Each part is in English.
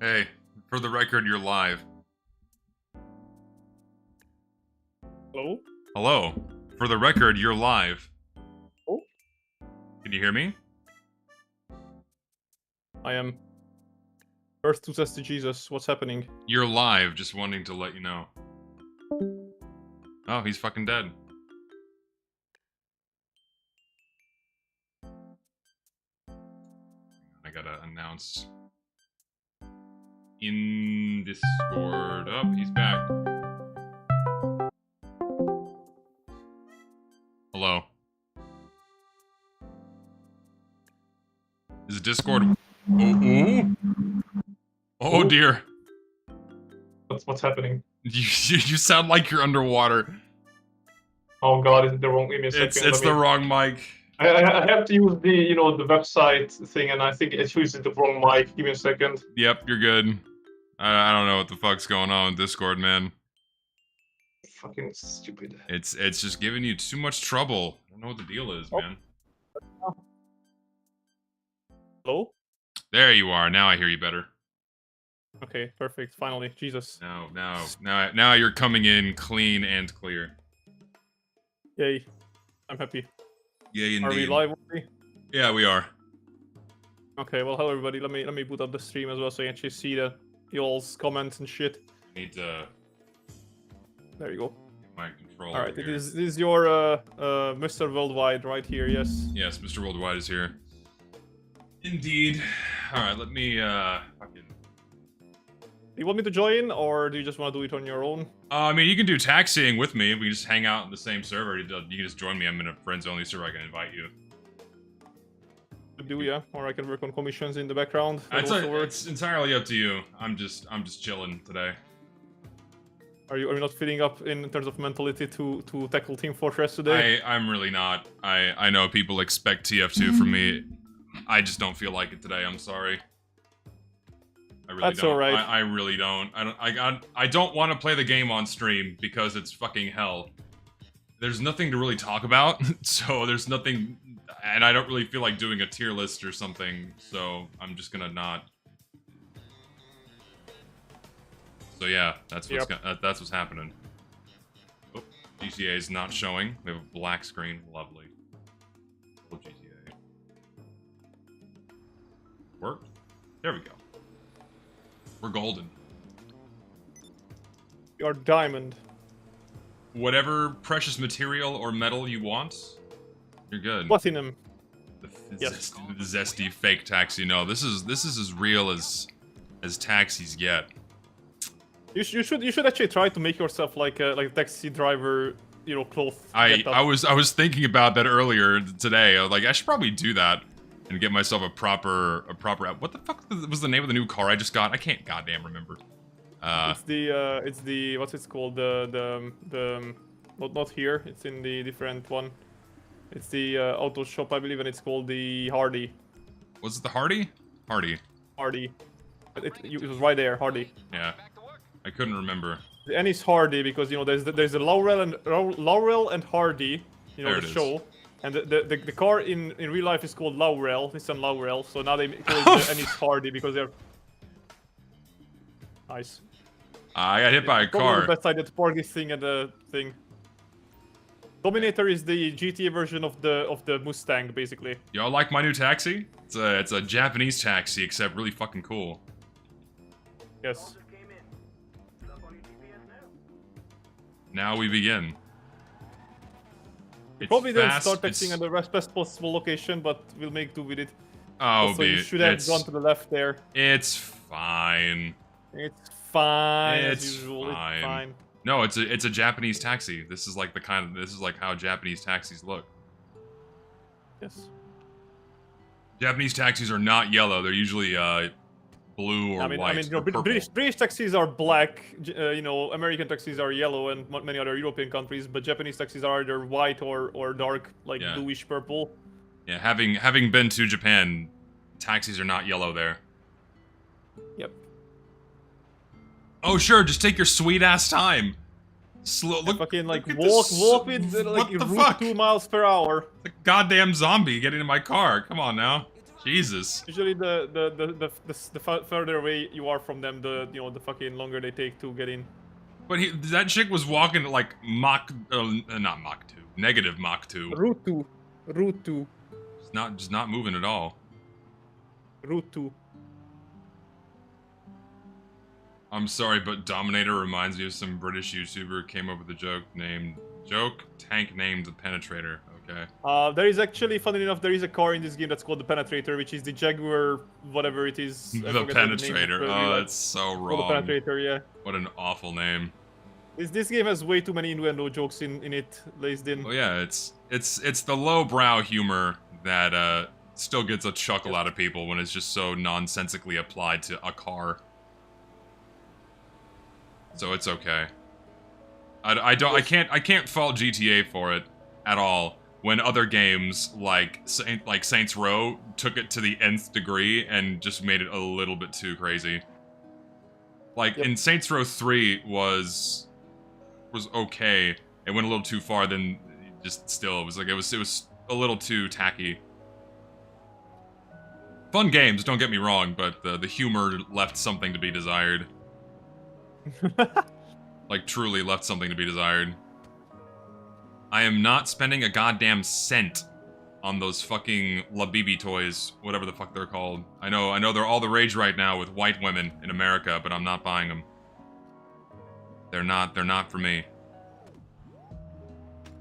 Hey, for the record, you're live. Hello? Hello. For the record, you're live. Oh? Can you hear me? I am. Earth to test to Jesus. What's happening? You're live, just wanting to let you know. Oh, he's fucking dead. I gotta announce. In Discord. Oh, he's back. Hello. Is Discord... Oh dear. What's happening? You sound like you're underwater. Oh god, is it the wrong? Give me a second. It's the wrong mic. I have to use the the website thing, and I think it's using the wrong mic. Give me a second. Yep, you're good. I don't know what the fuck's going on with Discord, man. Fucking stupid. It's just giving you too much trouble. I don't know what the deal is, man. Hello? There you are. Now I hear you better. Okay, perfect. Finally, Jesus. Now you're coming in clean and clear. Yay! I'm happy. Yay, indeed. Are we live already? Yeah, we are. Okay. Well, hello everybody. Let me boot up the stream as well, so you can actually see the y'all's comments and shit. Need to. There you go. My control. All right. This is your Mr. Worldwide right here. Yes. Yes, Mr. Worldwide is here. Indeed. All right. Let me fucking. Do you want me to join, or do you just want to do it on your own? I mean, you can do taxiing with me. We just hang out in the same server. You can just join me. I'm in a friends-only server. I can invite you. Do yeah, or I can work on commissions in the background. It's entirely up to you. I'm just chilling today. Are you not feeling up in terms of mentality to tackle Team Fortress today? I'm really not. I know people expect TF2 from me. I just don't feel like it today. I'm sorry. I really That's don't. alright. I really don't. I don't want to play the game on stream because it's fucking hell. There's nothing to really talk about, so there's nothing, and I don't really feel like doing a tier list or something, so I'm just gonna not. So yeah, that's what's happening. Oh, GTA is not showing. We have a black screen. Lovely. Oh, GTA. Worked? There we go. We're golden. You're diamond. Whatever precious material or metal you want, you're good. Platinum. Yes. Zesty fake taxi. No, this is as real as taxis get. You should actually try to make yourself like a taxi driver, cloth. I was thinking about that earlier today. I was like, I should probably do that and get myself a proper. What the fuck was the name of the new car I just got? I can't goddamn remember. It's the what's it called? The not here. It's in the different one. It's the auto shop, I believe, and it's called the Hardy. Was it the Hardy? Hardy. Hardy. It was right there, Hardy. Yeah. I couldn't remember. The N is Hardy because there's a Laurel and Hardy, the show, and the car in real life is called Laurel. It's on Laurel, so now they call it the N is Hardy because they're nice. I got hit by a car. The best idea to park this thing at the thing. Dominator is the GTA version of the Mustang, basically. Y'all like my new taxi? It's a Japanese taxi, except really fucking cool. Yes. Now we begin. We probably didn't start taxing at the best possible location, but we'll make do with it. Oh, so you should have gone to the left there. It's fine. It's fine. It's as usual. fine. It's fine. No, it's a Japanese taxi. This is like how Japanese taxis look. Yes. Japanese taxis are not yellow. They're usually blue or white. Or British taxis are black. American taxis are yellow, and many other European countries. But Japanese taxis are either white or dark, like bluish purple. Yeah, having been to Japan, taxis are not yellow there. Yep. Oh sure, just take your sweet ass time. Look, fucking like walk with like route 2 miles per hour. The goddamn zombie getting in my car. Come on now. Jesus. Usually the further away you are from them, the fucking longer they take to get in. But that chick was walking like not Mach 2, negative Mach 2. Route 2. Route 2. Just not moving at all. Route 2. I'm sorry, but Dominator reminds me of some British YouTuber who came up with a tank named the Penetrator. Okay. There is actually, funny enough, there is a car in this game that's called the Penetrator, which is the Jaguar, whatever it is. The Penetrator. Oh, that's so wrong. The Penetrator, yeah. What an awful name. This game has way too many innuendo jokes in it laced in. Oh yeah, it's the lowbrow humor that still gets a chuckle out of people when it's just so nonsensically applied to a car. So it's okay. I can't fault GTA for it at all. When other games like Saints Row took it to the nth degree and just made it a little bit too crazy. Like in Saints Row 3 was okay. It went a little too far. Then just still it was a little too tacky. Fun games, don't get me wrong, but the humor left something to be desired. Like truly left something to be desired. I am not spending a goddamn cent on those fucking Labibi toys, whatever the fuck they're called. I know they're all the rage right now with white women in America, but I'm not buying them. They're not for me.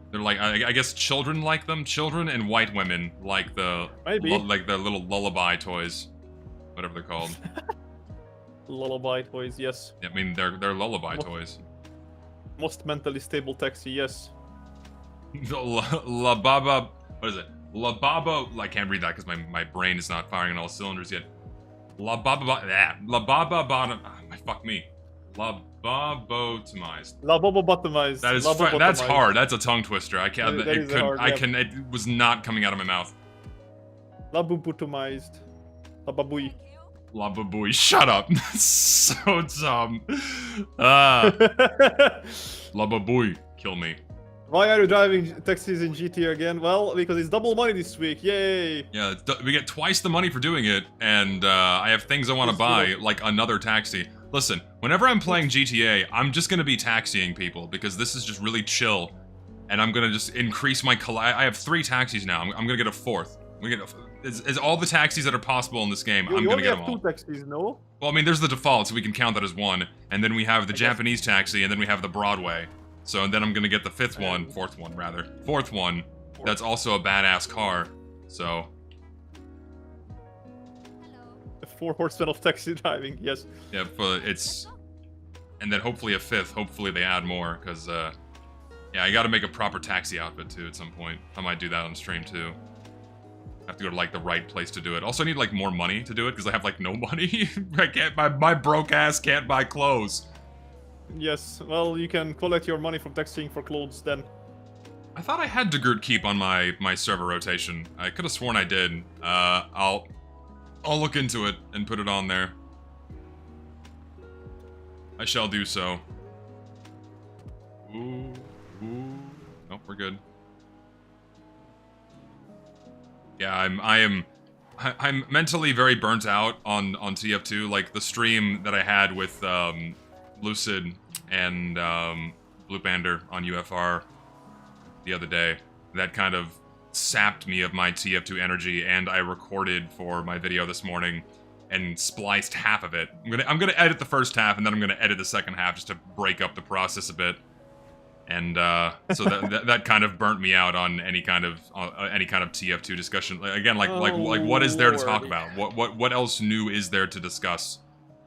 They're like, I guess children like them. Children and white women like the little lullaby toys, whatever they're called. Lullaby toys, yes. I mean, they're lullaby toys. Most mentally stable taxi, yes. La Baba, what is it? La Baba, I can't read that because my brain is not firing on all cylinders yet. La Baba, La Baba bottom, fuck me. La Babotomized. La Babotomized. That is, that's hard, that's a tongue twister. I can't, it was not coming out of my mouth. La Babotomized. La Babui. La Babui, shut up. So dumb. La Babui, kill me. Why are you driving taxis in GTA again? Well, because it's double money this week, yay! Yeah, we get twice the money for doing it, and I have things I want to buy, like another taxi. Listen, whenever I'm playing GTA, I'm just gonna be taxiing people, because this is just really chill, and I'm gonna just increase my I have 3 taxis now, I'm gonna get a 4th. Is all the taxis that are possible in this game, I'm gonna get them all. You only have 2 taxis, no? Well, I mean, there's the default, so we can count that as 1, and then we have the Japanese taxi, and then we have the Broadway. So then I'm gonna get the 4th one, that's also a badass car, so. The 4 horsemen of taxi driving, yes. Yeah, but and then hopefully a 5th, hopefully they add more, because, yeah, I gotta make a proper taxi outfit too at some point. I might do that on stream too. I have to go to, like, the right place to do it. Also, I need, like, more money to do it, because I have, like, no money. I can't, my broke ass can't buy clothes. Yes, well, you can collect your money from taxing for clothes then. I thought I had Degurt Keep on my server rotation. I could have sworn I did. I'll look into it and put it on there. I shall do so. Ooh. Nope, we're good. Yeah, I'm mentally very burnt out on TF2. Like the stream that I had with Lucid and Blue Bander on UFR the other day, that kind of sapped me of my TF2 energy, and I recorded for my video this morning and spliced half of it. I'm gonna edit the first half, and then I'm gonna edit the second half just to break up the process a bit. And so that kind of burnt me out on any kind of TF2 discussion. Again, like what is there to talk about? What else new is there to discuss?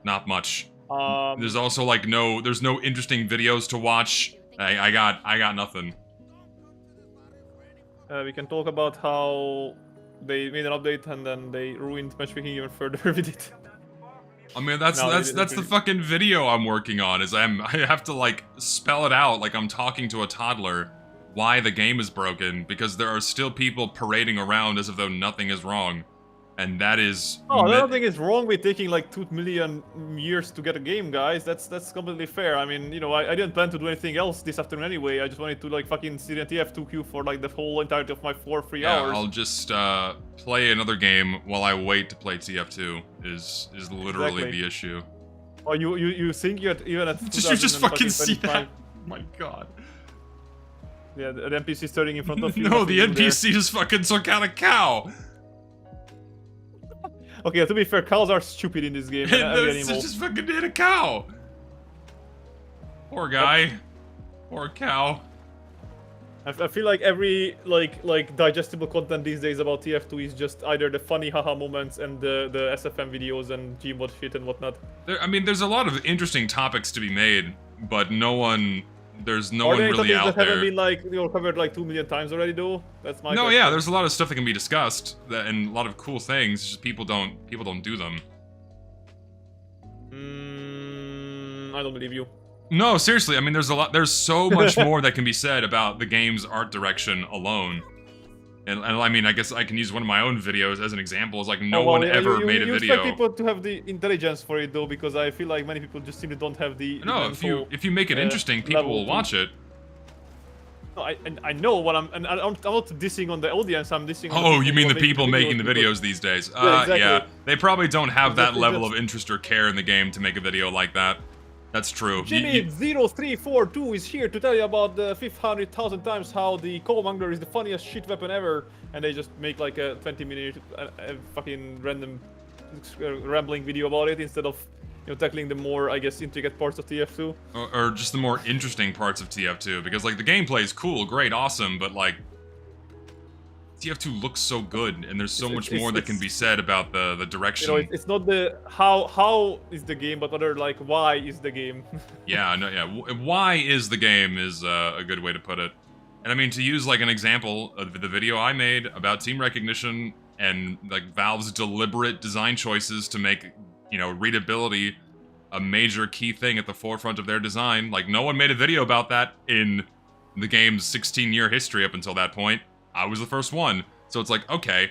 Not much. There's also like there's no interesting videos to watch. I got nothing. We can talk about how they made an update and then they ruined matchmaking even further with it. I mean, that's the fucking video I'm working on, is I have to, like, spell it out like I'm talking to a toddler why the game is broken, because there are still people parading around as if though nothing is wrong. And that is... Oh, I don't think it's wrong with taking like 2 million years to get a game, guys. That's completely fair. I mean, you know, I didn't plan to do anything else this afternoon anyway. I just wanted to like fucking sit in TF2 queue for like the whole entirety of my free hours. I'll just play another game while I wait to play TF2 is literally the issue. Oh, you think you're even at... Did you just fucking see that? Oh my god. Yeah, the NPC is turning in front of you. No, the NPC is fucking some kind of cow. Okay, to be fair, cows are stupid in this game. It's just fucking hit a cow. Poor guy. Yep. Poor cow. I feel like every like digestible content these days about TF2 is just either the funny haha moments and the SFM videos and Gmod shit and whatnot. I mean, there's a lot of interesting topics to be made, but there's no one really out there. That haven't been like, you know, covered like 2 million times already, though. That's my. No, yeah, there's a lot of stuff that can be discussed, and a lot of cool things. Just people don't do them. I don't believe you. No, seriously. I mean, there's so much more that can be said about the game's art direction alone. And I mean, I guess I can use one of my own videos as an example. It's like no one ever made a video. You expect people to have the intelligence for it, though, because I feel like many people just simply don't have the. No, if you make it interesting, people will watch it. No, I know what I'm not dissing on the audience. I'm dissing. Oh, you mean the people making the videos these days? Yeah, exactly. Yeah, they probably don't have that level of interest or care in the game to make a video like that. That's true. Jimmy0342 is here to tell you about the 500,000 times how the Coalmonger is the funniest shit weapon ever, and they just make like a 20-minute fucking random rambling video about it instead of, you know, tackling the more, I guess, intricate parts of TF2. Or just the more interesting parts of TF2, because like the gameplay is cool, great, awesome, but like TF2 looks so good, and there's so much more that can be said about the direction. You know, it's not the how is the game, but rather like why is the game. Yeah, no, yeah. Why is the game is a good way to put it. And I mean, to use like an example of the video I made about team recognition and like Valve's deliberate design choices to make, you know, readability a major key thing at the forefront of their design. Like, no one made a video about that in the game's 16-year history up until that point. I was the first one. So it's like, okay,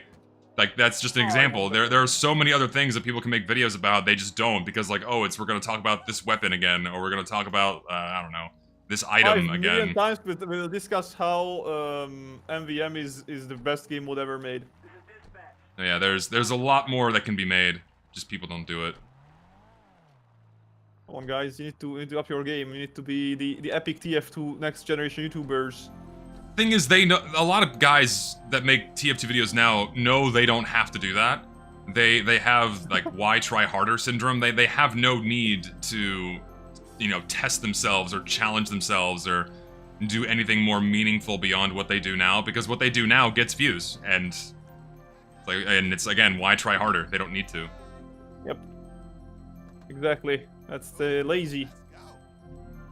like that's just an example. There are so many other things that people can make videos about, they just don't, because like, oh, we're gonna talk about this weapon again, or we're gonna talk about, I don't know, this item 5 again. million times we'll discuss how MVM is the best game mode ever made. Yeah, there's a lot more that can be made, just people don't do it. Come on, guys, you need to up your game. You need to be the epic TF2 next generation YouTubers. Thing is, they know, a lot of guys that make TF2 videos now know they don't have to do that. They have like why try harder syndrome. They have no need to, you know, test themselves or challenge themselves or do anything more meaningful beyond what they do now, because what they do now gets views, and it's again, why try harder? They don't need to. Yep. Exactly. That's the lazy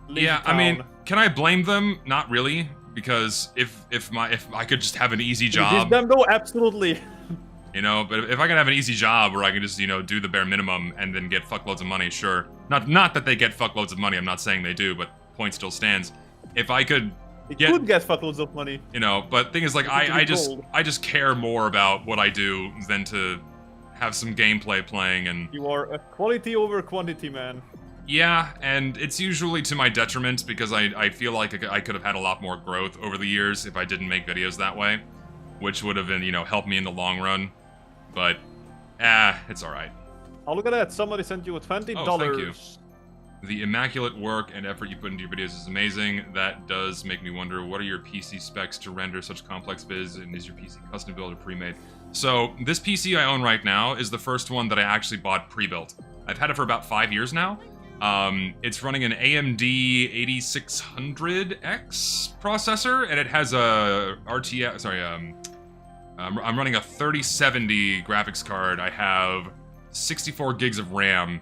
yeah, town. I mean, can I blame them? Not really. Because if I could just have an easy job, them though, absolutely. You know, but if I could have an easy job where I can just, you know, do the bare minimum and then get fuckloads of money, sure. Not that they get fuckloads of money. I'm not saying they do, but point still stands. If I could could get fuckloads of money. You know, but thing is, like, I just care more about what I do than to have some gameplay playing. And you are a quality over quantity man. Yeah, and it's usually to my detriment, because I feel like I could have had a lot more growth over the years if I didn't make videos that way, which would have been, you know, helped me in the long run. But, it's alright. Oh, look at that. Somebody sent you $20. Oh, thank you. The immaculate work and effort you put into your videos is amazing. That does make me wonder, what are your PC specs to render such complex vids, and is your PC custom built or pre-made? So, this PC I own right now is the first one that I actually bought pre-built. I've had it for about 5 years now. It's running an AMD 8600X processor, and it has a RTX, sorry, I'm running a 3070 graphics card. I have 64 gigs of RAM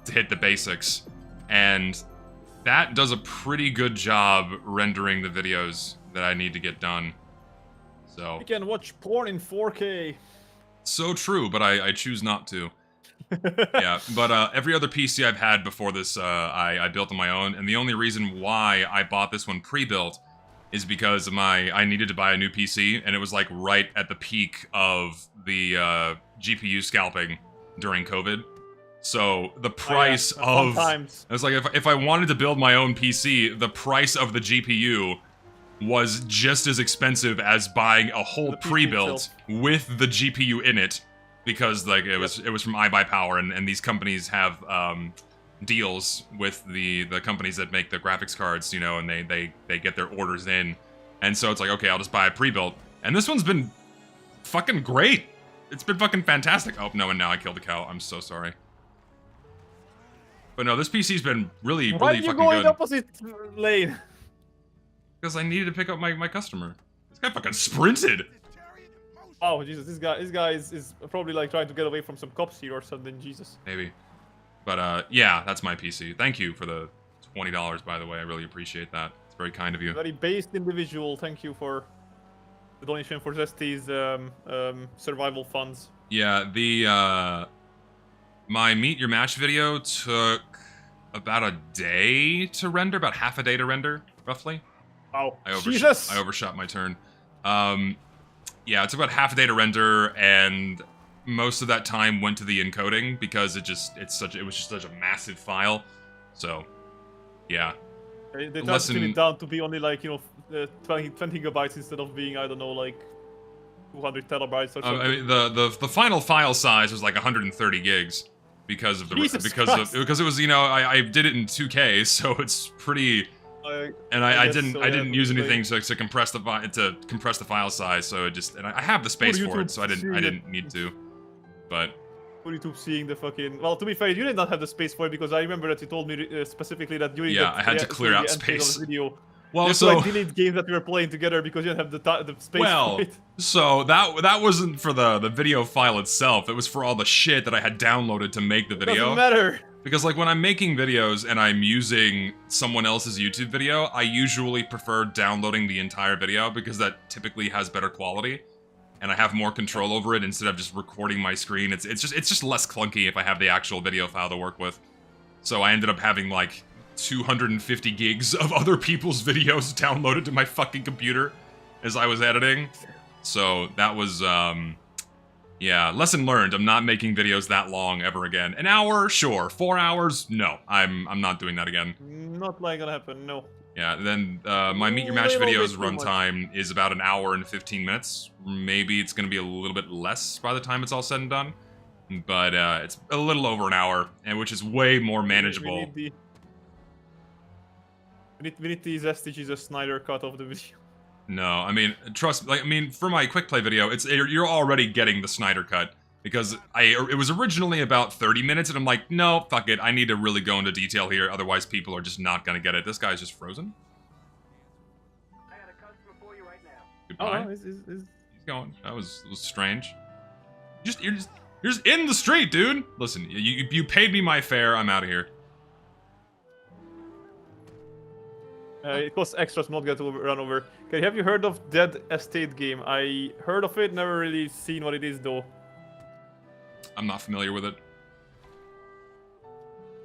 to hit the basics, and that does a pretty good job rendering the videos that I need to get done. So you can watch porn in 4K. So true, but I choose not to. Yeah, but every other PC I've had before this, I built on my own, and the only reason why I bought this one pre-built is because I needed to buy a new PC, and it was like right at the peak of the GPU scalping during COVID. So the price of I was like, if I wanted to build my own PC, the price of the GPU was just as expensive as buying a whole pre-built with the GPU in it, because like it was from iBuyPower, and these companies have deals with the companies that make the graphics cards, you know, and they get their orders in, and so it's like, okay, I'll just buy a pre-built, and this one's been fucking great. It's been fucking fantastic. Oh no, and now I killed a cow. I'm so sorry. But no, this PC's been really fucking good. Why are you going opposite lane? Because I needed to pick up my customer. This guy fucking sprinted. Oh Jesus, this guy is probably like trying to get away from some cops here or something. Jesus. Maybe. But yeah, that's my PC. Thank you for the $20, by the way. I really appreciate that. It's very kind of you. Very based individual. Thank you for the donation for Zesty's survival funds. Yeah, the my Meet Your Match video took about a day to render, about half a day to render, roughly. Oh, Jesus! I overshot my turn. Yeah, it took about half a day to render, and most of that time went to the encoding because it was just such a massive file. So, yeah. They tried to trim it down to be only like, you know, 20 gigabytes instead of being, I don't know, like 200 terabytes or something. I mean, the final file size was like 130 gigs because of the because it was, you know, I did it in 2K, so it's pretty. And I didn't use anything to compress the file size, so it just, and I have the space for it, so I didn't need to. But for YouTube seeing the fucking, well, to be fair, you did not have the space for it, because I remember that you told me specifically that during I had to clear out space. Video, well, so like delete games that we were playing together because you didn't have the space for it. So that wasn't for the video file itself. It was for all the shit that I had downloaded to make the video. Doesn't matter. Because like when I'm making videos and I'm using someone else's YouTube video, I usually prefer downloading the entire video because that typically has better quality, and I have more control over it instead of just recording my screen. It's just less clunky if I have the actual video file to work with. So I ended up having like 250 gigs of other people's videos downloaded to my fucking computer as I was editing. So that was yeah, lesson learned. I'm not making videos that long ever again. An hour, sure. 4 hours, no. I'm not doing that again. Not like gonna happen, no. Yeah, then my Meet Your Match video's runtime is about an hour and 15 minutes. Maybe it's gonna be a little bit less by the time it's all said and done. But it's a little over an hour, and which is way more manageable. We need the Zesty Jesus Snyder cut of the video. No, I mean, for my quick play video, you're already getting the Snyder cut, because it was originally about 30 minutes, and I'm like, no, fuck it, I need to really go into detail here, otherwise people are just not gonna get it. This guy's just frozen. I got a customer for you right now. Goodbye. Oh, He's going. That was strange. You're just in the street, dude. Listen, you paid me my fare. I'm out of here. It costs extra to not get run over. Okay, have you heard of Dead Estate game? I heard of it, never really seen what it is though. I'm not familiar with it.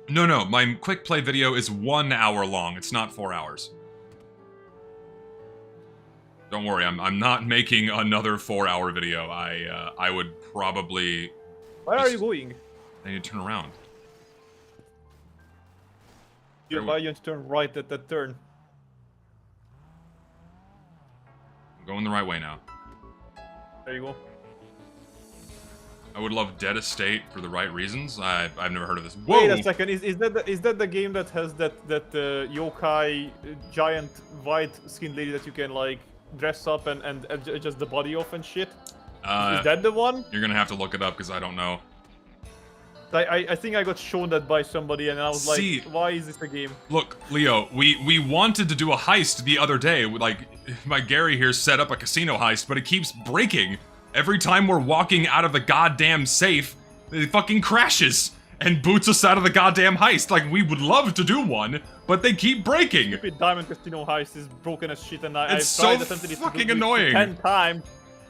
No, my quick play video is 1 hour long. It's not 4 hours. Don't worry, I'm not making another 4-hour video. I would probably. Where are you going? I need to turn around. Why you want to turn right at that turn? I'm going the right way now. There you go. I would love Dead Estate for the right reasons. I've never heard of this. Whoa! Wait a second. Is that the game that has that yokai giant white skinned lady that you can like dress up and adjust the body off and shit? Is that the one? You're gonna have to look it up because I don't know. I think I got shown that by somebody and I was like, why is this a game? Look, Leo, we wanted to do a heist the other day. Like, my Gary here set up a casino heist, but it keeps breaking. Every time we're walking out of the goddamn safe, it fucking crashes and boots us out of the goddamn heist. Like, we would love to do one, but they keep breaking. Stupid Diamond Casino heist is broken as shit, and I've tried attempted it fucking annoying. 10 times.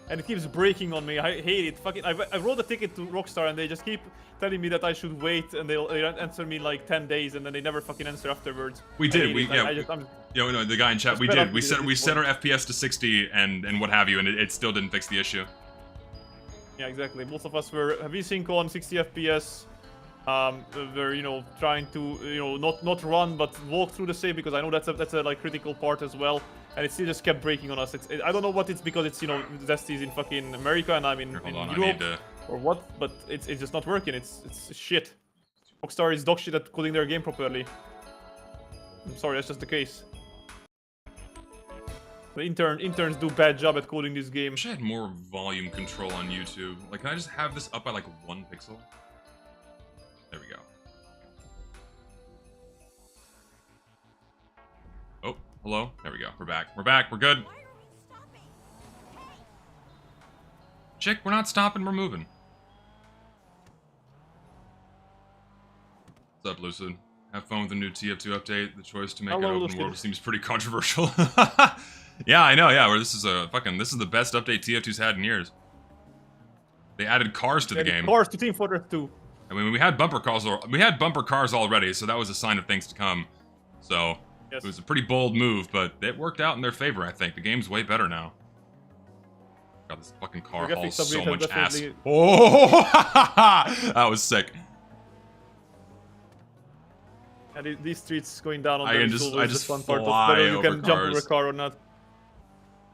and it keeps breaking on me. I hate it. Fucking, I wrote a ticket to Rockstar, and they just keep telling me that I should wait, and they'll answer me in like 10 days, and then they never fucking answer afterwards. We did. The guy in chat. We did. We set our FPS to 60 and what have you, and it still didn't fix the issue. Yeah, exactly. Both of us were VSync on 60 FPS. We're trying to not run but walk through the save, because I know that's a like critical part as well, and it still just kept breaking on us. I don't know what it's because it's Zesty's in fucking America and I'm in Europe or what, but it's just not working. It's shit. Rockstar is dog shit at coding their game properly. I'm sorry, that's just the case. The interns do bad job at coding this game. I wish I had more volume control on YouTube. Like, can I just have this up by like 1 pixel? There we go. Oh, hello? There we go. We're back. We're back. We're good. Chick, we're not stopping. We're moving. What's up, Lucid? Have fun with the new TF2 update. The choice to make it open world seems pretty controversial. Yeah, I know. Yeah, this is the best update TF2's had in years. They added cars to the game. Cars to Team Fortress 2. I mean, we had bumper cars already, so that was a sign of things to come. So It was a pretty bold move, but it worked out in their favor. I think the game's way better now. God, this fucking car hauls so much ass. Oh, that was sick. And these streets going down on I just fun part of whether you can jump over a car or not.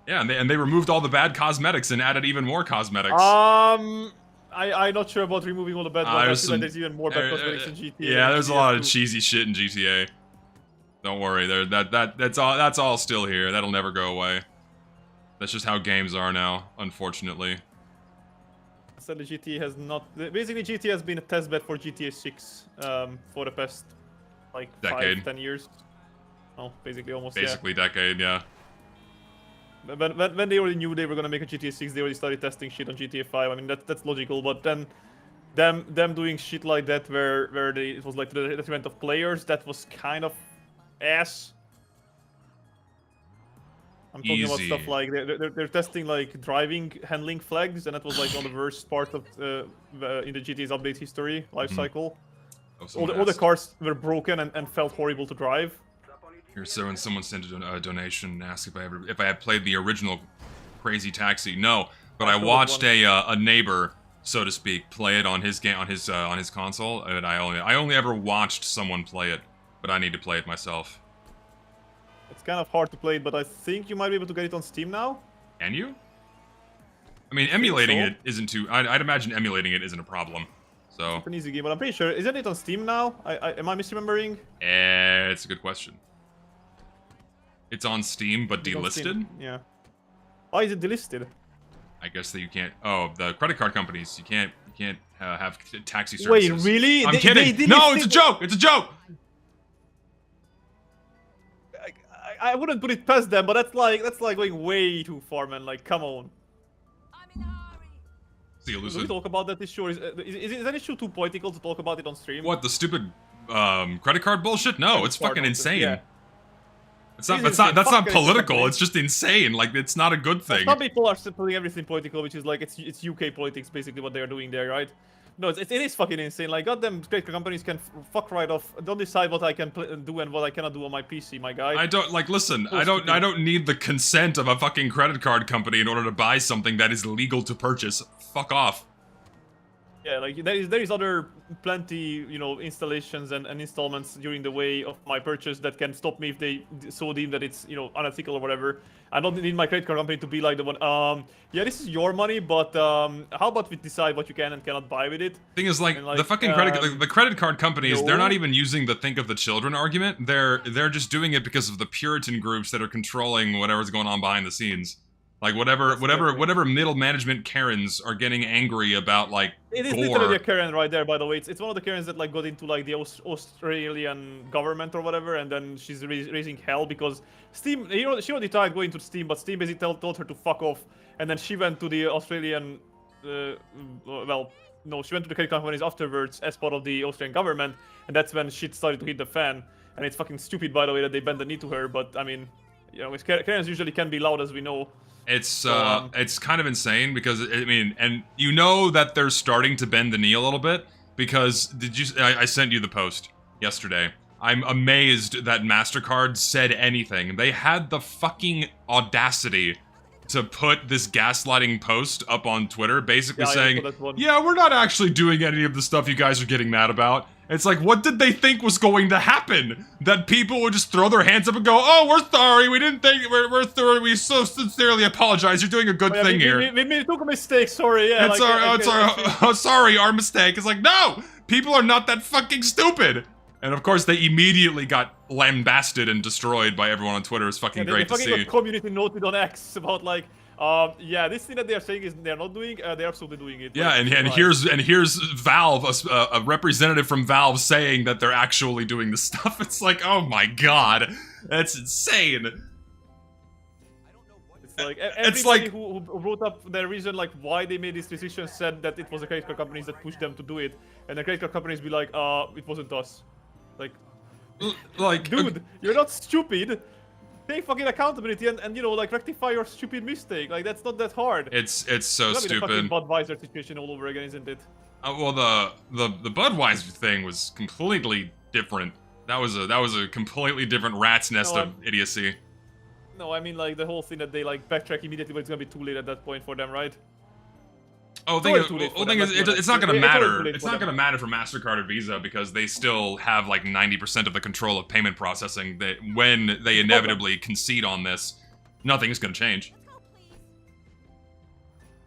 Yeah, and they removed all the bad cosmetics and added even more cosmetics. I'm not sure about removing all the bad ones. I feel like there's even more bad cosmetics in GTA. Yeah, there's a lot of cheesy shit in GTA. Don't worry, that's all still here. That'll never go away. That's just how games are now, unfortunately. Sadly, GTA has not. Basically, GTA has been a test bed for GTA 6 for the past like decade. 5-10 years. Oh, basically almost. Basically, decade, yeah. When they already knew they were gonna make a GTA 6, they already started testing shit on GTA 5. I mean, that's logical, but then them doing shit like that, where it was like the detriment of players, that was kind of ass. I'm talking about stuff like they're testing like driving handling flags, and that was like on the worst part of in the GTA's update history life cycle. All the cars were broken and felt horrible to drive. Here, so when someone sent a donation and asked if I had played the original Crazy Taxi, no, but I watched a neighbor, so to speak, play it on his game on his console, and I only ever watched someone play it, but I need to play it myself. It's kind of hard to play it, but I think you might be able to get it on Steam now. Can you? I mean, emulating it isn't too. I'd imagine emulating it isn't a problem. So it's an easy game, but I'm pretty sure isn't it on Steam now? Am I misremembering? It's a good question. It's on Steam, but delisted? Yeah. Why is it delisted? I guess that you can't. Oh, the credit card companies. You can't have taxi services. Wait, really? I'm kidding. No, it's a joke. It's a joke. I wouldn't put it past them, but that's like going way too far, man. Like, come on. I'm in a hurry. See you, Lucid. Can we talk about that issue? Is that issue too political to talk about it on stream? What, the stupid credit card bullshit? No, it's fucking insane. Yeah. That's not political. It's just insane. Like, it's not a good thing. Some people are putting everything political, which is like it's UK politics, basically what they're doing there, right? No, it is fucking insane. Like, goddamn, credit card companies can fuck right off. Don't decide what I can do and what I cannot do on my PC, my guy. I don't listen. I don't need the consent of a fucking credit card company in order to buy something that is legal to purchase. Fuck off. Yeah, like there is other plenty, installations and installments during the way of my purchase that can stop me if they so deem that it's, unethical or whatever. I don't need my credit card company to be like the one, yeah, this is your money, but how about we decide what you can and cannot buy with it? Thing is, like the fucking the credit card companies, they're not even using the think of the children argument. They're just doing it because of the Puritan groups that are controlling whatever's going on behind the scenes. Like whatever middle management Karens are getting angry about, like, it is literally a Karen right there, by the way. It's one of the Karens that like got into like the Australian government or whatever, and then she's raising hell because Steam. She already tried going to Steam, but Steam basically told her to fuck off, and then she went to the Australian. Well, no, she went to the credit companies afterwards as part of the Australian government, and that's when shit started to hit the fan. And it's fucking stupid, by the way, that they bent the knee to her. But I mean, You know, Karens usually can be loud, as we know. It's kind of insane because I mean, and you know that they're starting to bend the knee a little bit because I sent you the post yesterday. I'm amazed that MasterCard said anything. They had the fucking audacity to put this gaslighting post up on Twitter, basically saying, yeah, we're not actually doing any of the stuff you guys are getting mad about. It's like, what did they think was going to happen? That people would just throw their hands up and go, oh, we're sorry, we didn't think, we're sorry, we so sincerely apologize, you're doing a good thing here. We took a mistake, sorry, yeah. Sorry, our mistake. It's like, no! People are not that fucking stupid! And of course, they immediately got lambasted and destroyed by everyone on Twitter. It's fucking great to see. They fucking got community noted on X about like, yeah, this thing that they are saying is they're not doing. They're absolutely doing it. Yeah, like, and here's Valve, a representative from Valve, saying that they're actually doing this stuff. It's like, oh my god, that's insane. It's like everybody who wrote up their reason, like why they made this decision, said that it was the credit card companies that pushed them to do it, and the credit card companies be like, it wasn't us. Like, dude, you're not stupid. Take fucking accountability and you know, like, rectify your stupid mistake. Like, that's not that hard. It's so stupid. The fucking Budweiser situation all over again, isn't it? Well, the Budweiser thing was completely different. That was a completely different rat's nest of idiocy. No, I mean, like, the whole thing that they, like, backtrack immediately, but it's gonna be too late at that point for them, right? Oh, thing is, it's not gonna matter. It's not gonna matter for MasterCard or Visa because they still have like 90% of the control of payment processing. That when they inevitably concede on this, nothing's gonna change.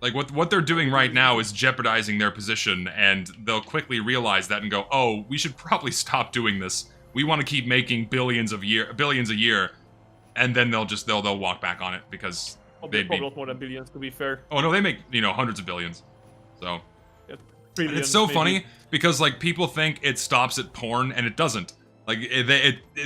Like what they're doing right now is jeopardizing their position, and they'll quickly realize that and go, "Oh, we should probably stop doing this. We want to keep making billions a year," and then they'll walk back on it because. They'd probably more than billions, to be fair. Oh no, they make, you know, hundreds of billions. So yeah, trillions, it's so maybe. funny because like people think it stops at porn and it doesn't. Like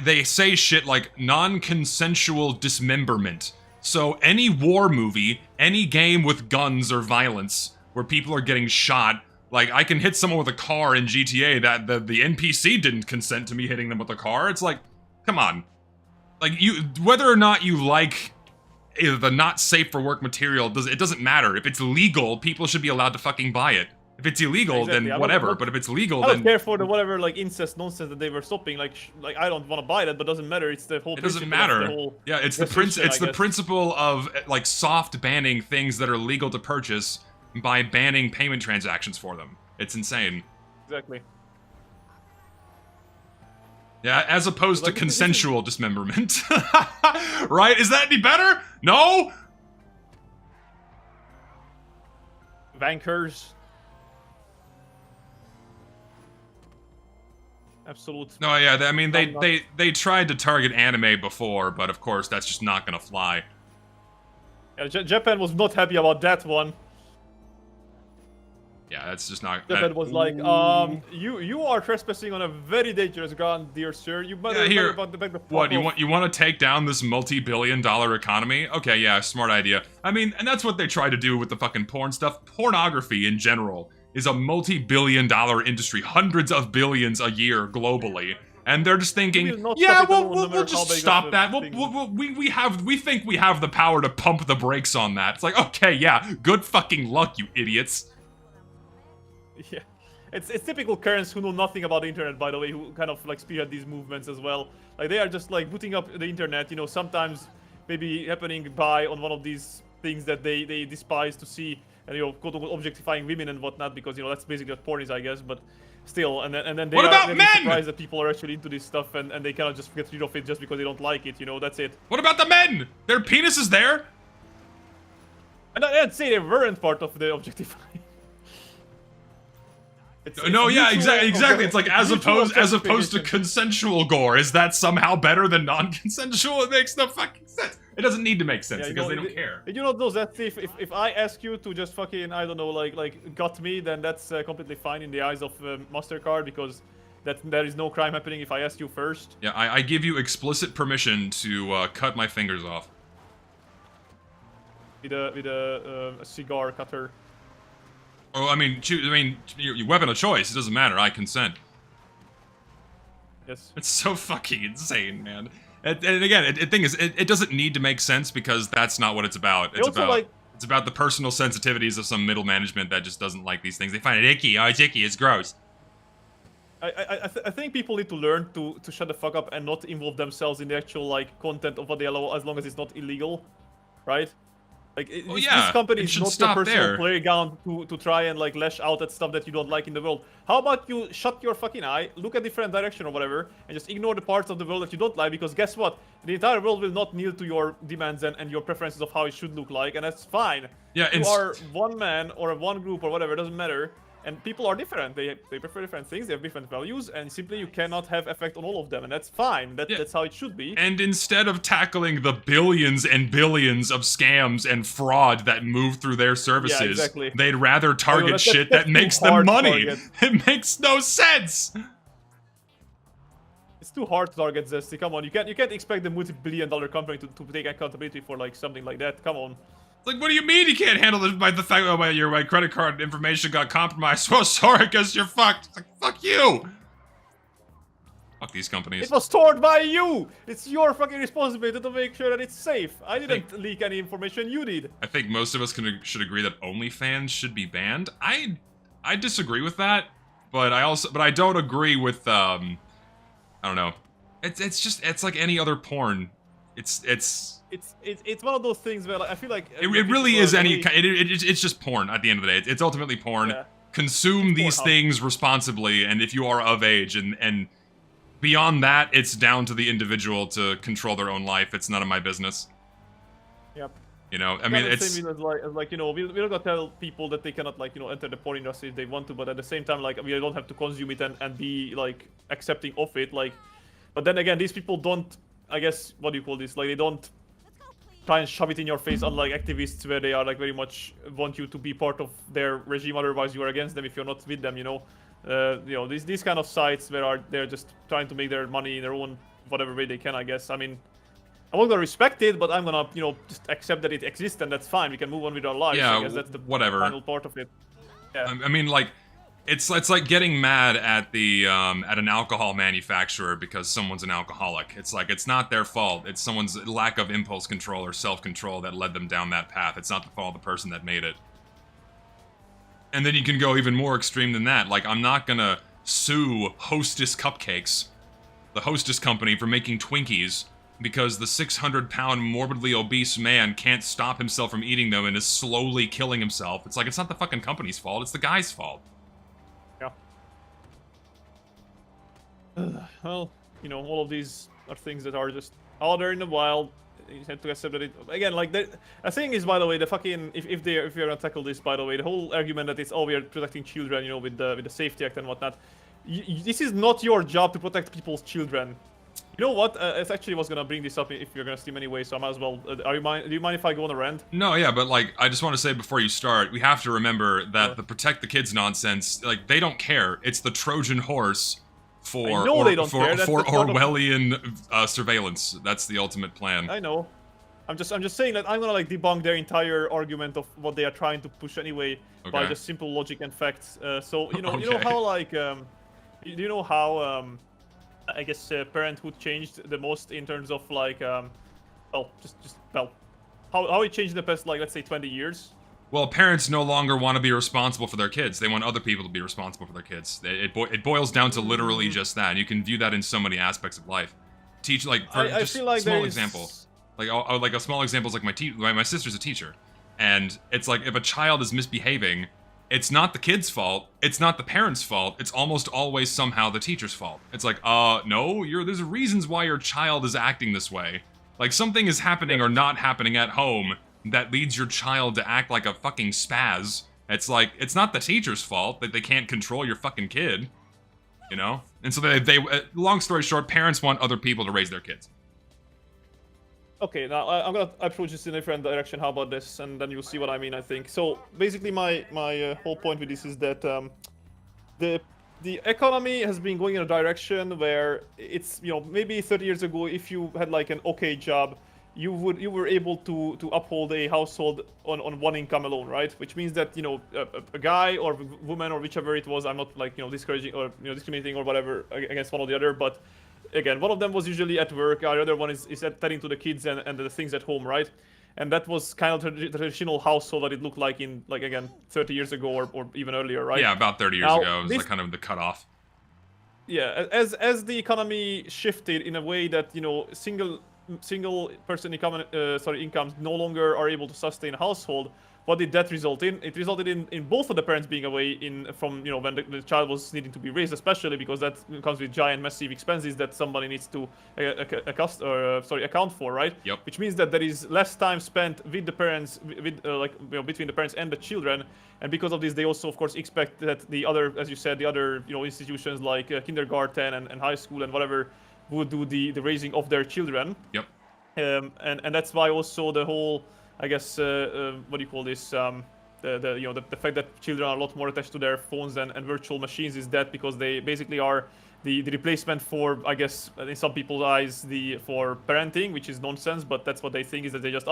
they say shit like non-consensual dismemberment. So any war movie, any game with guns or violence where people are getting shot, like I can hit someone with a car in GTA that the NPC didn't consent to me hitting them with a car. It's like, come on. Like whether or not you like the not safe for work material, it doesn't matter. If it's legal, people should be allowed to fucking buy it. If it's illegal, then whatever. But if it's legal, then... I don't care for the whatever, like, incest nonsense that they were stopping. Like I don't want to buy that, but doesn't matter. It's the whole... It doesn't matter. Yeah, it's the principle of, like, soft banning things that are legal to purchase by banning payment transactions for them. It's insane. Exactly. Yeah, as opposed to consensual dismemberment. Right? Is that any better? No? Vankers. Absolute. No, yeah, I mean, they tried to target anime before, but of course, that's just not gonna fly. Yeah, Japan was not happy about that one. Yeah, that's just not... Japan was like, you are trespassing on a very dangerous ground, dear sir. You better about the back the What, you want to take down this multi-billion-dollar economy? Okay, yeah, smart idea. I mean, and that's what they try to do with the fucking porn stuff. Pornography, in general, is a multi-billion-dollar industry. Hundreds of billions a year, globally. And they're just thinking, yeah, we'll just stop that. We think we have the power to pump the brakes on that. It's like, okay, yeah, good fucking luck, you idiots. Yeah, it's typical Karens who know nothing about the internet, by the way, who kind of like spearhead these movements as well. Like they are just like booting up the internet, you know, sometimes maybe happening by on one of these things that they despise to see, and you know, quote-unquote objectifying women and whatnot, because you know that's basically what porn is, I guess. But still, and then they are surprised that people are actually into this stuff, and they cannot just get rid of it just because they don't like it. You know, that's it. What about the men? Their penis is there. And I'd say they weren't part of the objectifying. No, yeah, exactly. It's like as opposed to consensual gore. Is that somehow better than non-consensual? It makes no fucking sense. It doesn't need to make sense because they don't care. You know those that if I ask you to just fucking, I don't know, like gut me, then that's completely fine in the eyes of MasterCard, because there is no crime happening if I ask you first. Yeah, I give you explicit permission to cut my fingers off. With a cigar cutter. Oh, I mean, your weapon of choice. It doesn't matter. I consent. Yes. It's so fucking insane, man. And again, the thing is, it doesn't need to make sense because that's not what it's about. It's also, about like- it's about the personal sensitivities of some middle management that just doesn't like these things. They find it icky. Oh, it's icky. It's gross. I think people need to learn to shut the fuck up and not involve themselves in the actual like content of what they allow, as long as it's not illegal, right? Like this company is not your personal playground to try and like lash out at stuff that you don't like in the world. How about you shut your fucking eye, look a different direction or whatever, and just ignore the parts of the world that you don't like, because guess what? The entire world will not kneel to your demands and your preferences of how it should look like, and that's fine. Yeah, you are one man or one group or whatever, it doesn't matter. And people are different. They prefer different things. They have different values, and simply you cannot have effect on all of them, and that's fine. That's how it should be. And instead of tackling the billions and billions of scams and fraud that move through their services, they'd rather target shit that makes them money. It makes no sense. It's too hard to target Zesty. Come on, you can't expect the multi-billion-dollar company to take accountability for like something like that. Come on. Like, what do you mean you can't handle it by the fact that my credit card information got compromised? Well, sorry, guess you're fucked. It's like, fuck you. Fuck these companies. It was stored by you. It's your fucking responsibility to make sure that it's safe. I didn't leak any information. You did. I think most of us should agree that OnlyFans should be banned. I disagree with that, but I don't agree with I don't know. It's like any other porn. It's one of those things where like, I feel like it really is it's just porn at the end of the day. It's ultimately porn. Yeah. Consume these things responsibly, and if you are of age, and beyond that, it's down to the individual to control their own life. It's none of my business. Yep. You know, I mean, it's the same as like you know, we're not gonna tell people that they cannot like enter the porn industry if they want to, but at the same time, like we don't have to consume it and be like accepting of it. Like, but then again, these people don't. I guess what do you call this? Like they don't try and shove it in your face, unlike activists where they are like very much want you to be part of their regime, otherwise you are against them if you're not with them. You know, these kind of sites where they're just trying to make their money in their own whatever way they can. I guess. I mean, I'm not gonna respect it, but I'm gonna just accept that it exists and that's fine. We can move on with our lives. Yeah, I guess that's the final part of it. Yeah. I mean, like. It's like getting mad at the at an alcohol manufacturer because someone's an alcoholic. It's like it's not their fault. It's someone's lack of impulse control or self-control that led them down that path. It's not the fault of the person that made it. And then you can go even more extreme than that. Like, I'm not gonna sue Hostess Cupcakes, the Hostess company, for making Twinkies because the 600-pound morbidly obese man can't stop himself from eating them and is slowly killing himself. It's like, it's not the fucking company's fault. It's the guy's fault. Well, all of these are things that are just out there in the wild. You have to accept that it again. Like the thing is, by the way, the fucking if you're gonna tackle this, by the way, the whole argument that it's we are protecting children, with the Safety Act and whatnot. This is not your job to protect people's children. You know what? It's actually was gonna bring this up if you're gonna stream anyway, so I might as well. Do you mind if I go on a rant? No, yeah, but like I just want to say before you start, we have to remember that the protect the kids nonsense, like they don't care. It's the Trojan horse. For Orwellian surveillance. That's the ultimate plan. I know. I'm just saying that I'm gonna like debunk their entire argument of what they are trying to push anyway by just simple logic and facts. So you know how like do you know how I guess parenthood changed the most in terms of like how it changed in the past, like let's say 20 years. Well, parents no longer want to be responsible for their kids. They want other people to be responsible for their kids. It boils down to literally just that. And you can view that in so many aspects of life. Teach like for I just feel like small example. Like a small example is like my sister's a teacher, and it's like if a child is misbehaving, it's not the kid's fault. It's not the parent's fault. It's almost always somehow the teacher's fault. It's like no, there's reasons why your child is acting this way. Like something is happening or not happening at home that leads your child to act like a fucking spaz. It's like, it's not the teacher's fault that they can't control your fucking kid, And so they long story short, parents want other people to raise their kids. Okay, now I'm gonna approach this in a different direction. How about this? And then you'll see what I mean, I think. So basically my whole point with this is that the economy has been going in a direction where it's, maybe 30 years ago, if you had like an okay job, you were able to uphold a household on one income alone, right? Which means that a guy or woman or whichever it was, I'm not like discouraging or discriminating or whatever against one or the other, but again, one of them was usually at work, the other one is attending to the kids and the things at home, right? And that was kind of the traditional household that it looked like in, like, again, 30 years ago or even earlier, right? Yeah, about 30 years Now, ago was this- like kind of the cutoff. Yeah, as the economy shifted in a way that, you know, single person incomes no longer are able to sustain a household, what did that result in? It resulted in both of the parents being away from, you know, when the child was needing to be raised, especially because that comes with giant, massive expenses that somebody needs to account for, right? Yep. Which means that there is less time spent with the parents, between the parents and the children, and because of this, they also, of course, expect that the other, as you said, the other, you know, institutions like kindergarten and high school and whatever would do the raising of their children. Yep. And that's why also the whole, I guess, what do you call this? The fact that children are a lot more attached to their phones and virtual machines is that because they basically are the replacement for, I guess, in some people's eyes, for parenting, which is nonsense. But that's what they think, is that they just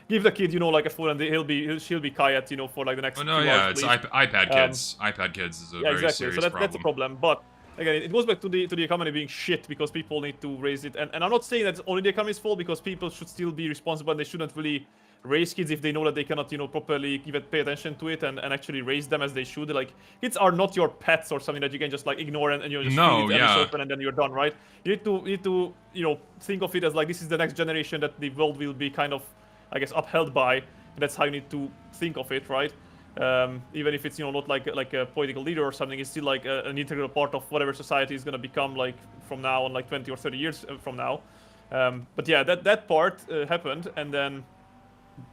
give the kid, you know, like a phone, and she'll be quiet, you know, for like the next. Oh no, few yeah, hours, it's please. iPad kids. iPad kids is a very Exactly. serious So that's a problem. But again, it goes back to the economy being shit because people need to raise it. And I'm not saying that's only the economy's fault, because people should still be responsible, and they shouldn't really raise kids if they know that they cannot, you know, properly pay attention to it and actually raise them as they should. Like, kids are not your pets or something that you can just like ignore and you know, just No, feed it yeah. and it's open and then you're done, right? You need to you know, think of it as like this is the next generation that the world will be kind of, I guess, upheld by. And that's how you need to think of it, right? Even if it's, you know, not like a political leader or something, it's still like an integral part of whatever society is going to become like from now on, like 20 or 30 years from now. But yeah, that part happened, and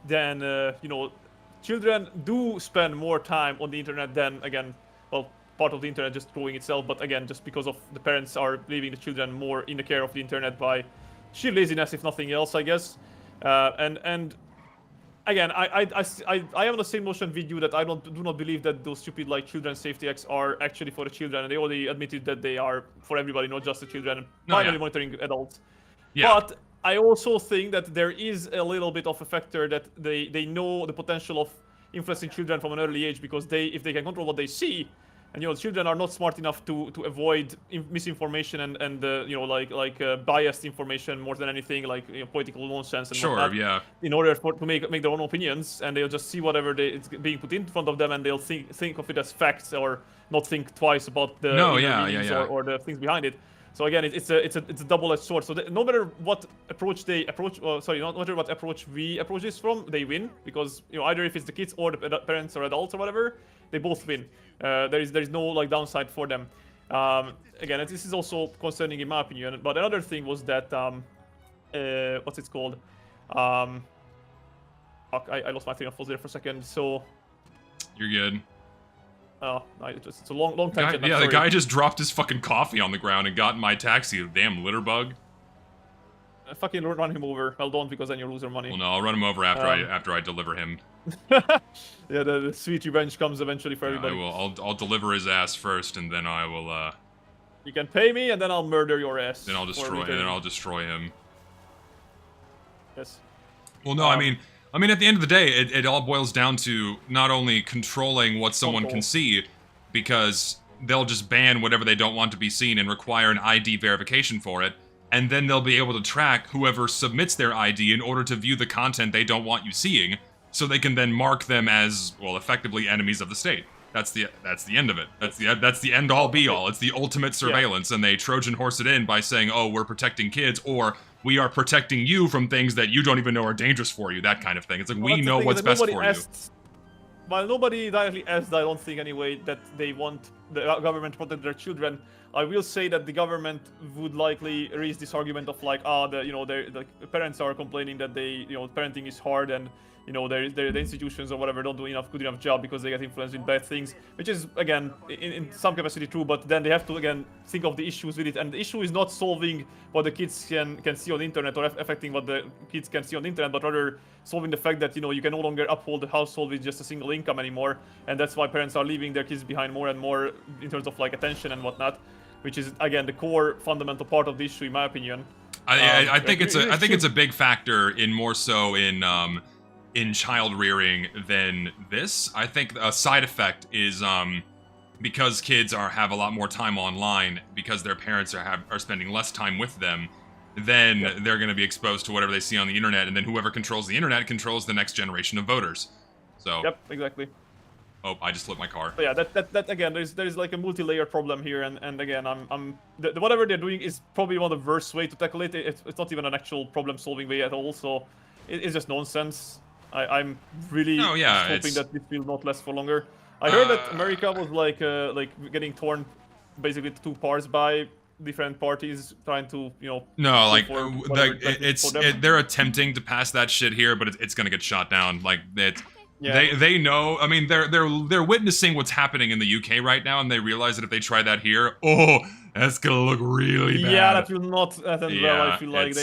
then you know, children do spend more time on the internet than, again, well, part of the internet just growing itself, but again, just because of the parents are leaving the children more in the care of the internet by sheer laziness, if nothing else, I guess. And again, I am on the same notion with you that I do not believe that those stupid like children's safety acts are actually for the children, and they already admitted that they are for everybody, not just the children, primarily monitoring adults. Yeah. But I also think that there is a little bit of a factor that they know the potential of influencing children from an early age, because if they can control what they see, and you know, children are not smart enough to avoid misinformation and you know, like biased information more than anything, like, you know, political nonsense and Sure, whatnot, yeah. in order to make their own opinions, and they'll just see whatever it's being put in front of them, and they'll think of it as facts or not think twice about the meanings or the things behind it. So again, it's a double-edged sword. So no matter what approach no matter what approach we approach this from, they win, because, you know, either if it's the kids or the parents or adults or whatever, they both win. There is no like downside for them. Again, this is also concerning in my opinion. But another thing was that what's it called? Fuck, I lost my train of thought there for a second. So You're good. oh, it's a long tangent. The guy just dropped his fucking coffee on the ground and got in my taxi. You damn litter bug. Fucking run him over. Well, don't, because then you lose your money. Well, no, I'll run him over after I deliver him. Yeah, the sweet revenge comes eventually for Yeah, everybody. I will. I'll deliver his ass first, and then I will. You can pay me, and then I'll murder your ass. Then I'll destroy him. Yes. Well, no, I mean, at the end of the day, it all boils down to not only controlling what someone can see, because they'll just ban whatever they don't want to be seen and require an ID verification for it, and then they'll be able to track whoever submits their ID in order to view the content they don't want you seeing, so they can then mark them as, well, effectively enemies of the state. That's the end of it. That's the end all be all. It's the ultimate surveillance, and they Trojan horse it in by saying, "Oh, we're protecting kids," or "We are protecting you from things that you don't even know are dangerous for you." That kind of thing. It's like, we know what's best for you. Well, nobody directly asked, I don't think anyway, that they want the government to protect their children. I will say that the government would likely raise this argument of like, the parents are complaining that parenting is hard, and the institutions or whatever don't do good enough job because they get influenced with bad things, which is, again, in some capacity true, but then they have to, again, think of the issues with it, and the issue is not solving what the kids can see on the internet or affecting what the kids can see on the internet, but rather solving the fact that, you can no longer uphold the household with just a single income anymore, and that's why parents are leaving their kids behind more and more in terms of, like, attention and whatnot, which is, again, the core fundamental part of the issue, in my opinion. I think it's a big factor in more so in child rearing than this. I think a side effect is because kids have a lot more time online because their parents are spending less time with them, then they're going to be exposed to whatever they see on the internet, and then whoever controls the internet controls the next generation of voters. So. Yep, exactly. Oh, I just flipped my car. So yeah, that again, there's like a multi-layer problem here, and again, whatever they're doing is probably one of the worst way to tackle it. It's not even an actual problem-solving way at all. So it's just nonsense. I'm really hoping that this will not last for longer. I heard that America was like getting torn basically to two parts by different parties trying to, you know. No, like they're attempting to pass that shit here, but it's gonna get shot down. Like it. Yeah. They know. I mean, they're witnessing what's happening in the UK right now, and they realize that if they try that here, oh, that's gonna look really bad. Yeah, that will not end well. I feel like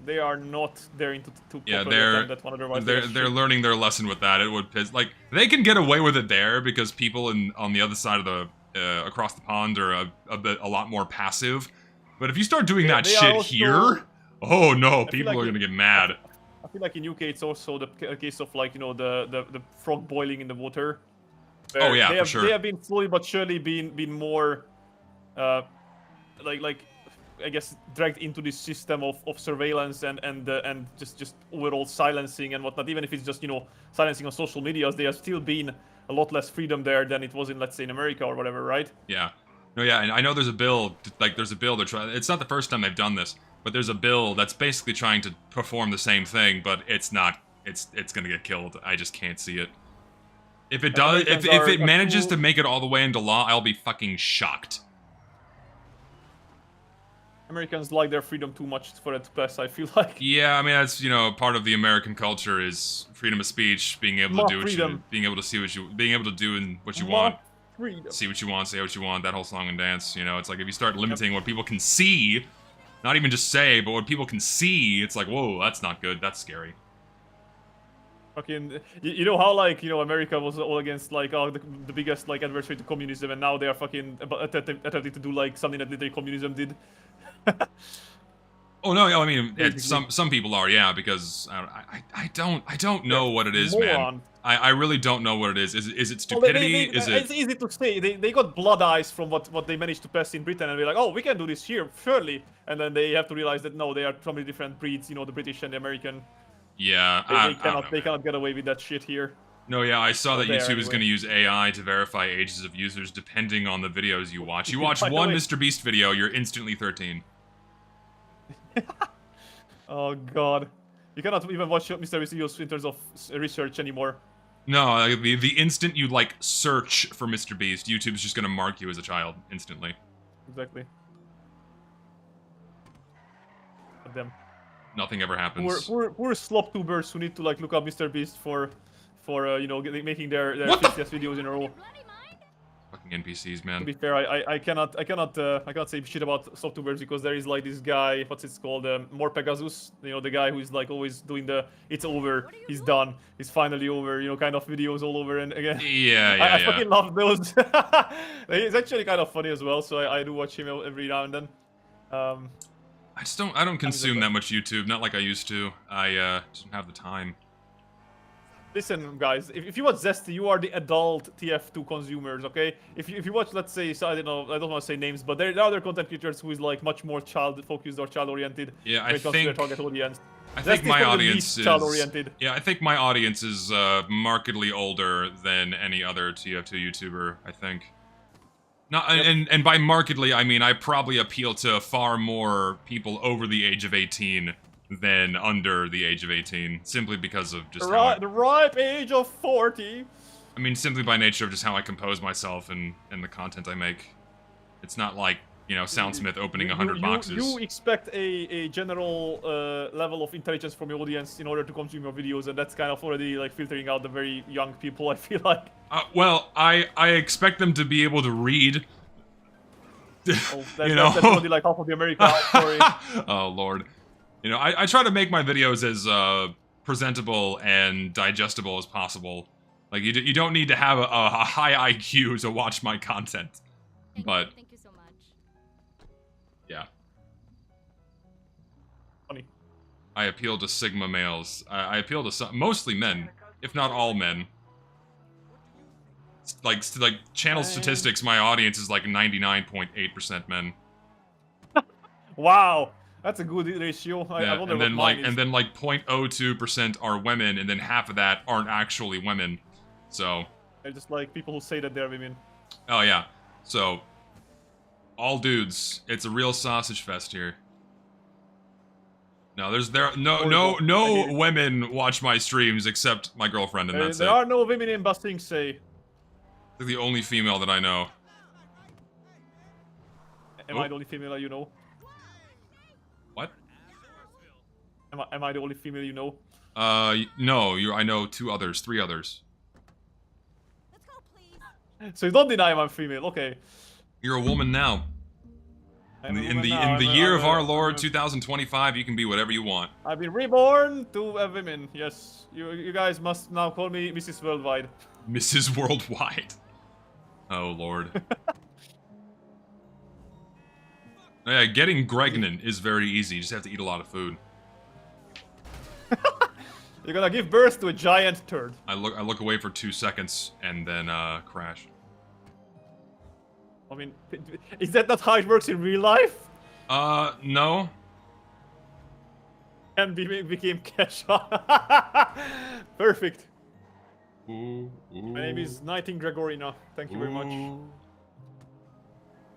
they are not daring to attempt that one. Otherwise, they're learning their lesson with that. It would piss. Like they can get away with it there because people on the other side of the across the pond are a lot more passive. But if you start doing that shit here, oh no, people are gonna get mad. I feel like in UK it's also the case of, like, you know, the frog boiling in the water. Oh yeah, for sure. They have been slowly but surely been more, like I guess dragged into this system of surveillance and just overall silencing and whatnot. Even if it's just, you know, silencing on social medias, there has still been a lot less freedom there than it was in, let's say, in America or whatever, right? Yeah. No, yeah, and I know there's a bill. Like there's a bill they're trying. It's not the first time they've done this. But there's a bill that's basically trying to perform the same thing, but it's not. It's gonna get killed. I just can't see it. If it does, if it manages to make it all the way into law, I'll be fucking shocked. Americans like their freedom too much for it to pass, I feel like. Yeah, I mean that's, you know, part of the American culture is freedom of speech, being able to do being able to see being able to do what you want, see what you want, say what you want. That whole song and dance, you know, it's like if you start limiting what people can see. Not even just say, but what people can see, it's like, whoa, that's not good. That's scary. Fucking, you know how, like, you know, America was all against, like, the biggest, like, adversary to communism, and now they are fucking attempting to do, like, something that literally communism did. Oh no, I mean, some people are, yeah, because I don't know what it is, man. I really don't know what it is. Is it stupidity? Is it? It's easy to say. They got blood eyes from what they managed to pass in Britain, and they're like, oh, we can do this here, surely. And then they have to realize that no, they are so many different breeds. You know, the British and the American. Yeah, they cannot get away with that shit here. No, yeah, I saw that YouTube is going to use AI to verify ages of users depending on the videos you watch. You watch one Mr. Beast video, you're instantly 13. Oh god, you cannot even watch Mr. Beast videos in terms of research anymore. No, the instant you, like, search for Mr. Beast, YouTube's just gonna mark you as a child instantly. Exactly. But them. Nothing ever happens. Poor slop tubers who need to, like, look up Mr. Beast for you know, making their 50th videos in a row. Fucking NPCs, man. To be fair, I cannot say shit about SoftTubers because there is, like, this guy, what's it called, More Pegasus, you know, the guy who is, like, always doing the it's over, he's done, it's finally over, you know, kind of videos all over and again. Yeah, I fucking love those. He's actually kind of funny as well, so I do watch him every now and then. I don't consume that much YouTube, not like I used to. I just don't have the time. Listen, guys, if you watch Zesty, you are the adult TF2 consumers, okay? If you watch, let's say, so I don't know, I don't want to say names, but there are other content creators who is, like, much more child-focused or child-oriented. Yeah, when it comes to their target audience. I think my audience is child-oriented. Yeah, I think my audience is markedly older than any other TF2 YouTuber. I think. Not and by markedly, I mean I probably appeal to far more people over the age of 18 than under the age of 18, simply because of just the ripe age of 40. I mean, simply by nature of just how I compose myself and the content I make. It's not like, you know, Soundsmith opening 100 boxes. You expect a general level of intelligence from your audience in order to consume your videos, and that's kind of already, like, filtering out the very young people, I feel like. Well, I expect them to be able to read. Oh, that's only, like, half of the American story. Oh, Lord. You know, I try to make my videos as presentable and digestible as possible. Like, you don't need to have a high IQ to watch my content. But Thank you so much. Yeah. Funny. I appeal to Sigma males. I appeal to mostly men, if not all men. Like channel statistics, my audience is like 99.8% men. Wow, that's a good ratio. I Yeah, wonder and what then mine is. 0.02% are women, and then half of that aren't actually women. So. They're just like people who say that they're women. Oh yeah. So. All dudes. It's a real sausage fest here. No, no women watch my streams except my girlfriend, and that's there it. are no women in Basing say. They're the only female that I know. Am I the only female you know? What? Am I the only female you know? No. I know three others. Let's go, please. So you don't deny I'm female, okay. You're a woman now. I'm a In woman the now. year I'm of a- our I'm Lord a- 2025, you can be whatever you want. I've been reborn to a woman. Yes, you guys must now call me Mrs. Worldwide. Mrs. Worldwide. Oh Lord. Yeah, getting pregnant is very easy. You just have to eat a lot of food. You're gonna give birth to a giant turd. I look away for 2 seconds and then crash. I mean, is that not how it works in real life? No. And became Kesha. Perfect. Ooh, My name is Nighting Gregorina. Thank you very much. ooh.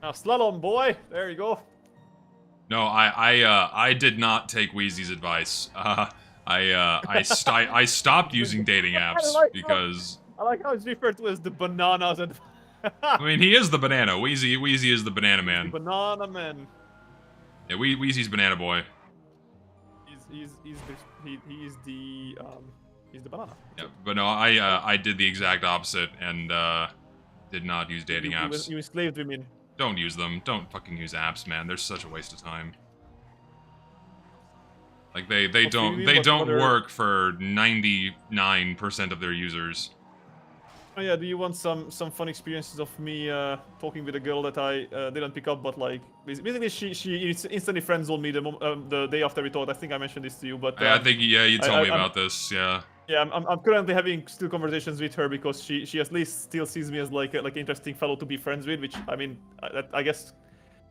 Now, slalom boy. There you go. No, I did not take Wheezy's advice. I stopped using dating apps because I like how it's referred to as the bananas and I mean he is the banana. Wheezy is the banana man. banana man. Yeah, Wheezy's banana boy. He's the banana. Yeah, but no, I did the exact opposite and did not use dating apps. You enslaved women. Don't use them. Don't fucking use apps, man. They're such a waste of time. Like they What do you don't mean? they What don't other- work for 99% of their users. Oh yeah, do you want some fun experiences of me talking with a girl that I didn't pick up, but like basically she instantly friend-zoned me the day after we talked. I think I mentioned this to you, but I think you told me I'm- about this. Yeah. yeah, I'm currently having still conversations with her because she at least still sees me as like an interesting fellow to be friends with, which I mean I guess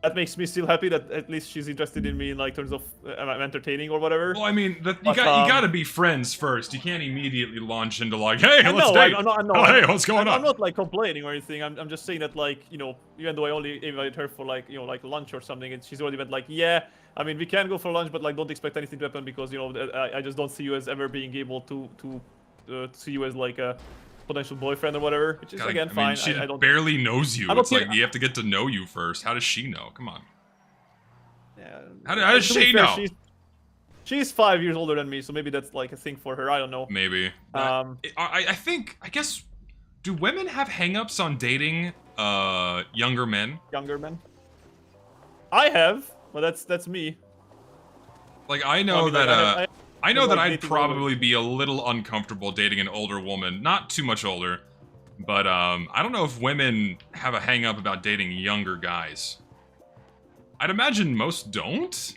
that makes me still happy that at least she's interested in me in like terms of I'm entertaining or whatever. Well, I mean, you But, got to be friends first. You can't immediately launch into like, hey, let's No, date. I'm not, Oh, hey, what's going on? I'm not like complaining or anything. I'm just saying that like even though I only invited her for like like lunch or something, and she's already went like, yeah, I mean we can go for lunch, but like don't expect anything to happen because I just don't see you as ever being able to see you as like a potential boyfriend or whatever, which is God, again I fine. mean, she I don't. barely knows you. I don't It's like care. you have to get to know you first. How does she know? Come on. Yeah, How does to be she fair, know? She's 5 years older than me, so maybe that's like a thing for her. I don't know. Maybe. I guess, do women have hangups on dating younger men? Younger men. I have, but that's me. Like I know mean, that like, I know that like I'd dating probably be a little uncomfortable dating an older woman, not too much older, but I don't know if women have a hang up about dating younger guys. I'd imagine most don't.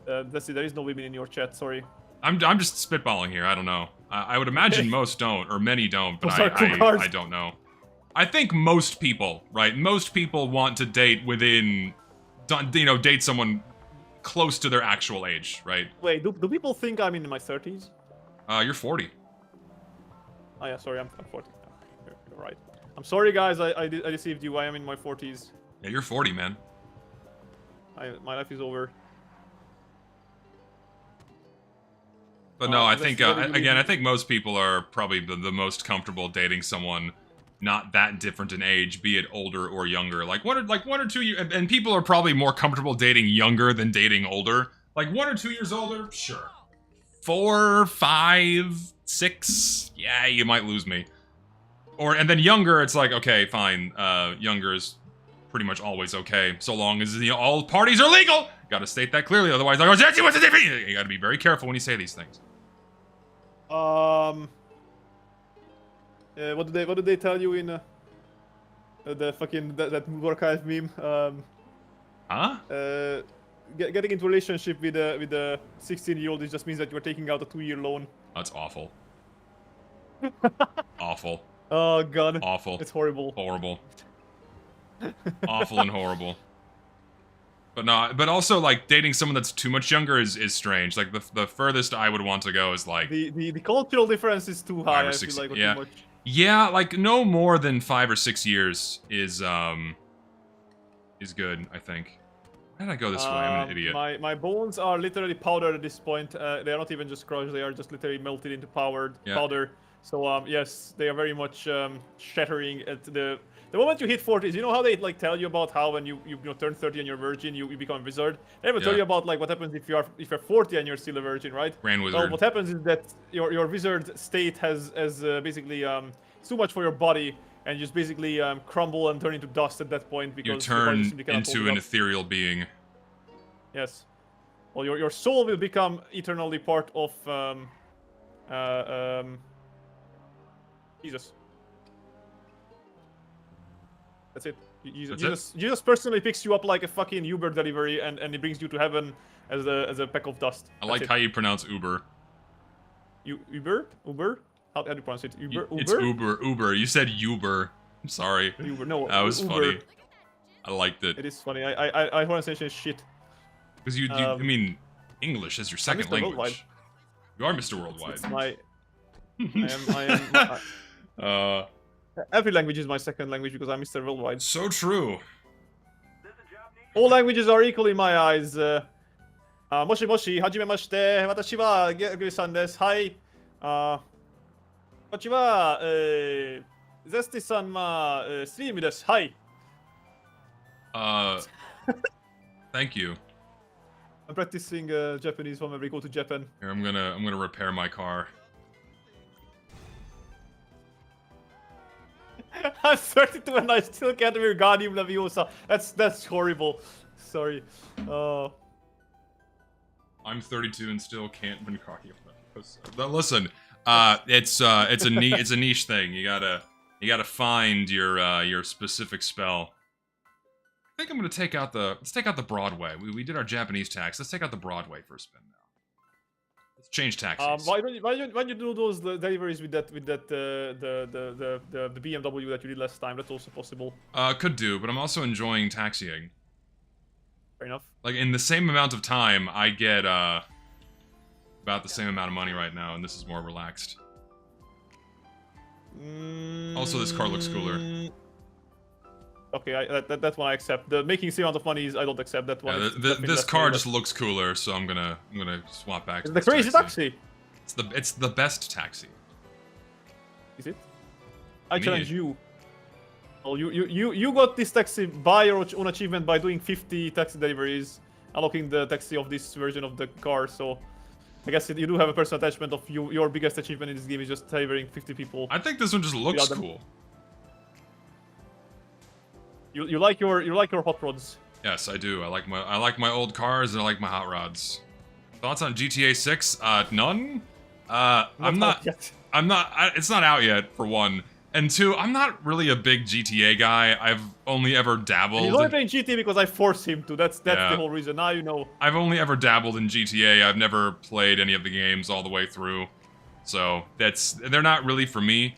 That's it. There is no women in your chat. Sorry. I'm just spitballing here. I don't know. I would imagine most don't, or many don't, but Those are cool cards. I don't know. I think most people, right? Most people want to date within, date someone close to their actual age, right? Wait, do people think I'm in my 30s? You're 40. Oh yeah, sorry, I'm 40. You're right. I'm sorry, guys. I deceived you. I am in my 40s. Yeah, you're 40, man. My life is over. But no, I that's think very good again, I evening. think most people are probably the most comfortable dating someone not that different in age, be it older or younger. Like one or 2 years, and people are probably more comfortable dating younger than dating older. Like 1 or 2 years older, sure. 4, 5, 6, yeah, you might lose me. And then younger, it's like, okay, fine. Younger is pretty much always okay, so long as all parties are legal. Got to state that clearly, otherwise, I go, Jesse, what's the difference? You got to be very careful when you say these things. What did they tell you in the fucking that archive meme? Huh? Getting into a relationship with a 16-year-old just means that you are taking out a 2-year loan. That's awful. Awful. Oh god. Awful. It's horrible. Horrible. Awful and horrible. But no, but also like dating someone that's too much younger is strange. Like the furthest I would want to go is like The cultural difference is too high. 5 or I 6. feel like, or Yeah. too much. Yeah, like no more than 5 or 6 years is good, I think. Why did I go this way? I'm an idiot. My bones are literally powdered at this point. They are not even just crushed; they are just literally melted into powder. So yes, they are very much shattering at the moment you hit 40s. You know how they like tell you about how when you turn 30 and you're virgin, you become a wizard. They never tell you about like what happens if you're 40 and you're still a virgin, right? Grand wizard. Well, what happens is that your wizard state has basically too much for your body. And you just basically crumble and turn into dust at that point because you your body turn simply cannot hold into it an up. ethereal being. Yes. Well, your soul will become eternally part of Jesus. That's it. Jesus personally picks you up like a fucking Uber delivery and he brings you to heaven as a peck of dust. I like how you pronounce Uber. Uber? How do you pronounce it? Uber? It's Uber. You said Uber. I'm sorry. Uber. No, that was Uber. funny. I liked it. It is funny. I pronunciation is shit. Because I mean, English is your second Mr. language. Worldwide. You are Mr. Worldwide. It's my. I am. Every language is my second language because I'm Mr. Worldwide. So true. All languages are equal in my eyes. Moshi moshi, hajimemashite, watashi wa Giri-san desu. Hai. Konnichiwa, Zesty-san wa stream desu. Hai. Thank you. I'm practicing Japanese whenever I go to Japan. Here, I'm gonna repair my car. I'm 32 and I still can't hear Guardian Leviosa. That's horrible. Sorry. I'm 32 and still can't win Guardian Leviosa. But listen, it's a niche thing. You gotta find your specific spell. I think I'm gonna let's take out the Broadway. We did our Japanese tax. Let's take out the Broadway for a spin now. Let's change taxis. Why don't you do those deliveries with the BMW that you did last time? That's also possible. Could do, but I'm also enjoying taxiing. Fair enough. Like in the same amount of time, I get about the same amount of money right now, and this is more relaxed. Also, this car looks cooler. Okay, that one I accept. The making the same amount of money is I don't accept that one. Yeah, this car just looks cooler, so I'm gonna swap back. To the this crazy taxi. It's the best taxi. Is it? I challenge you. Oh, you got this taxi by your own achievement by doing 50 taxi deliveries, unlocking the taxi of this version of the car. So I guess you do have a personal attachment of you. Your biggest achievement in this game is just delivering 50 people. I think this one just looks cool. You like your hot rods. Yes, I do. I like my old cars and I like my hot rods. Thoughts on GTA 6? None. I'm not. It's not out yet, for one. And two, I'm not really a big GTA guy. I've only ever dabbled. He's only playing GTA because I force him to. That's the whole reason. Now you know. I've only ever dabbled in GTA. I've never played any of the games all the way through. So they're not really for me.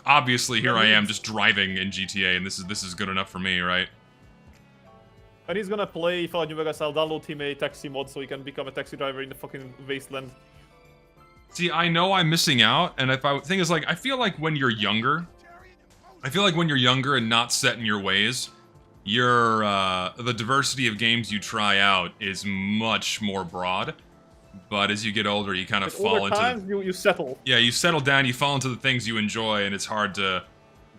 Obviously, here I am just driving in GTA, and this is good enough for me, right? And he's gonna play Fallout New Vegas. I'll download him a taxi mod so he can become a taxi driver in the fucking wasteland. See, I know I'm missing out, and thing is, like, I feel like when you're younger and not set in your ways, the diversity of games you try out is much more broad. But as you get older, you kind of fall into... Over time, you settle. Yeah, you settle down, you fall into the things you enjoy, and it's hard to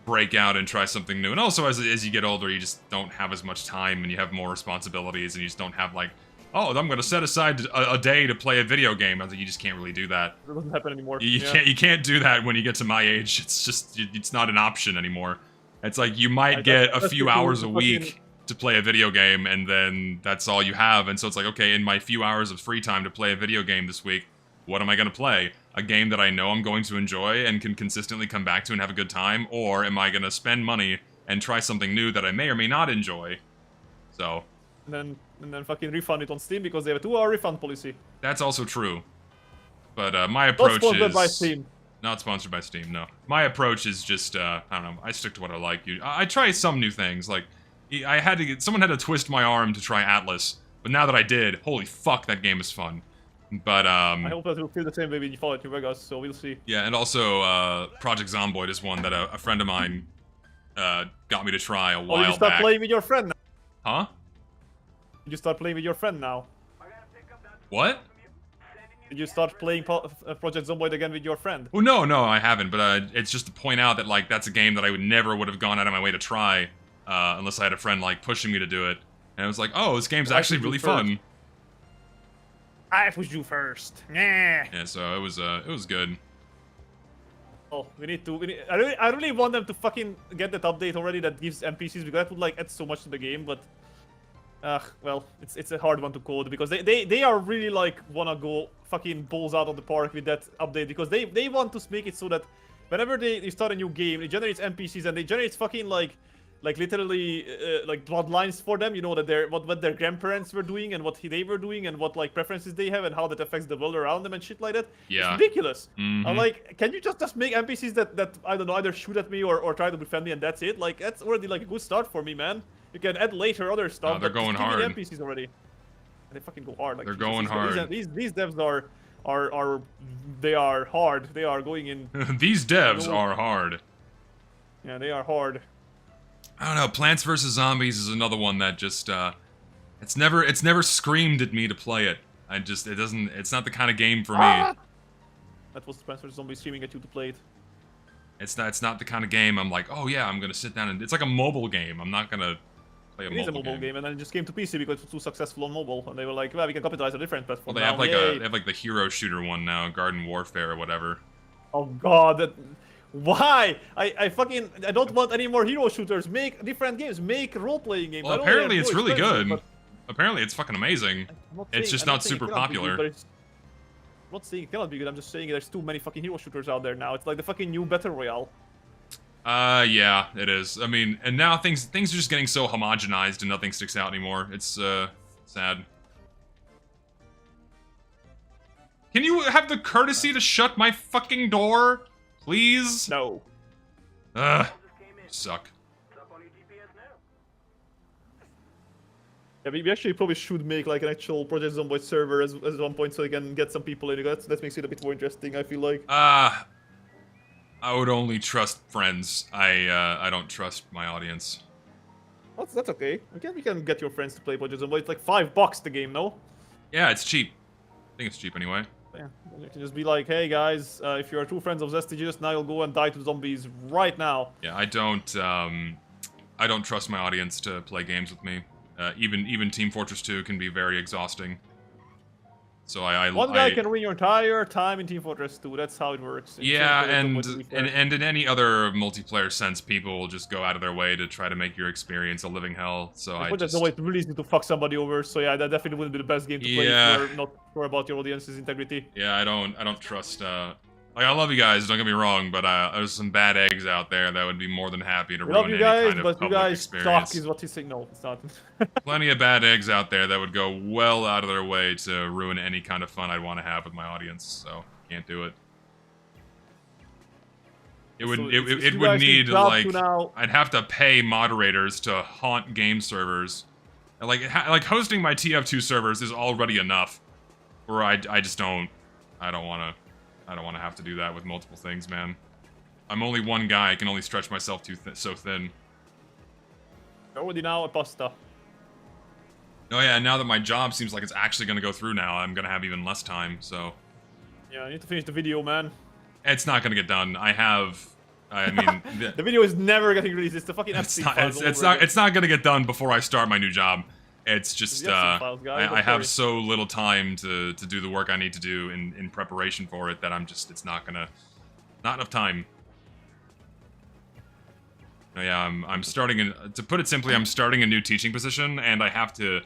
break out and try something new. And also, as you get older, you just don't have as much time, and you have more responsibilities, and you just don't have, like, oh, I'm gonna set aside a day to play a video game. I think you just can't really do that. It doesn't happen anymore. You can't do that when you get to my age. It's just, it's not an option anymore. It's like, you might get a few hours a week to play a video game, and then that's all you have. And so it's like, okay, in my few hours of free time to play a video game this week, what am I gonna play? A game that I know I'm going to enjoy and can consistently come back to and have a good time? Or am I gonna spend money and try something new that I may or may not enjoy? So... And then fucking refund it on Steam because they have a 2-hour refund policy. That's also true. But my approach is... By Steam. Not sponsored by Steam, no. My approach is just, I don't know, I stick to what I like. I try some new things, like, someone had to twist my arm to try Atlas, but now that I did, holy fuck, that game is fun. But, I hope that will feel the same way when you follow New Vegas, so we'll see. Yeah, and also, Project Zomboid is one that a friend of mine, got me to try a while back. Oh, you start playing with your friend now? Huh? Did you start playing with your friend now? What? Did you start playing Project Zomboid again with your friend? Oh, no, I haven't, but it's just to point out that, like, that's a game that I would have gone out of my way to try, unless I had a friend, like, pushing me to do it. And I was like, oh, this game's actually really fun. I pushed you first. Nah. Yeah, so it was good. Oh, I really want them to fucking get that update already that gives NPCs, because that would, like, add so much to the game, but... well, it's a hard one to code, because they are really, like, wanna go fucking balls out of the park with that update, because they want to make it so that whenever they start a new game, it generates NPCs, and they generate fucking, like literally, like, bloodlines for them, you know, that what their grandparents were doing, and what they were doing, and what, like, preferences they have, and how that affects the world around them, and shit like that. Yeah. It's ridiculous. Mm-hmm. I'm like, can you just make NPCs that, I don't know, either shoot at me or try to be friendly, and that's it? Like, that's already, like, a good start for me, man. You can add later other stuff. No, they're going hard. Give me the NPCs already. And they fucking go hard. Like, they're going hard. These devs they are hard. They are going in. These devs are hard. Yeah, they are hard. I don't know. Plants vs Zombies is another one that just it's never screamed at me to play it. It's not the kind of game for me. That was Plants vs Zombies screaming at you to play it. It's not the kind of game I'm like, oh yeah, I'm gonna sit down and it's like a mobile game. I'm not gonna play a mobile game. It is a mobile game, and then it just came to PC because it was too successful on mobile, and they were like, well, we can capitalize on different platforms. Well, they have like the hero shooter one now, Garden Warfare or whatever. Oh god, why? I don't want any more hero shooters. Make different games. Make role-playing games. Well, apparently it's really good. Apparently it's fucking amazing. It's just not super popular. I'm not saying it cannot be good. I'm just saying there's too many fucking hero shooters out there now. It's like the fucking new Battle Royale. Yeah, it is. I mean, and now things are just getting so homogenized and nothing sticks out anymore. It's sad. Can you have the courtesy to shut my fucking door? Please? No. Ugh. Suck. Yeah, we actually probably should make like an actual Project Zomboid server as one point so we can get some people in. That makes it a bit more interesting, I feel like. I would only trust friends. I don't trust my audience. That's okay. We can get your friends to play Project Zomboid. It's like $5 the game, no? Yeah, it's cheap. I think it's cheap anyway. Yeah, you can just be like, hey guys, if you are true friends of Zestigious, now you'll go and die to zombies right now. Yeah, I don't trust my audience to play games with me. Even Team Fortress 2 can be very exhausting. So one guy can ruin your entire time in Team Fortress 2. That's how it works. Yeah, and in any other multiplayer sense, people will just go out of their way to try to make your experience a living hell. So Project Zomboid really easy to fuck somebody over. So yeah, that definitely wouldn't be the best game to play if you're not sure about your audience's integrity. Yeah, I don't trust. Like, I love you guys, don't get me wrong, but there's some bad eggs out there that would be more than happy to ruin any kind of public experience. Suck is what he's saying. No, it's not. Plenty of bad eggs out there that would go well out of their way to ruin any kind of fun I'd want to have with my audience, so can't do it. It would need, like, I'd have to pay moderators to haunt game servers. Like hosting my TF2 servers is already enough, where I don't want to have to do that with multiple things, man. I'm only one guy. I can only stretch myself so thin. Already now a pasta. Oh yeah, and now that my job seems like it's actually going to go through now, I'm going to have even less time, so... Yeah, I need to finish the video, man. It's not going to get done. I mean... The video is never getting released. It's the fucking FC files. It's not going to get done before I start my new job. It's just, I have so little time to do the work I need to do in preparation for it that it's not enough time. Yeah, I'm starting, to put it simply, I'm starting a new teaching position, and I have to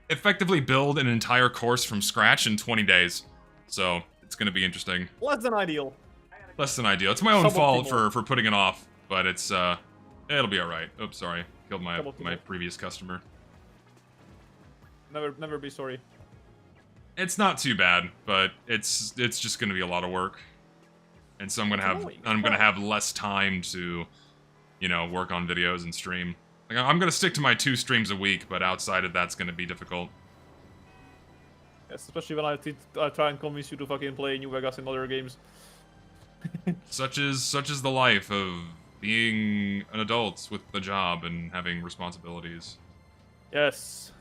effectively build an entire course from scratch in 20 days. So, it's going to be interesting. Less than ideal. Less than ideal. It's my own fault for putting it off, but it'll be alright. Oops, sorry. Killed my previous customer. Never be sorry. It's not too bad, but it's just gonna be a lot of work. and so I'm gonna have less time to, you know, work on videos and stream. Like, I'm gonna stick to my 2 streams a week, but outside of that's gonna be difficult. Yes, especially when I try and convince you to fucking play New Vegas and other games. Such is the life of being an adult with a job and having responsibilities. Yes.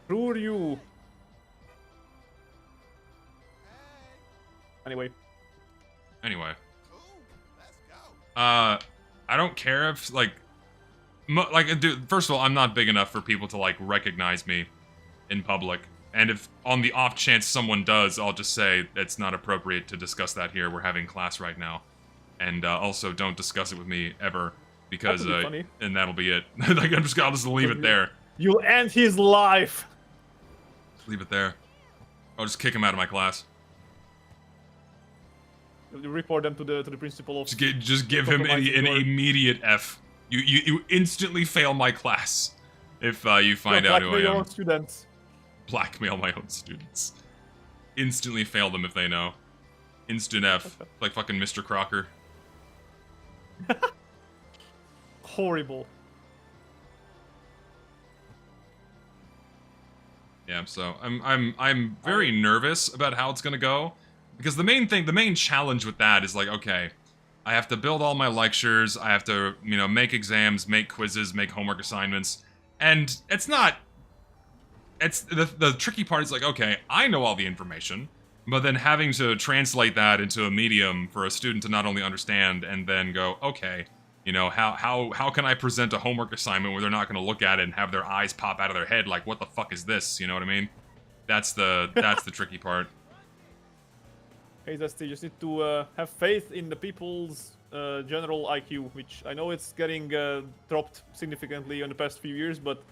Screw you. Anyway. I don't care if, like, dude, first of all, I'm not big enough for people to, like, recognize me in public. And if, on the off chance someone does, I'll just say it's not appropriate to discuss that here. We're having class right now. And, also, don't discuss it with me ever. Because, and that'll be it. Like, I'll just leave it there. You'll end his life! Just leave it there. I'll just kick him out of my class. You report them to the principal of... Just give him an immediate F. You instantly fail my class if you find out who I am. Blackmail your own students. Blackmail my own students. Instantly fail them if they know. Instant F. Like fucking Mr. Crocker. Horrible. Yeah, so I'm very nervous about how it's gonna go. Because the main challenge with that is like, okay, I have to build all my lectures, I have to, you know, make exams, make quizzes, make homework assignments, and it's the tricky part is like, okay, I know all the information, but then having to translate that into a medium for a student to not only understand and then go, okay, you know, how can I present a homework assignment where they're not going to look at it and have their eyes pop out of their head like, what the fuck is this? You know what I mean? That's the tricky part. Hey, Zesty, you just need to have faith in the people's general IQ, which I know it's getting dropped significantly in the past few years, but...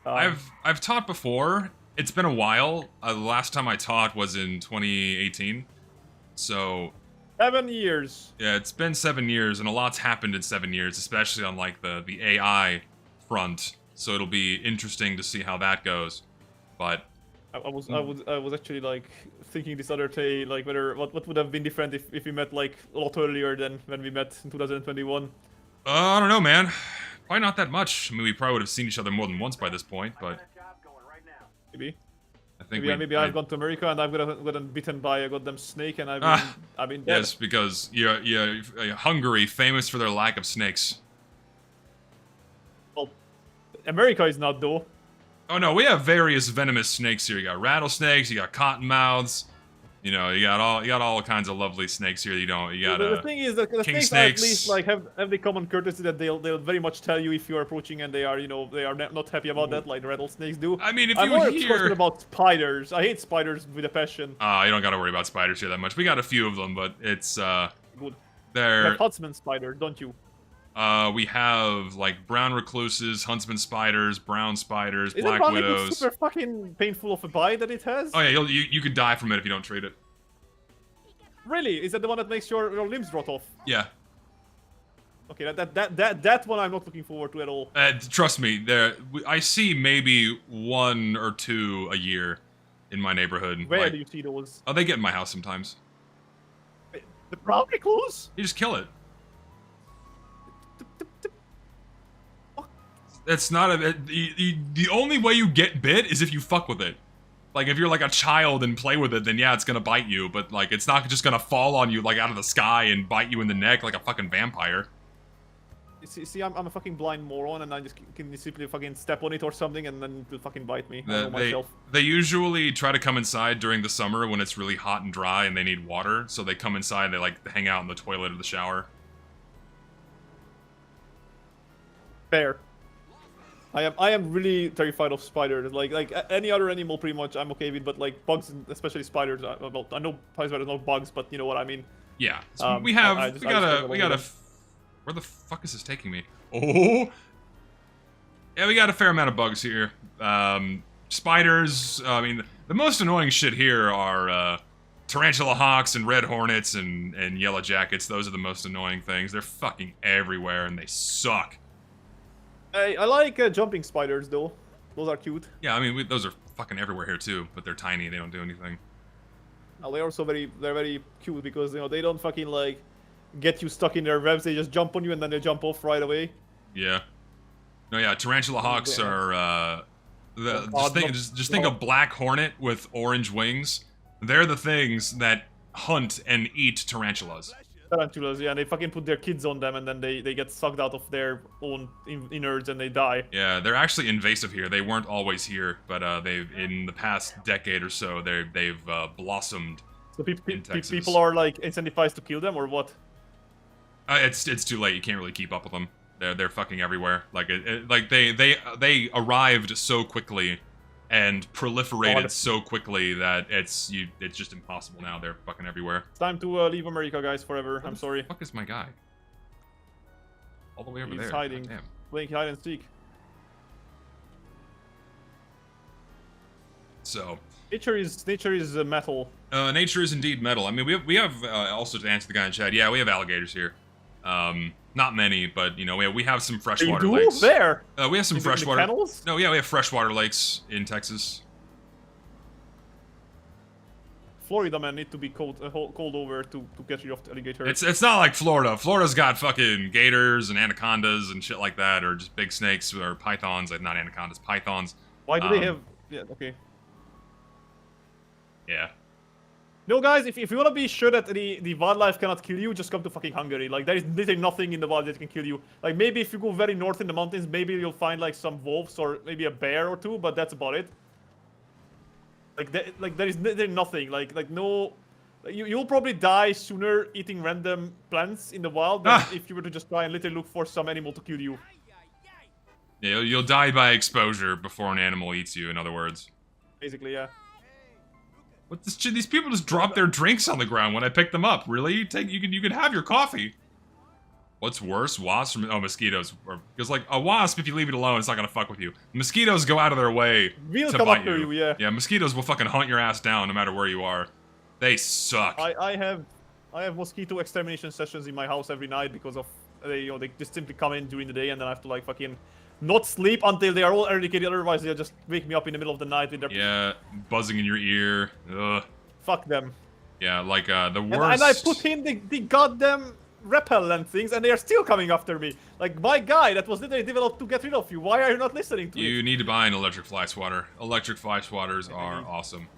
I've taught before. It's been a while. The last time I taught was in 2018. So... 7 years. Yeah, it's been 7 years, and a lot's happened in 7 years, especially on, like, the AI front. So it'll be interesting to see how that goes. But... I was actually, like, thinking this other day, like, what would have been different if we met, like, a lot earlier than when we met in 2021? I don't know, man. Probably not that much. I mean, we probably would have seen each other more than once by this point, but... Maybe. I think maybe I've gone to America and I've gotten bitten by a goddamn snake and I've been dead. Yes, because Hungary, famous for their lack of snakes. Well, America is not, though. Oh no, we have various venomous snakes here. You got rattlesnakes, you got cottonmouths, you know, you got all kinds of lovely snakes here. You got the thing is that the snakes at least like have the common courtesy that they'll very much tell you if you're approaching, and they are not happy about that like the rattlesnakes do. I mean, if I'm you more hear about spiders, I hate spiders with a passion. You don't got to worry about spiders here that much. We got a few of them, but it's good. they're You have huntsman spider, don't you? We have like brown recluses, huntsman spiders, brown spiders, Is black it widows. super fucking painful of a bite that it has? Oh yeah, you could die from it if you don't treat it. Really? Is that the one that makes your limbs rot off? Yeah. Okay, that one I'm not looking forward to at all. Trust me, I see maybe 1 or 2 a year in my neighborhood. Where like, do you see those? Oh, they get in my house sometimes. The brown recluse? You just kill it. It's not the only way you get bit is if you fuck with it. Like, if you're like a child and play with it, then yeah, it's gonna bite you, but like, it's not just gonna fall on you like out of the sky and bite you in the neck like a fucking vampire. See, I'm a fucking blind moron, and I just can simply fucking step on it or something, and then it will fucking bite me. I know myself. They usually try to come inside during the summer when it's really hot and dry and they need water, so they come inside and they like hang out in the toilet or the shower. Fair. I am really terrified of spiders. Like any other animal, pretty much I'm okay with, but like bugs, especially spiders. Well, I know spiders are not bugs, but you know what I mean. Yeah, so we gotta. Where the fuck is this taking me? Oh, yeah, we got a fair amount of bugs here. Spiders. I mean, the most annoying shit here are tarantula hawks and red hornets and yellow jackets. Those are the most annoying things. They're fucking everywhere and they suck. I like jumping spiders, though. Those are cute. Yeah, I mean, those are fucking everywhere here, too. But they're tiny. They don't do anything. They're also they're very cute because they don't fucking like get you stuck in their webs. They just jump on you and then they jump off right away. Yeah. No, yeah. Tarantula hawks are just think of black hornet with orange wings. They're the things that hunt and eat tarantulas. Tarantulas, yeah, and they fucking put their kids on them, and then they get sucked out of their own innards and they die. Yeah, they're actually invasive here. They weren't always here, but they've in the past decade or so they've blossomed. So in Texas. people are like incentivized to kill them, or what? It's too late. You can't really keep up with them. They're fucking everywhere. Like like they arrived so quickly and proliferated so quickly that it's just impossible now. They're fucking everywhere. It's time to leave America, guys, forever. I'm sorry. Fuck is my guy? All the way over there. He's hiding. God damn. Playing hide and seek. So nature is metal. Nature is indeed metal. I mean, we have also to answer the guy in chat. Yeah, we have alligators here. Not many, but we have some freshwater lakes. There. We have some freshwater. Kennels? No, yeah, we have freshwater lakes in Texas. Florida man need to be called over to get rid of the alligator. It's not like Florida. Florida's got fucking gators and anacondas and shit like that, or just big snakes or pythons. Like not anacondas, pythons. Why do they have? Yeah, okay. Yeah. No, guys, if you want to be sure that the wildlife cannot kill you, just come to fucking Hungary. Like, there is literally nothing in the wild that can kill you. Like, maybe if you go very north in the mountains, maybe you'll find, like, some wolves or maybe a bear or two, but that's about it. Like, there is literally nothing. Like no... You'll probably die sooner eating random plants in the wild than if you were to just try and literally look for some animal to kill you. Yeah, you'll die by exposure before an animal eats you, in other words. Basically, yeah. What this shit? These people just drop their drinks on the ground when I pick them up. Really? You can have your coffee. What's worse, wasps or mosquitoes? Because like a wasp, if you leave it alone, it's not gonna fuck with you. Mosquitoes go out of their way We'll to come bite after you, yeah. Yeah, mosquitoes will fucking hunt your ass down no matter where you are. They suck. I have mosquito extermination sessions in my house every night because of they just simply come in during the day and then I have to like fucking not sleep until they are all eradicated. Otherwise, they'll just wake me up in the middle of the night with their buzzing in your ear. Ugh. Fuck them. Yeah, like the worst. And I put in the goddamn repellent things, and they are still coming after me. Like my guy that was literally developed to get rid of you. Why are you not listening to me? You need to buy an electric fly swatter. Electric fly swatters are awesome.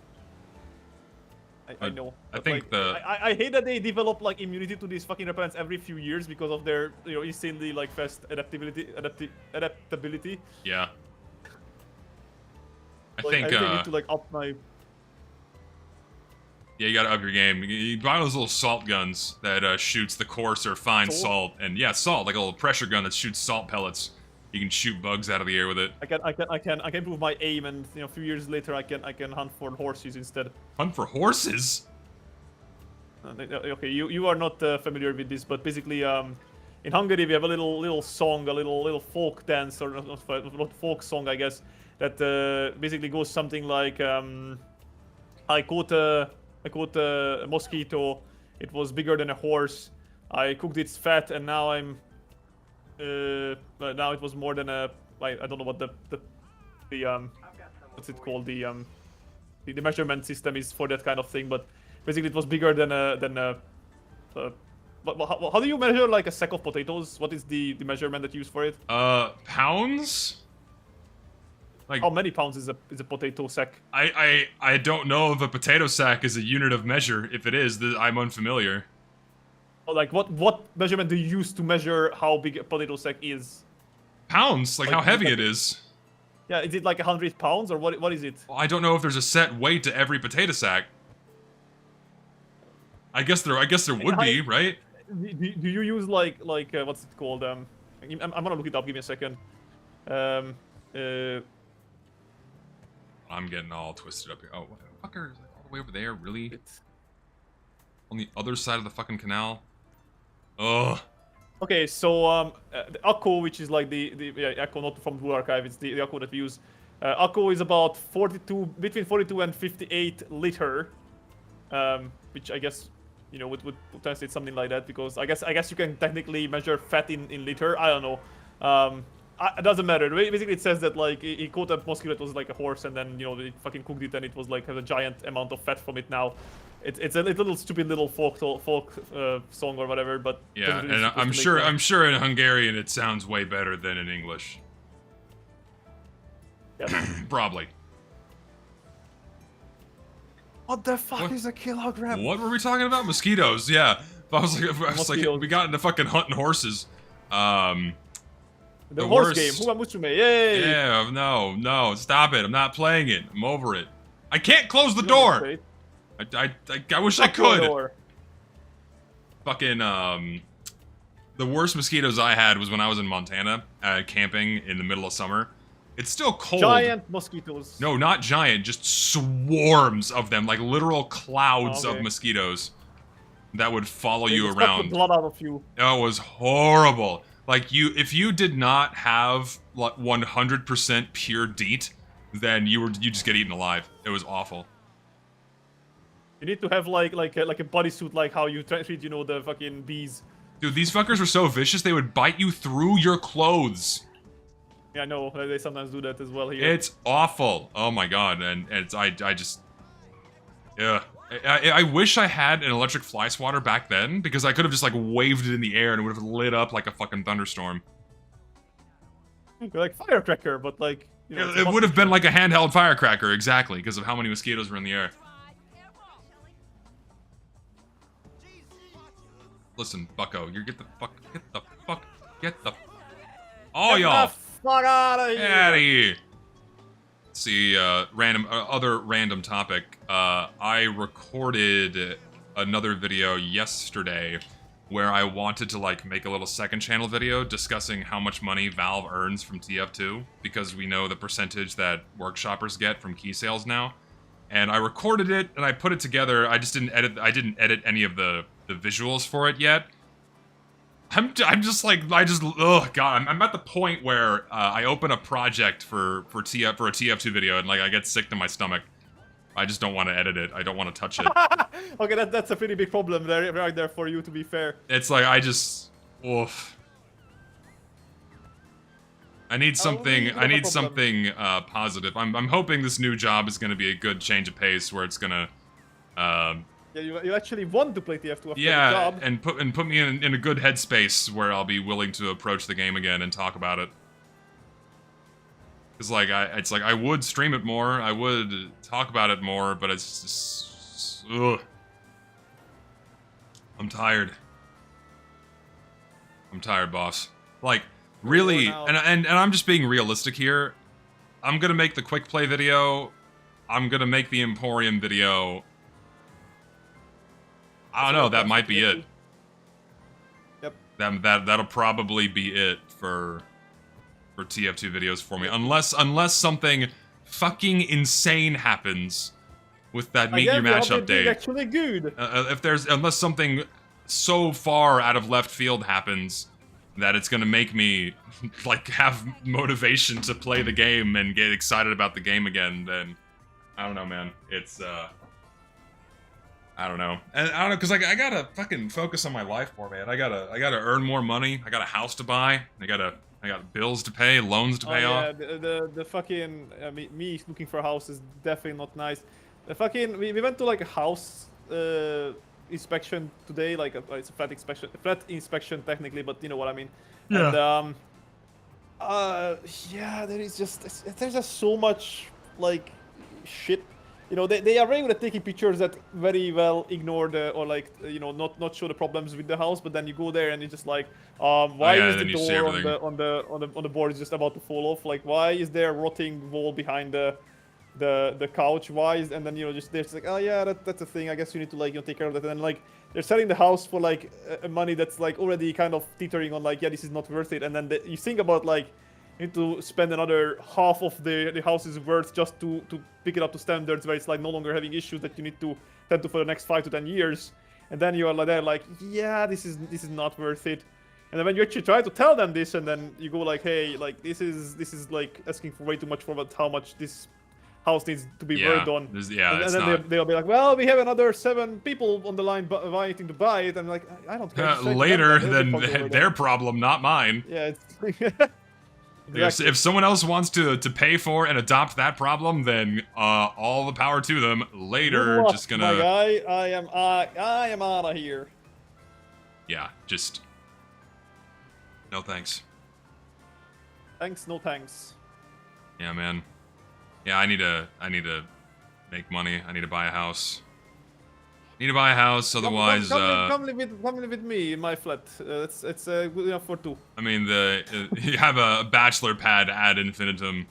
I know. I think like, I hate that they develop like immunity to these fucking repellents every few years because of their insanely like fast adaptability. Yeah. I like, think I really need to like up my. Yeah, you gotta up your game. You buy those little salt guns that shoots the coarse or fine salt, and yeah, salt, like a little pressure gun that shoots salt pellets. You can shoot bugs out of the air with it. I can improve my aim, and a few years later I can hunt for horses instead. Hunt for horses? Okay, you are not familiar with this, but basically in Hungary we have a little song, a little folk dance, or not folk song, I guess, that basically goes something like I caught a mosquito. It was bigger than a horse. I cooked its fat, and now now it was more than a. I don't know what the what's it called, the measurement system is for that kind of thing, but basically it was bigger than a. But how do you measure like a sack of potatoes? What is the measurement that you use for it? Pounds? Like how many pounds is a potato sack? I don't know if a potato sack is a unit of measure. If it is, I'm unfamiliar. Oh, like what measurement do you use to measure how big a potato sack is? Pounds, like how heavy it is. Yeah, is it like 100 pounds or what is it? Well, I don't know if there's a set weight to every potato sack. I guess there would be, right? Do you use like what's it called? I'm gonna look it up. Give me a second. I'm getting all twisted up here. Oh, what the fucker is like all the way over there? Really? On the other side of the fucking canal? Ugh. Okay, so the Akko, which is like the Akko, not from Blue Archive, it's the Akko that we use. Akko is about between 42 and 58 liter, which I guess would translate something like that, because I guess you can technically measure fat in liter. I don't know. It doesn't matter. Basically, it says that like he caught a mosquito that was like a horse, and then they fucking cooked it, and it was like has a giant amount of fat from it now. It's a little stupid little folk song or whatever, but yeah, really and I'm sure in Hungarian it sounds way better than in English. Yeah. Probably. What the fuck is a kilogram? What were we talking about? Mosquitoes, yeah. I was like, we got into fucking hunting horses. The horse game. Huba Musume, yay! Yeah, no, stop it. I'm not playing it. I'm over it. I can't close the door! I wish I could. Fucking, the worst mosquitoes I had was when I was in Montana, camping in the middle of summer. It's still cold. Giant mosquitoes. No, not giant, just swarms of them, like literal clouds of mosquitoes that would follow you around. The blood out of you. It was horrible. Like if you did not have like 100% pure DEET, then you just get eaten alive. It was awful. You need to have like a bodysuit, like how you treat the fucking bees. Dude, these fuckers were so vicious they would bite you through your clothes. Yeah, I know. They sometimes do that as well here. It's awful. Oh my god, and I just, yeah. I wish I had an electric fly swatter back then, because I could have just like waved it in the air and it would have lit up like a fucking thunderstorm. Like firecracker, but like it would have been like a handheld firecracker, exactly, because of how many mosquitoes were in the air. Listen, Bucko, you get the fuck. Oh, y'all. Fuck out of here! Out of here. Let's see, other random topic. I recorded another video yesterday where I wanted to like make a little second channel video discussing how much money Valve earns from TF2, because we know the percentage that workshoppers get from key sales now. And I recorded it and I put it together. I didn't edit any of the visuals for it yet. I'm just like, oh god, I'm at the point where I open a project for a TF2 video and like I get sick to my stomach. I just don't want to edit it. I don't want to touch it. Okay, that's a pretty big problem there, right there for you, to be fair. It's like oof. I need something. I need something positive. I'm hoping this new job is going to be a good change of pace, where it's gonna. Yeah, you actually want to play TF2 after the yeah, job. and put me in a good headspace where I'll be willing to approach the game again and talk about it. It's like I would stream it more, I would talk about it more, but it's just, ugh. I'm tired. I'm tired, boss. Like, really, and I'm just being realistic here. I'm gonna make the quick play video. I'm gonna make the Emporium video. I don't know, that might be it. Yep. That'll probably be it for TF2 videos for me. Unless something fucking insane happens with that Meet Your Match update. Actually good. Unless something so far out of left field happens that it's gonna make me like have motivation to play the game and get excited about the game again, then I don't know, man. It's I don't know. And I don't know, because I gotta fucking focus on my life more, man. I gotta earn more money. I got a house to buy. I got bills to pay, loans to pay off. The fucking me looking for a house is definitely not nice. The fucking we went to like a house inspection today, like it's a flat inspection technically, but you know what I mean. Yeah. And yeah, there's just so much like shit. You know, they are very good at taking pictures that very well ignore or like, you know, not show the problems with the house, but then you go there and it's just like, why is the door on the board is just about to fall off? Like, why is there a rotting wall behind the couch? Why is, and then, you know, they're just like, oh yeah, that's a thing. I guess you need to like, you know, take care of that. And then like, they're selling the house for like money that's like already kind of teetering on like, yeah, this is not worth it. And then you think about like, you need to spend another half of the house's worth just to pick it up to standards where it's like no longer having issues that you need to tend to for the next 5 to 10 years. And then you are like there like, yeah, this is not worth it. And then when you actually try to tell them this, and then you go like, hey, like this is like asking for way too much for how much this house needs to be worked on. And then they'll be like, well, we have another 7 people on the line waiting to buy it. And I'm like, I don't care. Later, then their problem, not mine. Yeah, it's Exactly. If someone else wants to pay for and adopt that problem, then all the power to them. Later, Good luck, just gonna. my guy, I am out of here. Yeah, just. No thanks. Thanks, no thanks. Yeah, man. Yeah, I need to make money. I need to buy a house. Need to buy a house, otherwise. Come live with me in my flat. It's good enough for two. I mean, you have a bachelor pad ad infinitum.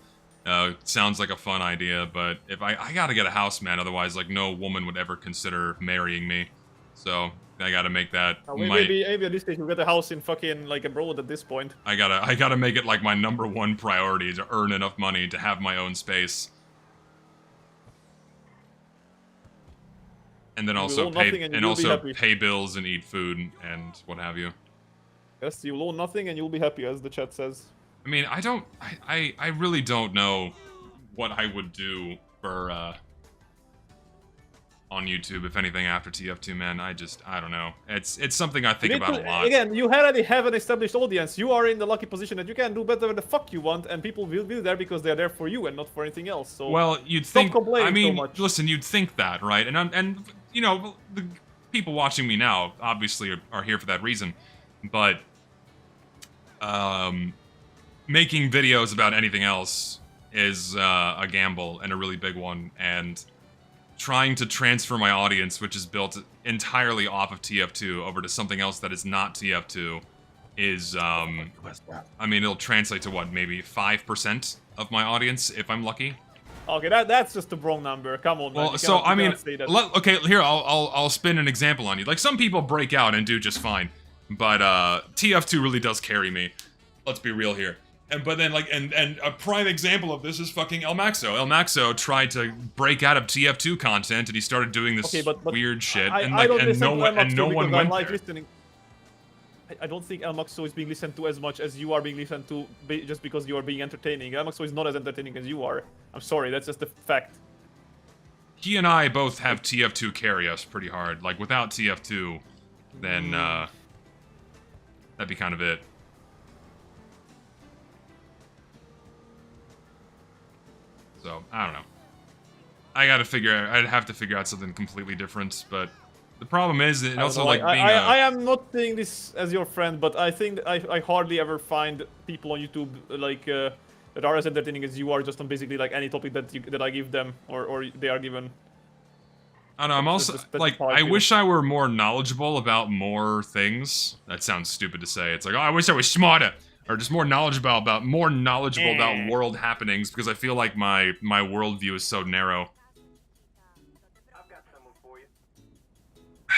Sounds like a fun idea, but if I gotta get a house, man. Otherwise, like, no woman would ever consider marrying me. So I gotta make that. Maybe at this stage you get a house in fucking like abroad at this point. I gotta make it like my #1 priority to earn enough money to have my own space. And then also pay bills and eat food and what have you. Yes, you'll own nothing and you'll be happy, as the chat says. I mean, I really don't know what I would do for on YouTube, if anything, after TF2, man. I don't know. It's something I think about a lot. Again, you already have an established audience. You are in the lucky position that you can do better the fuck you want, and people will be there because they're there for you and not for anything else. So well, you'd think. I mean, so much. Listen, you'd think that, right? And you know, the people watching me now obviously are here for that reason, but making videos about anything else is a gamble and a really big one, and trying to transfer my audience, which is built entirely off of TF2, over to something else that is not TF2 is, I mean, it'll translate to what, maybe 5% of my audience, if I'm lucky. Okay, that's just a wrong number. Come on, man. Well, so, I mean, okay, here, I'll spin an example on you. Like, some people break out and do just fine, but TF2 really does carry me. Let's be real here. But then, like, and a prime example of this is fucking El Maxo. El Maxo tried to break out of TF2 content, and he started doing this weird shit, and no one went there. Listening. I don't think El Maxo is being listened to as much as you are being listened to, just because you are being entertaining. El Maxo is not as entertaining as you are. I'm sorry, that's just a fact. He and I both have TF2 carry us pretty hard. Like, without TF2, then that'd be kind of it. So, I don't know. I'd have to figure out something completely different, but the problem is, it also, like, being I am not saying this as your friend, but I think I hardly ever find people on YouTube, like, that are as entertaining as you are, just on basically, like, any topic that I give them, or they are given. I don't know, I'm also, like, I wish I were more knowledgeable about more things. That sounds stupid to say. It's like, oh, I wish I was smarter. Or just more knowledgeable about world happenings, because I feel like my worldview is so narrow. I've got someone for you.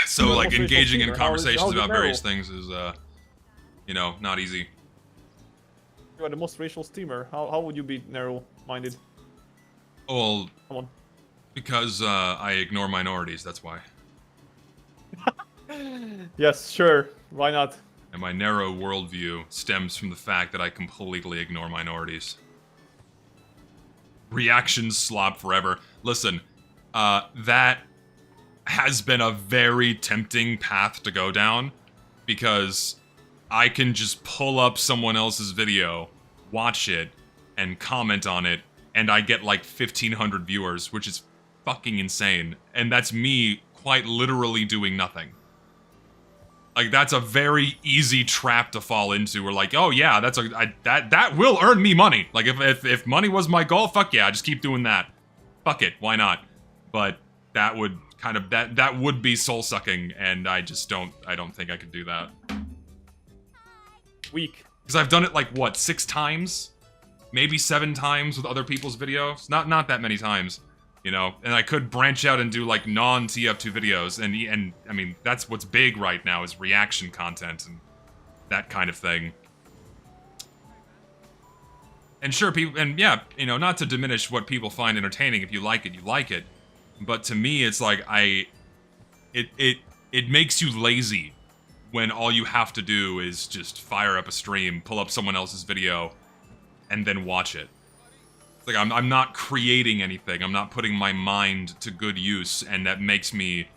So, like, engaging in conversations about various things is, you know, not easy. You are the most racial streamer. How would you be narrow-minded? Well, come on. Because I ignore minorities. That's why. Yes, sure. Why not? And my narrow worldview stems from the fact that I completely ignore minorities. Reactions slop forever. Listen, that has been a very tempting path to go down, because I can just pull up someone else's video, watch it, and comment on it, and I get like 1,500 viewers, which is fucking insane. And that's me quite literally doing nothing. Like, that's a very easy trap to fall into. We're like, oh yeah, that will earn me money. Like, if money was my goal, fuck yeah, I just keep doing that. Fuck it, why not? But that would kind of that would be soul sucking, and I don't think I could do that. Weak. Because I've done it like what, 6 times, maybe 7 times with other people's videos. Not that many times. You know, and I could branch out and do, like, non-TF2 videos, and I mean, that's what's big right now, is reaction content and that kind of thing. And sure, people, and yeah, you know, not to diminish what people find entertaining. If you like it, you like it. But to me, it's like, it makes you lazy when all you have to do is just fire up a stream, pull up someone else's video, and then watch it. Like, I'm not creating anything, I'm not putting my mind to good use, and that makes me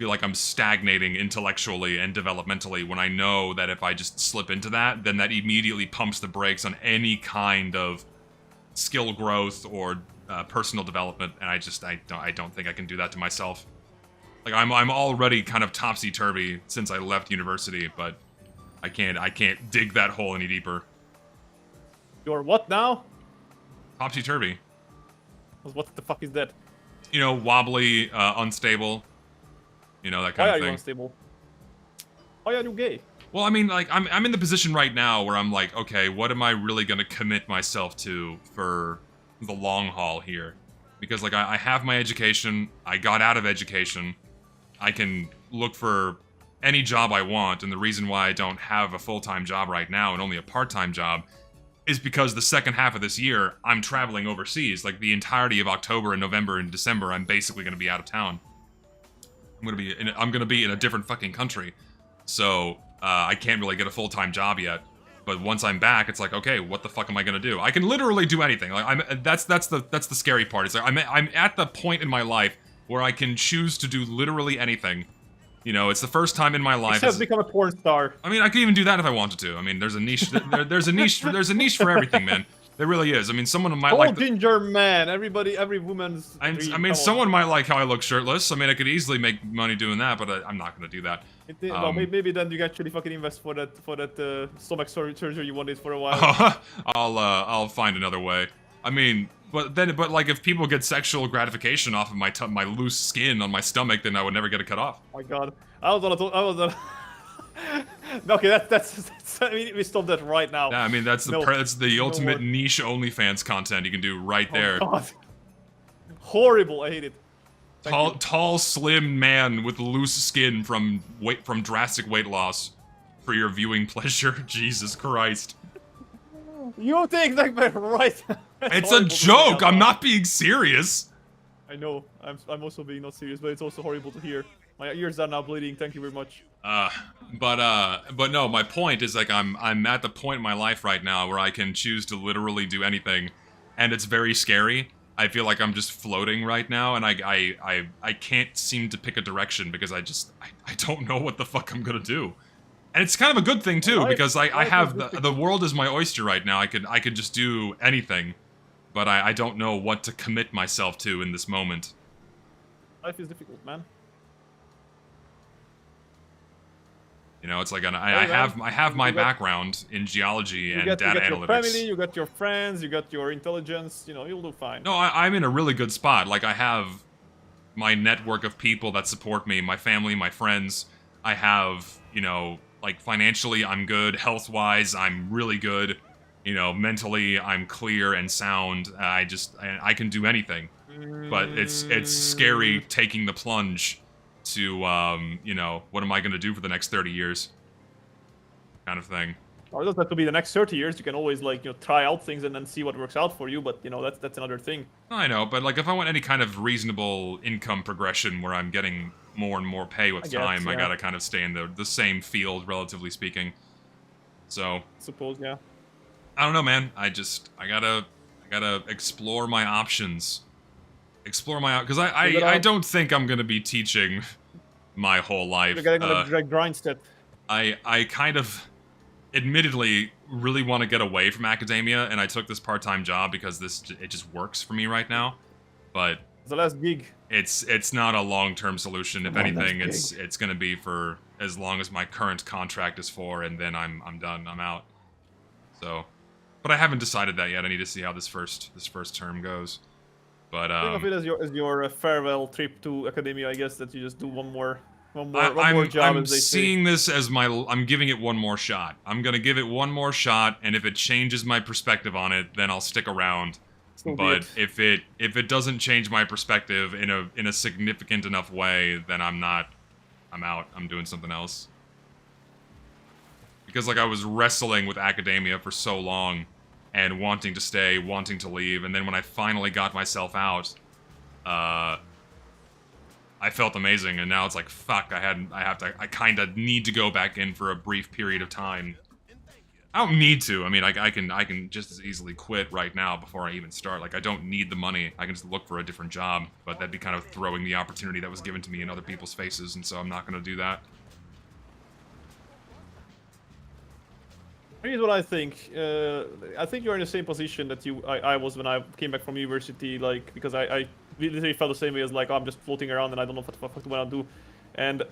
feel like I'm stagnating intellectually and developmentally when I know that if I just slip into that, then that immediately pumps the brakes on any kind of skill growth or personal development, and I don't think I can do that to myself. Like I'm already kind of topsy-turvy since I left university, but I can't dig that hole any deeper. You're what now? Topsy-turvy. What the fuck is that? You know, wobbly, unstable. You know, that kind Why of are you thing. unstable? Why are you gay? Well, I mean, like, I'm in the position right now where I'm like, okay, what am I really gonna commit myself to for the long haul here? Because, like, I have my education, I got out of education, I can look for any job I want, and the reason why I don't have a full-time job right now and only a part-time job is because the second half of this year, I'm traveling overseas. Like, the entirety of October and November and December, I'm basically gonna be out of town. I'm gonna be in a different fucking country. So, I can't really get a full-time job yet. But once I'm back, it's like, okay, what the fuck am I gonna do? I can literally do anything. Like that's the scary part. It's like I'm at the point in my life where I can choose to do literally anything. You know, it's the first time in my life. Except become a porn star. I mean, I could even do that if I wanted to. I mean, there's a niche. There's a niche for everything, man. There really is. I mean, someone might like ginger man. Every woman's. I mean, someone might like how I look shirtless. I mean, I could easily make money doing that, but I'm not gonna do that. Well, maybe then you can actually fucking invest for that stomach surgery you wanted for a while. I'll find another way. I mean, but like if people get sexual gratification off of my loose skin on my stomach, then I would never get it cut off. Oh my god, I was on. Okay, that's I mean, we stop that right now. Yeah, I mean that's the ultimate niche OnlyFans content you can do right there. God. Horrible, I hate it. Tall, slim man with loose skin from drastic weight loss for your viewing pleasure. Jesus Christ. You take that right. It's a joke. I'm not being serious. I know. I'm also being not serious, but it's also horrible to hear. My ears are now bleeding. Thank you very much. But no. My point is like I'm at the point in my life right now where I can choose to literally do anything, and it's very scary. I feel like I'm just floating right now, and I can't seem to pick a direction because I don't know what the fuck I'm gonna do. And it's kind of a good thing too, because I have the world is my oyster right now. I could just do anything, but I don't know what to commit myself to in this moment. Life is difficult, man. You know, it's like I have my background in geology and data analytics. You got your family, you got your friends, you got your intelligence. You know, you'll do fine. No, I'm in a really good spot. Like I have my network of people that support me, my family, my friends. I have, you know, like financially I'm good, health-wise I'm really good. You know, mentally I'm clear and sound. I can do anything. But it's scary taking the plunge to, you know, what am I going to do for the next 30 years? Kind of thing. Or it doesn't have to be the next 30 years. You can always, like, you know, try out things and then see what works out for you. But, you know, that's another thing. I know, but, like, if I want any kind of reasonable income progression where I'm getting more and more pay with time, I gotta kind of stay in the same field, relatively speaking. So. I suppose, yeah. I don't know, man. I gotta explore my options. Because I don't think I'm gonna be teaching my whole life. You're getting on the grind step. I kind of, admittedly, really want to get away from academia, and I took this part-time job because it just works for me right now. But the last gig. It's not a long-term solution. If anything, it's gonna be for as long as my current contract is for, and then I'm done. I'm out. So, but I haven't decided that yet. I need to see how this first term goes. But think of it as your farewell trip to academia. I guess that you just do one more job. I'm seeing this as I'm giving it one more shot. I'm gonna give it one more shot, and if it changes my perspective on it, then I'll stick around. But if it doesn't change my perspective in a significant enough way, then I'm out. I'm doing something else. Because like I was wrestling with academia for so long, and wanting to stay, wanting to leave, and then when I finally got myself out, I felt amazing, and now it's like, fuck, I kind of need to go back in for a brief period of time I don't need to. I mean, I can just as easily quit right now before I even start. Like, I don't need the money. I can just look for a different job. But that'd be kind of throwing the opportunity that was given to me in other people's faces, and so I'm not going to do that. Here's what I think. I think you're in the same position that I was when I came back from university. Like, because I literally felt the same way as like, oh, I'm just floating around and I don't know what the fuck do I want to do. And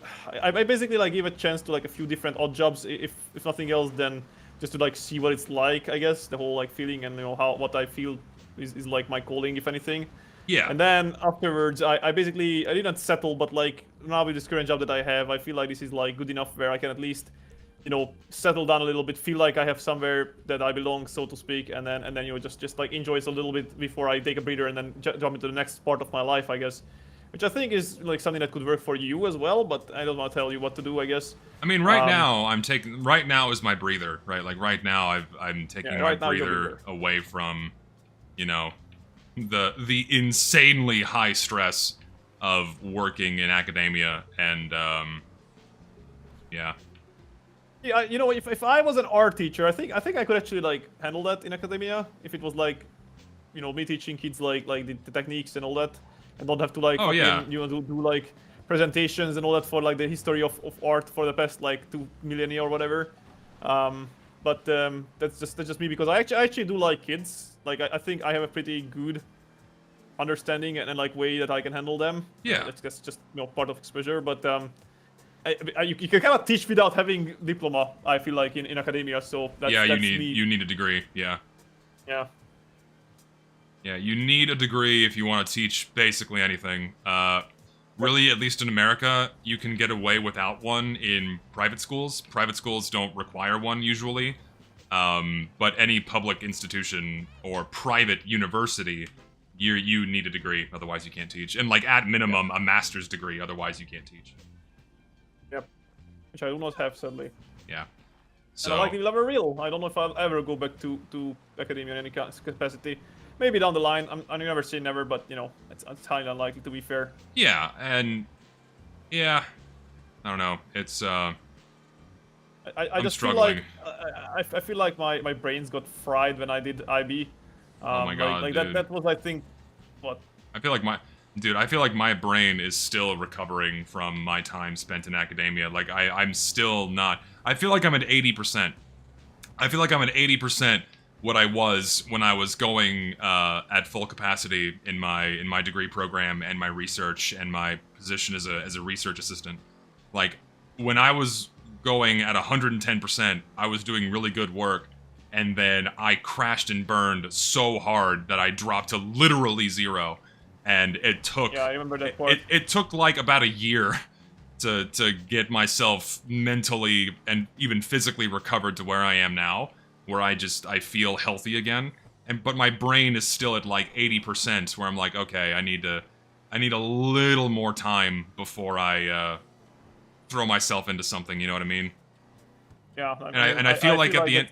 I basically like gave a chance to like a few different odd jobs, if nothing else, then just to like see what it's like, I guess, the whole like feeling and what I feel is like my calling, if anything. Yeah. And then afterwards, I basically I didn't settle, but like now with this current job that I have, I feel like this is like good enough where I can at least, settle down a little bit, feel like I have somewhere that I belong, so to speak, and then just like enjoy it a little bit before I take a breather and then jump into the next part of my life, I guess. Which I think is like something that could work for you as well, but I don't want to tell you what to do, I guess. I mean, right now is my breather, right? Like right now I'm taking my breather away from, the insanely high stress of working in academia, and yeah. Yeah, if I was an art teacher, I think I could actually like handle that in academia if it was like, me teaching kids like the techniques and all that, and don't have to like do like presentations and all that for like the history of art for the past like 2 millennia or whatever. But that's just me, because I actually do like kids. Like I think I have a pretty good understanding and like way that I can handle them. Yeah, that's just part of exposure, but you can kind of teach without having diploma, I feel like, in academia, so that's you need a degree, yeah. Yeah, you need a degree if you want to teach basically anything. Really, at least in America, you can get away without one in private schools. Private schools don't require one usually, but any public institution or private university, you need a degree, otherwise you can't teach. And like at minimum, a master's degree, otherwise you can't teach. Yep, which I do not have, sadly. Yeah. So and I like the level real. I don't know if I'll ever go back to academia in any capacity. Maybe down the line. I'm never say never, but it's highly unlikely, to be fair. Yeah, and I don't know. It's I just struggling. feel like I feel like my brains got fried when I did IB. Oh my god, dude. That was, I think, what? I feel like my brain is still recovering from my time spent in academia. Like I'm still not. I feel like I'm at 80%. I feel like I'm at 80% what I was when I was going at full capacity in my degree program and my research and my position as a research assistant. Like when I was going at 110%, I was doing really good work, and then I crashed and burned so hard that I dropped to literally 0. And it took I remember that part. It took like about a year to get myself mentally and even physically recovered to where I am now, where I feel healthy again. But my brain is still at like 80%, where I'm like, okay, I need a little more time before I throw myself into something, you know what I mean? Yeah, I feel like at the end.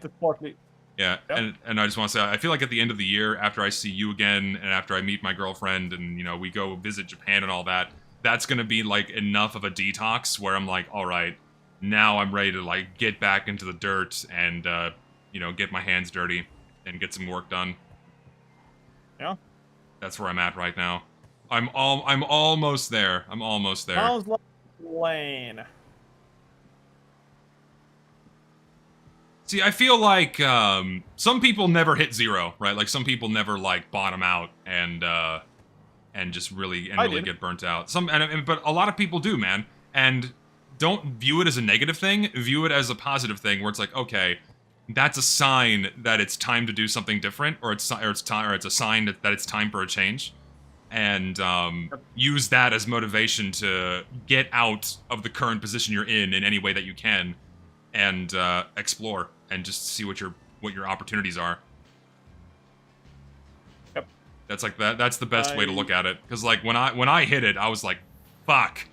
Yeah. And I just want to say, I feel like at the end of the year, after I see you again, and after I meet my girlfriend, and we go visit Japan and all that, that's gonna be like enough of a detox where I'm like, all right, now I'm ready to like get back into the dirt and get my hands dirty and get some work done. Yeah. That's where I'm at right now. I'm almost there. I'm almost there. Sounds like Lane. See, I feel like some people never hit 0, right? Like some people never like bottom out and just really get burnt out. But a lot of people do, man. And don't view it as a negative thing. View it as a positive thing, where it's like, okay, that's a sign that it's time to do something different, or it's a sign that it's time for a change. And use that as motivation to get out of the current position you're in any way that you can, and explore and just see what your opportunities are. Yep. That's like that's the best way to look at it, because like when I hit it, I was like, fuck.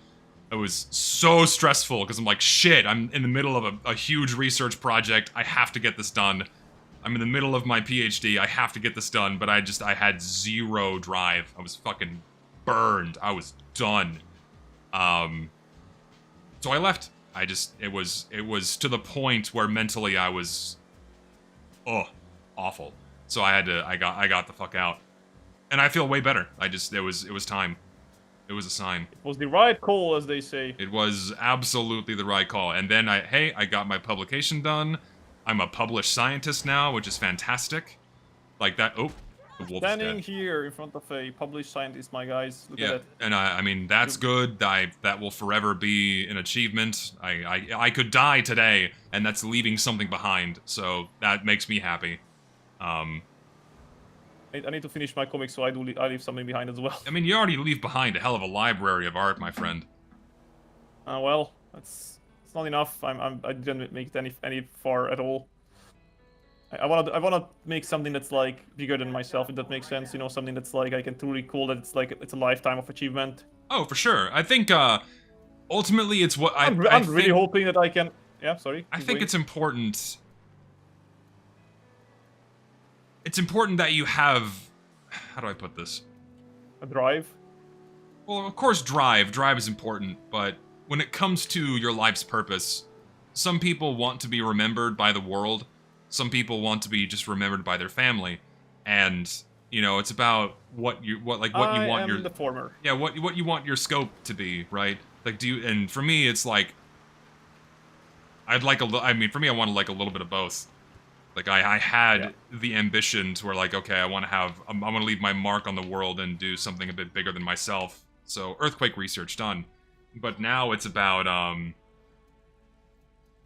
It was so stressful because I'm like, shit, I'm in the middle of a huge research project. I have to get this done. I'm in the middle of my PhD. I have to get this done, but I had 0 drive. I was fucking burned. I was done. So I left. It was to the point where mentally I was oh, awful. So I got the fuck out. And I feel way better. It was time. It was a sign. It was the right call, as they say. It was absolutely the right call. And then I got my publication done. I'm a published scientist now, which is fantastic. Like that. Oh, the wolf's Standing dead. here in front of a published scientist, my guys. Look at Yeah, it. and I mean that's good. That will forever be an achievement. I could die today, and that's leaving something behind. So that makes me happy. I need to finish my comics, so I leave something behind as well. I mean, you already leave behind a hell of a library of art, my friend. Well, it's not enough. I didn't make it any far at all. I wanna make something that's like bigger than myself, if that makes sense. You know, something that's like I can truly call that it's a lifetime of achievement. Oh, for sure. I think ultimately it's what I'm really hoping that I can. Yeah, sorry. I keep think going. it's important. It's important that you have. How do I put this? a drive. Well, of course, drive is important, but when it comes to your life's purpose, some people want to be remembered by the world. Some people want to be just remembered by their family, and you know, it's about what you want your the former. Yeah, what you want your scope to be, right? Like, and for me, it's like I want like a little bit of both. Like I had the ambition to where like, okay, I want to leave my mark on the world and do something a bit bigger than myself. So earthquake research done, but now it's about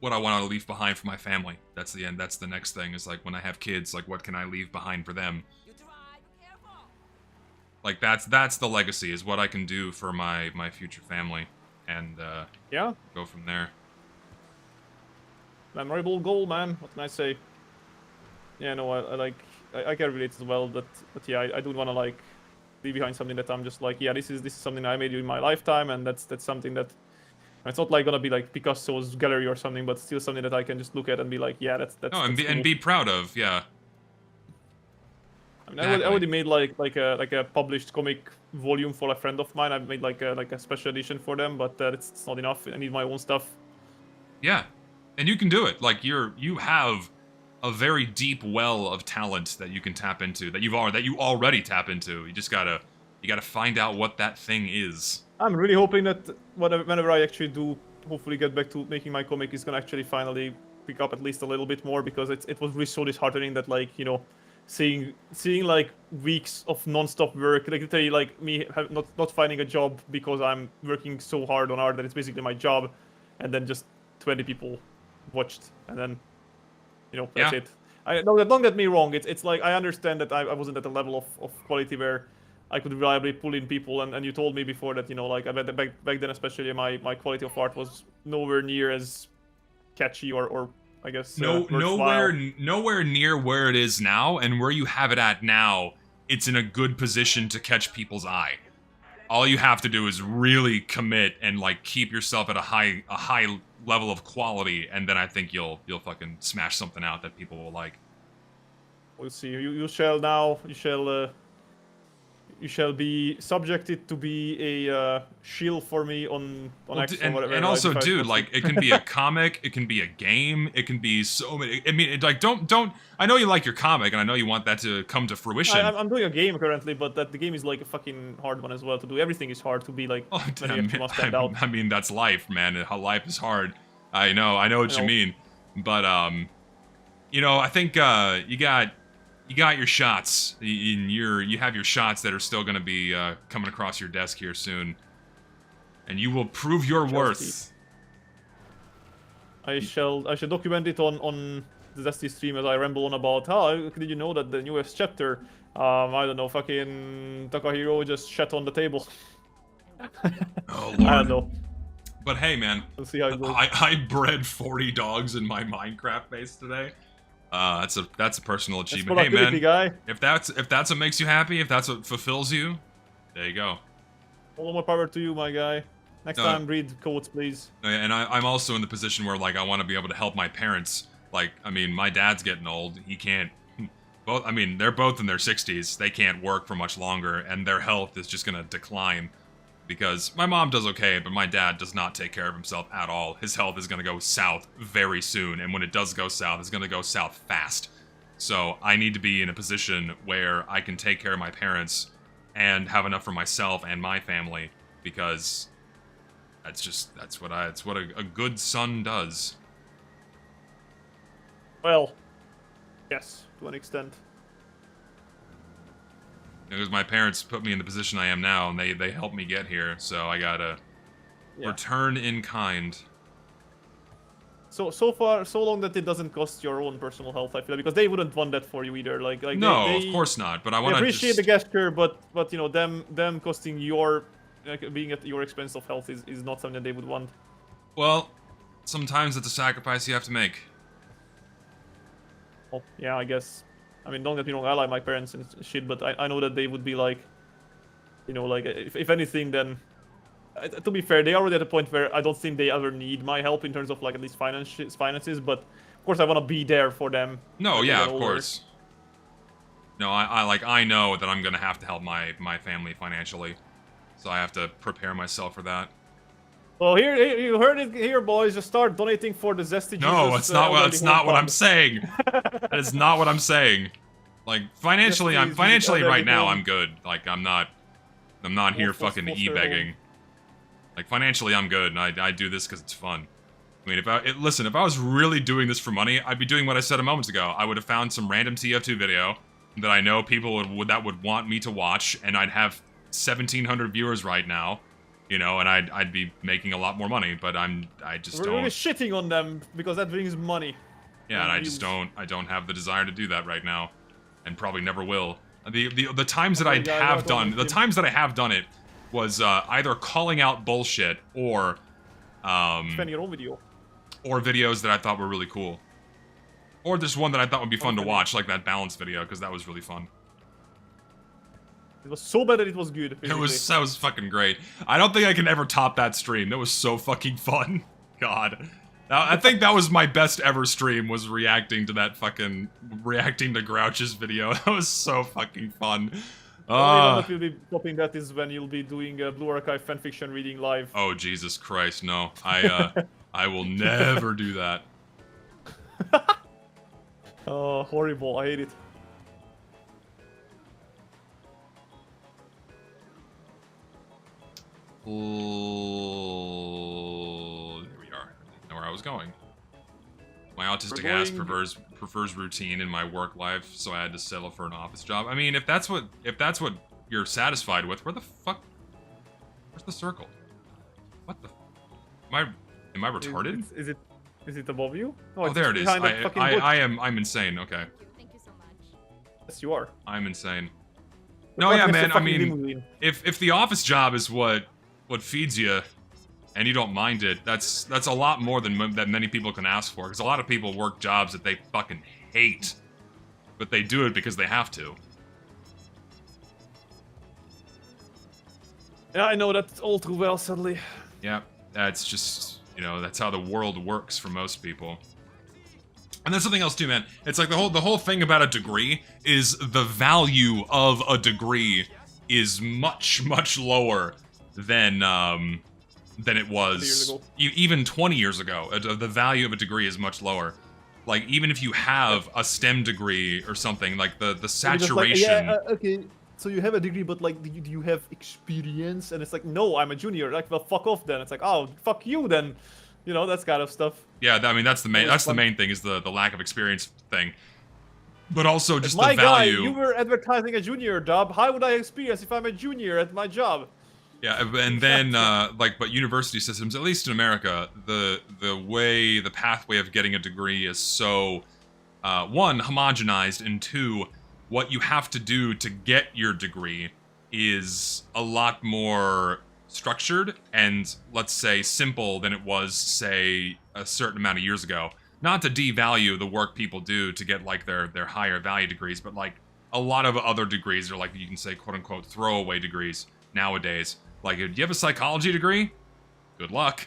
what I want to leave behind for my family. That's the end. That's the next thing. Is like when I have kids, like what can I leave behind for them? You drive, careful. Like that's the legacy, is what I can do for my future family, and Yeah, go from there. memorable goal, man. What can I say? Yeah, no, I can relate as well. But yeah, I do want to like leave behind something that I'm just like, yeah, this is something I made in my lifetime, and that's something that it's not like gonna be like Picasso's gallery or something, but still something that I can just look at and be like, yeah, that's No, and cool. be proud of, yeah. I mean, I already made like a published comic volume for a friend of mine. I made like a special edition for them, but it's not enough. I need my own stuff. Yeah, and you can do it. Like you have a very deep well of talent that you can tap into, that you already tap into. You just gotta find out what that thing is. I'm really hoping that whenever I actually do, hopefully get back to making my comic, is gonna actually finally pick up at least a little bit more, because it was really so disheartening that, like, you know, seeing like weeks of non-stop work, like literally like me not finding a job because I'm working so hard on art that it's basically my job, and then just 20 people watched, and then, you know, that's it. Don't get me wrong, it's like I understand that I wasn't at the level of quality where I could reliably pull in people, and you told me before that, you know, like back then especially my quality of art was nowhere near as catchy or I guess nowhere near where it is now, and where you have it at now, it's in a good position to catch people's eye. All you have to do is really commit and like keep yourself at a high level of quality, and then I think you'll fucking smash something out that people will like. We'll see. You shall be subjected to be a shield for me on X or whatever. And also, dude, like, it can be a comic, it can be a game, it can be so many. I mean, like, don't. I know you like your comic, and I know you want that to come to fruition. I'm doing a game currently, but the game is like a fucking hard one as well to do. Everything is hard to be like. I mean, that's life, man. How life is hard. I know what you mean, but you know, I think you got your shots. You have your shots that are still going to be coming across your desk here soon, and you will prove your worth. I shall document it on the Zesty stream as I ramble on about how did you know that the newest chapter, I don't know, fucking Takahiro just shat on the table. Oh Lord. I don't know. But hey, man, Let's see how it goes. I bred 40 dogs in my Minecraft base today. That's a personal achievement. Hey man, guy. if that's what makes you happy, if that's what fulfills you, there you go. All more power to you, my guy. Next time, read quotes, please. And I'm also in the position where like I want to be able to help my parents. Like, I mean, my dad's getting old. He can't. I mean, they're both in their 60s. They can't work for much longer, and their health is just gonna decline. Because my mom does okay, but my dad does not take care of himself at all. His health is going to go south very soon, and when it does go south, it's going to go south fast. So I need to be in a position where I can take care of my parents and have enough for myself and my family, because that's what a good son does. Well, yes, to an extent. Because my parents put me in the position I am now, and they helped me get here, so I gotta return in kind. So far, so long that it doesn't cost your own personal health, I feel, because they wouldn't want that for you either. Like no, they, of course not. But I want they to appreciate the gesture, but you know, them costing your being at your expense of health is not something that they would want. Well, sometimes it's a sacrifice you have to make. Oh, yeah, I guess. I mean, don't get me wrong, I like my parents and shit, but I know that they would be like, you know, like, if anything, then, to be fair, they are already at a point where I don't think they ever need my help in terms of, like, at least finances, but, of course, I want to be there for them. No, yeah, of course. No, I know that I'm gonna have to help my family financially, so I have to prepare myself for that. Well, here you heard it here, boys. Just start donating for the Zesty No, Jesus. it's not. It's not what I'm saying. That is not what I'm saying. Like financially, right now I'm good. Like I'm not here fucking e-begging. Like financially, I'm good, and I do this because it's fun. I mean, listen, if I was really doing this for money, I'd be doing what I said a moment ago. I would have found some random TF2 video that I know people would want me to watch, and I'd have 1,700 viewers right now. You know, and I'd be making a lot more money, but I just don't. We're really shitting on them because that brings money. Yeah, and I don't have the desire to do that right now, and probably never will. The times that I have done it was either calling out bullshit or Spending your own video. Or videos that I thought were really cool, or just one that I thought would be fun to watch, like that balance video, because that was really fun. It was so bad that it was good. That was fucking great. I don't think I can ever top that stream. That was so fucking fun. God. I think that was my best ever stream, was reacting to Grouch's video. That was so fucking fun. The only one that will be topping that is when you'll be doing Blue Archive fanfiction reading live. Oh, Jesus Christ, no. I will never do that. Oh, horrible. I hate it. Here we are. I know where I was going. My autistic ass prefers routine in my work life, so I had to settle for an office job. I mean, if that's what you're satisfied with, where the fuck? Where's the circle? What the? Am I retarded? Is it above you? Oh, there it is. I'm insane. Okay. Thank you so much. Yes, you are. I'm insane. No, yeah, man. I mean, if the office job is what feeds you, and you don't mind it, that's a lot more than many people can ask for. Because a lot of people work jobs that they fucking hate, but they do it because they have to. Yeah, I know that all too well, sadly. Yeah, that's just, you know, that's how the world works for most people. And there's something else too, man. It's like the whole thing about a degree is the value of a degree is much, much lower than it was even 20 years ago. The value of a degree is much lower. Like, even if you have a STEM degree or something, like the saturation. Like, okay, so you have a degree, but like, do you have experience? And it's like, no, I'm a junior. Like, well, fuck off then. It's like, oh, fuck you then. You know, that's kind of stuff. Yeah, I mean, that's the main thing, is the lack of experience thing. But also just the value. My guy, you were advertising a junior job. How would I experience if I'm a junior at my job? Yeah, and then but university systems, at least in America, the pathway of getting a degree is so one, homogenized, and two, what you have to do to get your degree is a lot more structured and, let's say, simple than it was, say, a certain amount of years ago. Not to devalue the work people do to get, like, their higher value degrees, but, like, a lot of other degrees are, like, you can say, quote-unquote, throwaway degrees nowadays. Like, do you have a psychology degree? Good luck.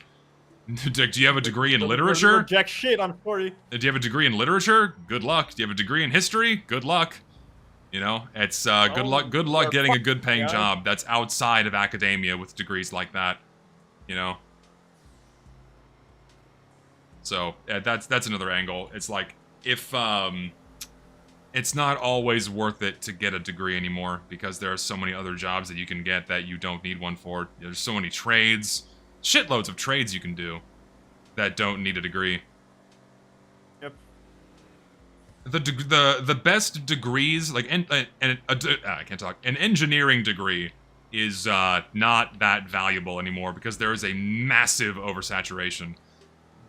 Do you have a degree in literature? Jack shit, I'm sorry. Do you have a degree in literature? Good luck. Do you have a degree in history? Good luck. You know, it's good luck getting a good paying job that's outside of academia with degrees like that. You know. So that's another angle. It's like if it's not always worth it to get a degree anymore because there are so many other jobs that you can get that you don't need one for. There's so many trades, shitloads of trades you can do that don't need a degree. Yep. The best degrees, like I can't talk. An engineering degree is not that valuable anymore because there is a massive oversaturation.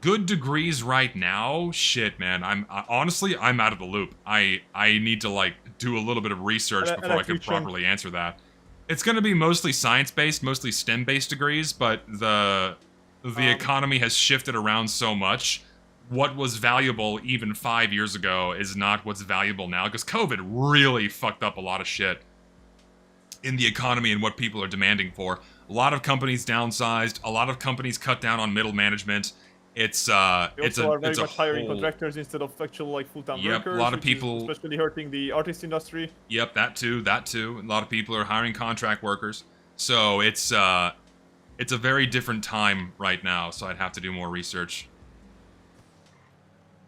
Good degrees right now, shit, man. Honestly, I'm out of the loop. I need to like do a little bit of research before I can properly answer that. It's going to be mostly science-based, mostly STEM-based degrees, but the economy has shifted around so much. What was valuable even 5 years ago is not what's valuable now because COVID really fucked up a lot of shit in the economy and what people are demanding for. A lot of companies downsized. A lot of companies cut down on middle management. It's are very much hiring contractors instead of actual like full-time workers. A lot of people, especially hurting the artist industry. Yep, that too. A lot of people are hiring contract workers. So it's a very different time right now. So I'd have to do more research.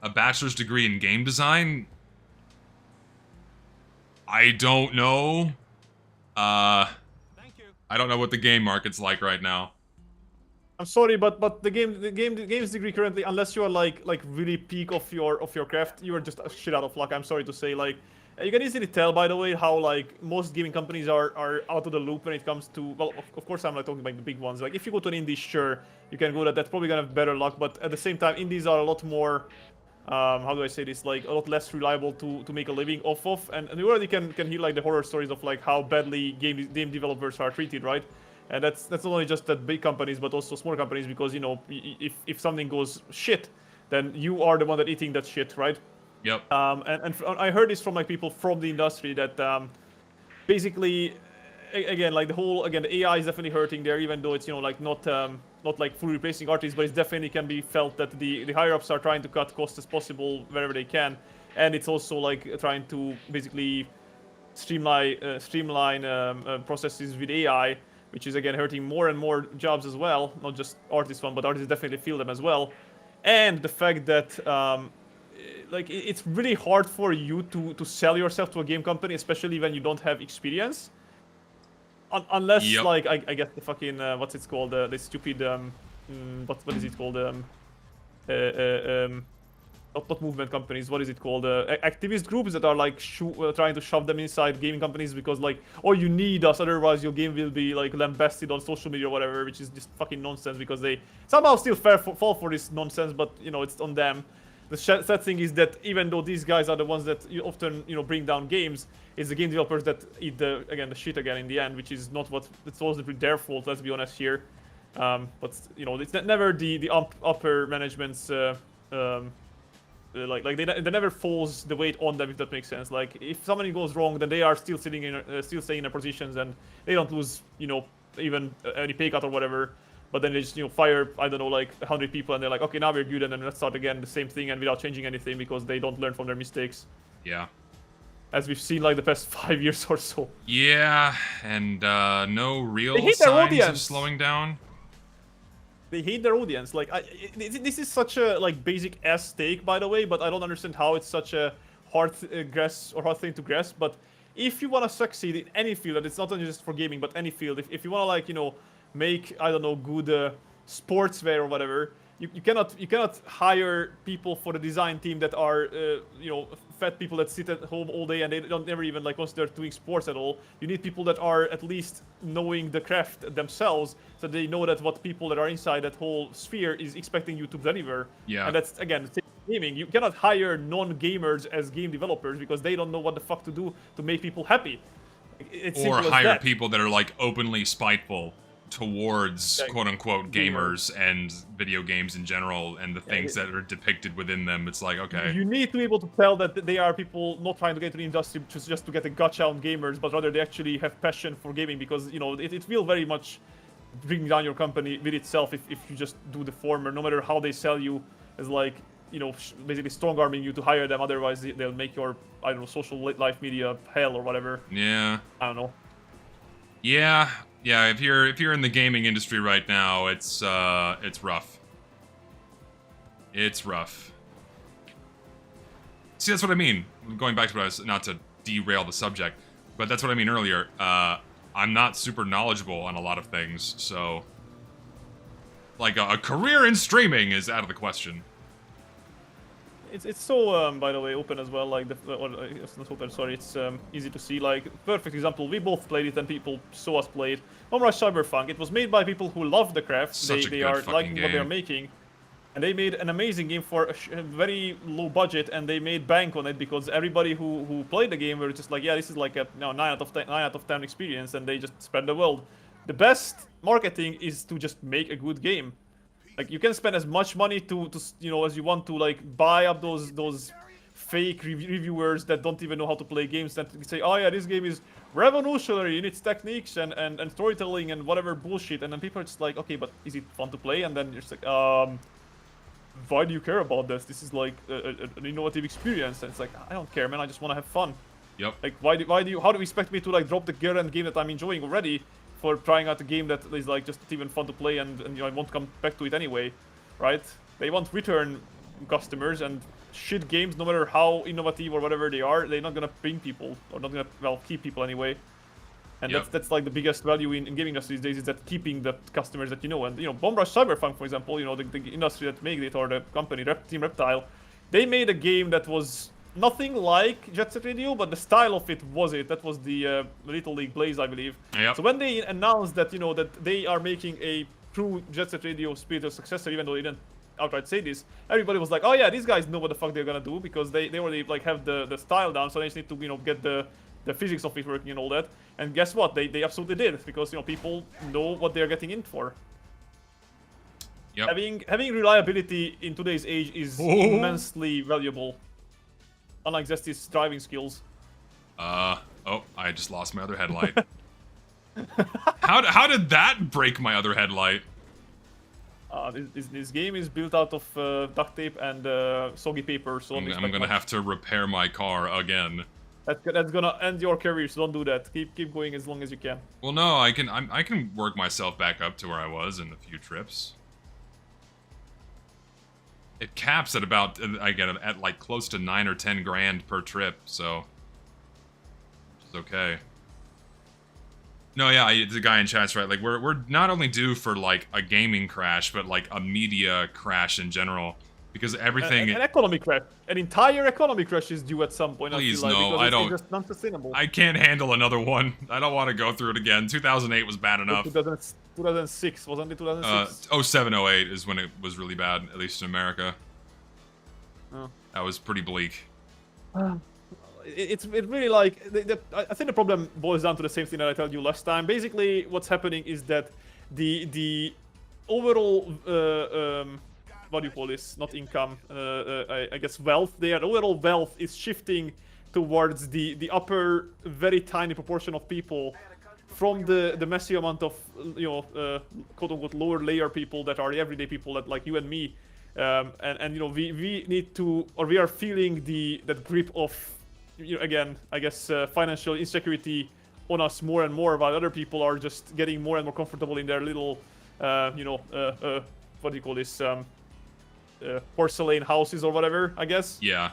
A bachelor's degree in game design? I don't know. Thank you. I don't know what the game market's like right now. I'm sorry, but the games degree currently, unless you are like really peak of your craft, you are just a shit out of luck. I'm sorry to say. Like, you can easily tell, by the way, how like most gaming companies are out of the loop when it comes to, well, of course I'm not talking about the big ones. Like if you go to an indie, sure, you can go that. That's probably gonna have better luck. But at the same time, indies are a lot more, how do I say this? Like a lot less reliable to make a living off of. And you already can hear like the horror stories of like how badly game developers are treated, right? And that's not only just that big companies, but also small companies, because, you know, if something goes shit, then you are the one that eating that shit, right? Yep. And I heard this from like people from the industry that basically, again, like the AI is definitely hurting there, even though it's, you know, like not like fully replacing artists, but it definitely can be felt that the higher ups are trying to cut costs as possible wherever they can, and it's also like trying to basically streamline processes with AI, which is again hurting more and more jobs as well, not just artists one, but artists definitely feel them as well. And the fact that like it's really hard for you to sell yourself to a game company, especially when you don't have experience, unless like I guess the fucking what's it called, the stupid what is it called, not movement companies, what is it called? Activist groups that are like trying to shove them inside gaming companies because like, oh, you need us, otherwise your game will be like lambasted on social media or whatever, which is just fucking nonsense because they somehow still fall for this nonsense, but you know, it's on them. The sad thing is that even though these guys are the ones that often, you know, bring down games, it's the game developers that eat the shit again in the end, which is not what, it's also their fault, let's be honest here. But you know, it's never the upper management's like they never falls the weight on them, if that makes sense. Like if something goes wrong, then they are still sitting in still staying in their positions, and they don't lose, you know, even any pay cut or whatever. But then they just, you know, fire, I don't know, like 100 people, and they're like, okay, now we're good, and then let's start again the same thing, and without changing anything because they don't learn from their mistakes. Yeah. As we've seen like the past 5 years or so. Yeah, and no real signs of slowing down. They hate their audience. Like, this is such a like basic ass take, by the way, but I don't understand how it's such a hard thing to grasp. But if you want to succeed in any field, and it's not only just for gaming, but any field, if you want to, like, you know, make, I don't know, good sportswear or whatever, you cannot hire people for the design team that are you know, fat people that sit at home all day and they don't never even like consider doing sports at all. You need people that are at least knowing the craft themselves, so they know that what people that are inside that whole sphere is expecting you to deliver. Yeah. And that's again gaming. You cannot hire non-gamers as game developers because they don't know what the fuck to do to make people happy. Or hire people that are like openly spiteful towards quote-unquote gamers and video games in general and the things that are depicted within them. It's like, okay, you need to be able to tell that they are people not trying to get into the industry just to get a gotcha on gamers, but rather they actually have passion for gaming, because, you know, it will very much bring down your company with itself if you just do the former, no matter how they sell you as, like, you know, basically strong-arming you to hire them. Otherwise they'll make your, I don't know, social life media hell or whatever. Yeah, I don't know. Yeah, if you're in the gaming industry right now, it's rough. It's rough. See, that's what I mean. Going back to what I was, not to derail the subject, but that's what I mean earlier. I'm not super knowledgeable on a lot of things, so like a career in streaming is out of the question. It's so by the way open as well. Like it's not open. Sorry, it's easy to see. Like perfect example. We both played it and people saw us play it. Homrush Cyberpunk. It was made by people who love the craft. They are liking what they're making. And they made an amazing game for a very low budget, and they made bank on it because everybody who played the game were just like, yeah, this is like a 9 out of 10 experience, and they just spread the world. The best marketing is to just make a good game. Like you can spend as much money to you know as you want to like buy up those fake reviewers that don't even know how to play games that say, oh yeah, this game is revolutionary in its techniques and storytelling and whatever bullshit, and then people are just like, okay, but is it fun to play? And then you're just like, why do you care about this? This is like an innovative experience. And it's like, I don't care, man. I just want to have fun. Yep. Like, how do you expect me to like drop the current game that I'm enjoying already for trying out a game that is like just even fun to play and you know I won't come back to it anyway, right? They want return customers, and shit games, no matter how innovative or whatever they are, they're not gonna bring people or not gonna keep people anyway. And that's like the biggest value in gaming industry these days, is that keeping the customers that you know. And you know, Bombrush Cyberpunk, for example, you know, the industry that made it, or the company Team Reptile, they made a game that was nothing like Jet Set Radio, but the style of it was it. That was the Little League Blaze, I believe. Yep. So when they announced that, you know, that they are making a true Jet Set Radio spiritual successor, even though they didn't outright say this, everybody was like, oh yeah, these guys know what the fuck they're gonna do, because they already like have the style down, so they just need to, you know, get the physics of it working and all that. And guess what? They absolutely did, because you know people know what they're getting in for. Yep. Having reliability in today's age is immensely valuable. Unlike Zesty's driving skills. Oh, I just lost my other headlight. How did that break my other headlight? This game is built out of duct tape and soggy paper, so I'm gonna have to repair my car again. That's gonna end your career, so don't do that. Keep going as long as you can. Well, no, I can work myself back up to where I was in a few trips. It caps at about, again, at like close to 9 or 10 grand per trip, so which is okay. No, yeah, the guy in chat's right. Like we're not only due for like a gaming crash, but like a media crash in general. Because everything... An economy crash. An entire economy crash is due at some point. Please, I feel like, no, I don't... It's just non-sustainable. I can't handle another one. I don't want to go through it again. 2008 was bad enough. 2006, wasn't it 2006? 07, 08 is when it was really bad, at least in America. Oh. That was pretty bleak. It really like... I think the problem boils down to the same thing that I told you last time. Basically, what's happening is that the overall... what do you call this? Not income. I guess wealth. The overall wealth is shifting towards the upper, very tiny proportion of people, from the messy amount of you know quote unquote lower layer people that are the everyday people that like you and me, and you know we need to, or we are feeling that grip of, you know, again, I guess financial insecurity on us more and more, while other people are just getting more and more comfortable in their little you know what do you call this? Porcelain houses or whatever, I guess. Yeah.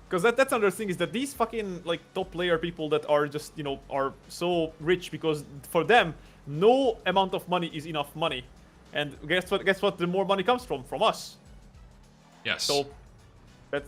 Because that's another thing, is that these fucking like top layer people that are just, you know, are so rich because for them no amount of money is enough money, and guess what? The more money comes from us. Yes. So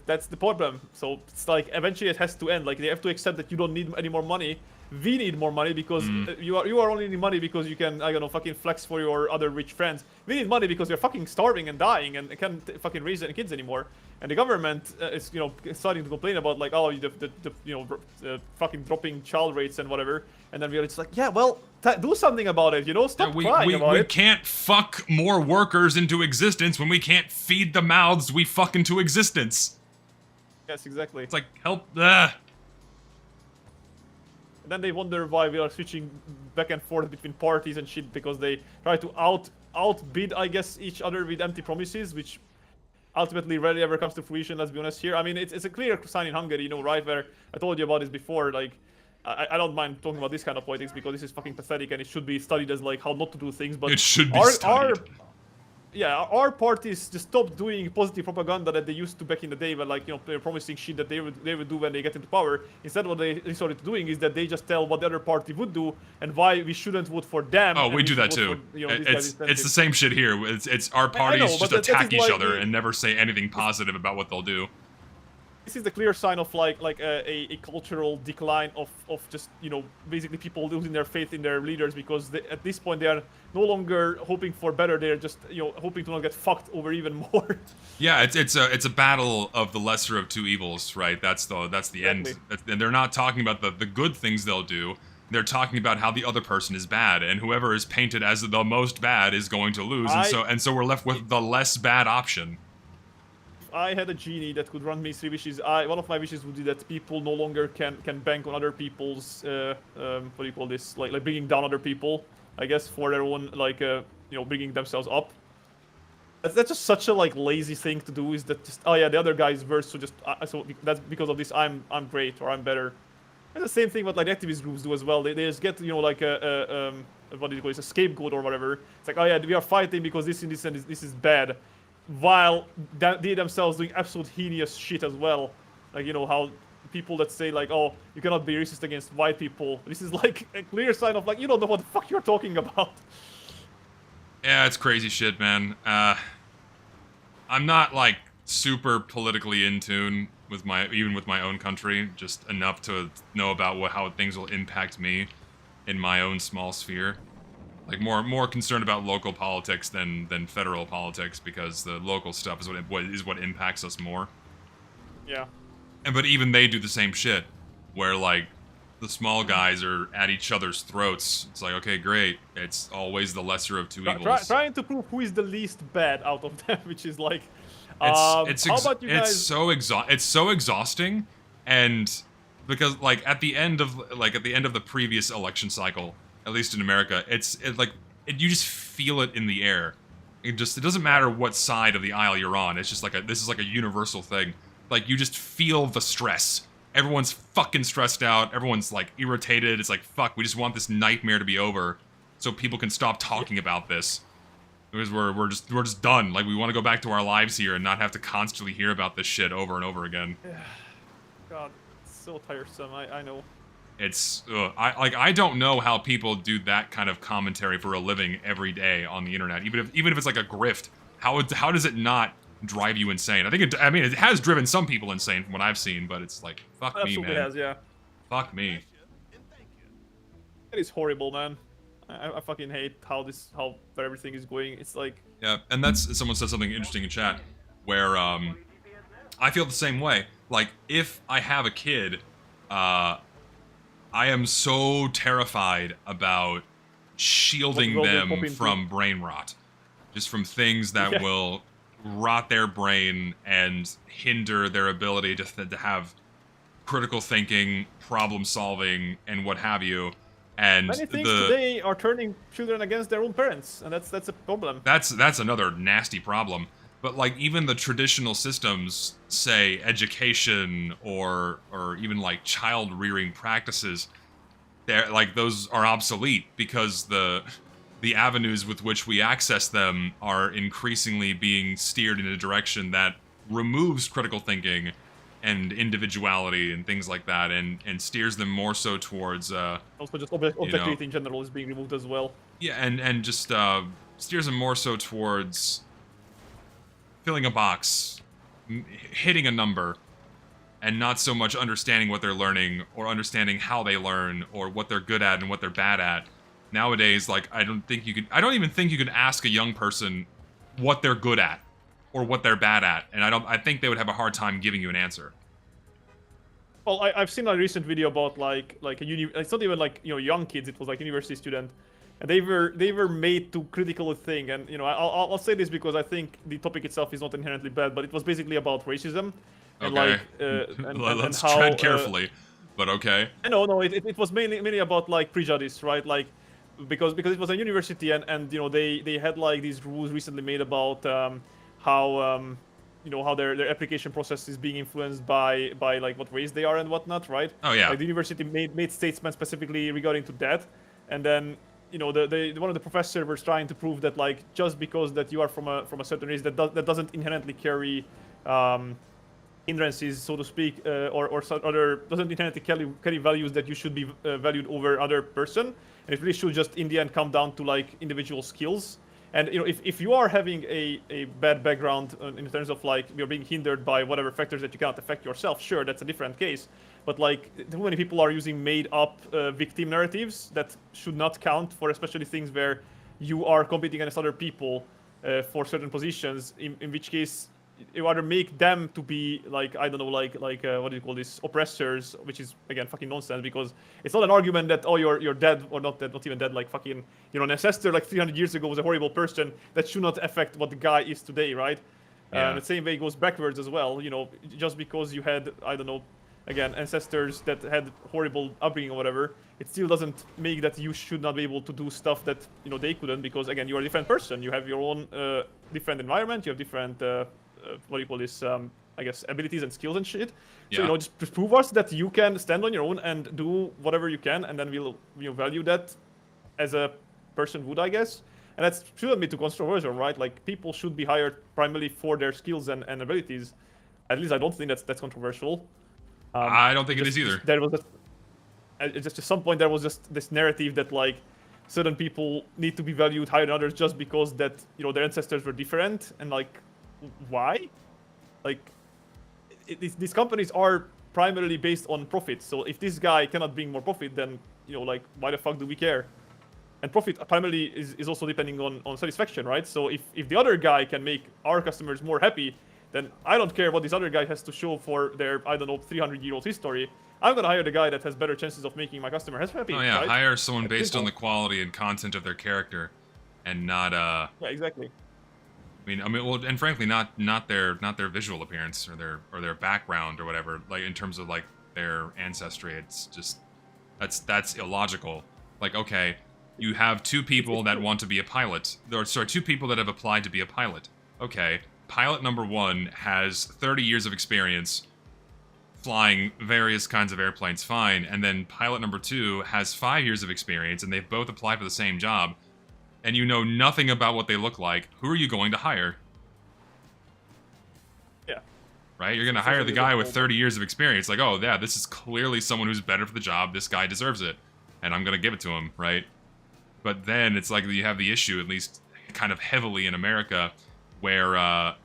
that's the problem. So it's like eventually it has to end. Like they have to accept that you don't need any more money. We need more money because you are only needing money because you can, I don't know, fucking flex for your other rich friends. We need money because we're fucking starving and dying and can't fucking raise any kids anymore. And the government is, you know, starting to complain about like, oh, the you know, fucking dropping child rates and whatever. And then we're just like, yeah, well, do something about it, you know? Stop crying about it. We can't fuck more workers into existence when we can't feed the mouths we fuck into existence. Yes, exactly. It's like, help. And then they wonder why we are switching back and forth between parties and shit, because they try to outbid, I guess, each other with empty promises, which ultimately rarely ever comes to fruition, let's be honest here. I mean, it's a clear sign in Hungary, you know, right, where I told you about this before, like, I don't mind talking about this kind of politics because this is fucking pathetic and it should be studied as, like, how not to do things, but... It should be studied. our parties just stopped doing positive propaganda that they used to back in the day, but like they're promising shit that they would do when they get into power. Instead, what they started doing is that they just tell what the other party would do and why we shouldn't vote for them. Oh, we do that too. It's the same shit here. It's our parties just attack each other and never say anything positive about what they'll do. This is the clear sign of like a cultural decline of just basically people losing their faith in their leaders, because at this point they are no longer hoping for better. They're just hoping to not get fucked over even more. Yeah, it's a battle of the lesser of two evils, right? That's the end. And they're not talking about the good things they'll do. They're talking about how the other person is bad, and whoever is painted as the most bad is going to lose, and so we're left with the less bad option. I had a genie that could grant me 3 wishes. One of my wishes would be that people no longer can bank on other people's what do you call this? Like bringing down other people, I guess, for their own bringing themselves up. That's just such a lazy thing to do. Is that just the other guy is worse, so just so that's because of this I'm great or I'm better. And the same thing what like activist groups do as well. They just get what do you call it, a scapegoat or whatever. It's like we are fighting because this and this is bad, while they themselves doing absolute heinous shit as well. Like how people that say like, oh, you cannot be racist against white people. This is like a clear sign of like you don't know what the fuck you're talking about. Yeah, it's crazy shit, man. I'm not like super politically in tune with even with my own country, just enough to know about how things will impact me in my own small sphere. Like more concerned about local politics than federal politics, because the local stuff is what impacts us more. Yeah. But even they do the same shit, where like the small guys are at each other's throats. It's like, okay, great. It's always the lesser of two evils. Trying to prove who is the least bad out of them, which is like, how about you guys? It's so exhausting, and because like at the end of the previous election cycle, at least in America, you just feel it in the air. It doesn't matter what side of the aisle you're on. It's just this is like a universal thing. Like you just feel the stress. Everyone's fucking stressed out. Everyone's like irritated. It's like, fuck, we just want this nightmare to be over so people can stop talking about this. Because we're just done. Like we want to go back to our lives here and not have to constantly hear about this shit over and over again. God, it's so tiresome. I know. It's I don't know how people do that kind of commentary for a living every day on the internet. Even if it's like a grift, how does it not drive you insane? I mean it has driven some people insane from what I've seen, but it's like fuck me, man. Absolutely has, yeah. Fuck me. It is horrible, man. I fucking hate how everything is going. It's like, yeah, and someone said something interesting in chat where I feel the same way. Like if I have a kid, I am so terrified about shielding them from brain rot. Just from things that will rot their brain and hinder their ability to have critical thinking, problem solving, and what have you. And many things today are turning children against their own parents, and that's a problem. That's another nasty problem. But like even the traditional systems, say education or even like child rearing practices, they're like those are obsolete because the avenues with which we access them are increasingly being steered in a direction that removes critical thinking and individuality and things like that, and steers them more so towards also just objectivity in general is being removed as well. Yeah, and just steers them more so towards filling a box, hitting a number, and not so much understanding what they're learning or understanding how they learn or what they're good at and what they're bad at. Nowadays, like I don't even think you could ask a young person what they're good at or what they're bad at, and I think they would have a hard time giving you an answer. Well, I've seen a recent video about like it's not even like young kids. It was like university student, and they were made to critically think. And I'll say this because I think the topic itself is not inherently bad, but it was basically about racism. And okay. Let's tread carefully, but okay. No, it was mainly about like prejudice, right? Like because it was a university, and they had like these rules recently made about how how their application process is being influenced by like what race they are and whatnot, right? Oh yeah. Like the university made statements specifically regarding to that, and then you know, one of the professors was trying to prove that like just because that you are from a certain race that doesn't inherently carry hindrances, so to speak, or some other doesn't inherently carry values that you should be valued over other person, and it really should just in the end come down to like individual skills. And you know, if you are having a bad background in terms of like you're being hindered by whatever factors that you cannot affect yourself, sure, that's a different case. But like too many people are using made-up victim narratives that should not count for especially things where you are competing against other people for certain positions. In which case, you either make them to be like I don't know, like what do you call this, oppressors, which is again fucking nonsense because it's not an argument that oh you're dead or not dead, not even dead, like fucking you know an ancestor like 300 years ago was a horrible person that should not affect what the guy is today, right? Yeah. The same way it goes backwards as well. You know, just because you had I don't know, again ancestors that had horrible upbringing or whatever, it still doesn't make that you should not be able to do stuff that you know they couldn't because again you're a different person. You have your own different environment. You have different what do you call this? I guess abilities and skills and shit. Yeah. So you know, just prove us that you can stand on your own and do whatever you can, and then we'll value that as a person would, I guess. And that shouldn't be too controversial, right? Like people should be hired primarily for their skills and abilities. At least I don't think that's controversial. I don't think it is either. There was just at some point there was just this narrative that like certain people need to be valued higher than others just because that you know their ancestors were different and like. Why? Like, these companies are primarily based on profit. So if this guy cannot bring more profit, then you know, like, why the fuck do we care? And profit primarily is also depending on satisfaction, right? So if the other guy can make our customers more happy, then I don't care what this other guy has to show for their I don't know 300-year-old history. I'm gonna hire the guy that has better chances of making my customer happy. Oh yeah, right? hire someone based on the quality and content of their character, and not Yeah, exactly. I mean, well, and frankly, not their visual appearance or their background or whatever. Like in terms of like their ancestry, it's just that's illogical. Like, okay, you have two people that want to be a pilot. Or sorry, two people that have applied to be a pilot. Okay, pilot number one has 30 years of experience flying various kinds of airplanes, fine, and then pilot number two has 5 years of experience, and they've both applied for the same job. And you know nothing about what they look like, who are you going to hire? Yeah. Right? You're going to hire the guy with 30 years of experience. Like, oh, yeah, this is clearly someone who's better for the job. This guy deserves it. And I'm going to give it to him, right? But then it's like you have the issue, at least kind of heavily in America, where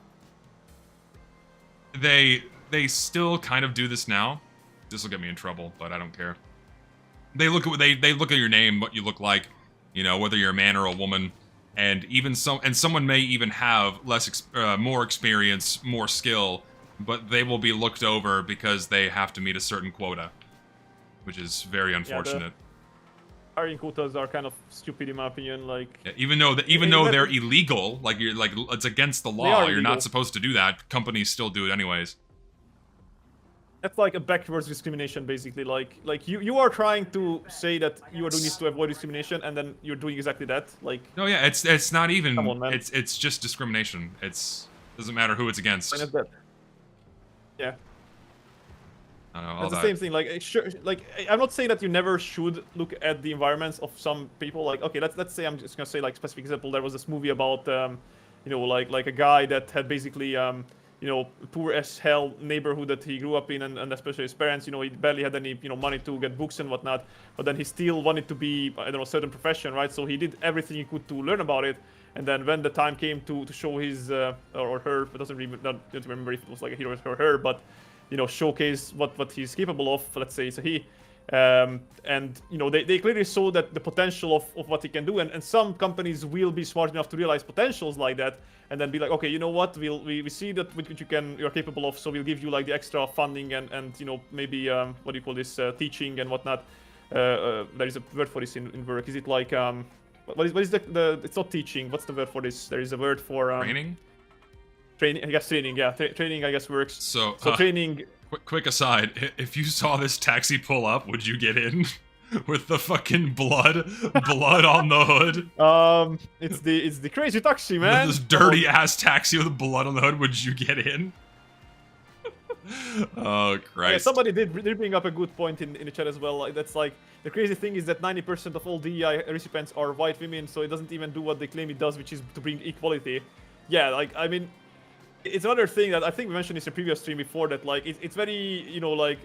they still kind of do this now. This will get me in trouble, but I don't care. They look at your name, what you look like. You know, whether you're a man or a woman, and even someone may even have more experience, more skill, but they will be looked over because they have to meet a certain quota, which is very unfortunate. Hiring quotas are kind of stupid in my opinion. Like, yeah, even though they're illegal, like it's against the law. You're not supposed to do that. Companies still do it anyways. That's like a backwards discrimination, basically. Like you are trying to say that you are doing this to avoid discrimination, and then you're doing exactly that. Like, no, yeah, it's not even. Come on, man. It's just discrimination. Doesn't matter who it's against. Yeah. I don't know, That's the same thing. Like, sure, like I'm not saying that you never should look at the environments of some people. Like, okay, let's say I'm just gonna say like specific example. There was this movie about you know, like a guy that had basically you know, poor as hell neighborhood that he grew up in, and especially his parents, you know, he barely had any, you know, money to get books and whatnot, but then he still wanted to be, I don't know, a certain profession, right? So he did everything he could to learn about it, and then when the time came to show his, or her, it doesn't remember if it was like a hero or her, but, you know, showcase what he's capable of, let's say it's a he, and, you know, they clearly saw that the potential of what he can do, and some companies will be smart enough to realize potentials like that, and then be like, okay, you know what, we see that which you're capable of, so we'll give you like the extra funding and you know, maybe what do you call this, teaching and whatnot. There is a word for this in work. Is it like what is the it's not teaching, what's the word for this? There is a word for training. I guess training, yeah. Training, I guess, works. So training. Quick aside, if you saw this taxi pull up, would you get in? With the fucking blood on the hood. It's the crazy taxi, man. This dirty ass taxi with blood on the hood. Would you get in? Oh Yeah, Christ! somebody did bring up a good point in the chat as well. Like, that's like the crazy thing is that 90% of all DEI recipients are white women, so it doesn't even do what they claim it does, which is to bring equality. Yeah, like I mean, it's another thing that I think we mentioned in the previous stream before that like it's very like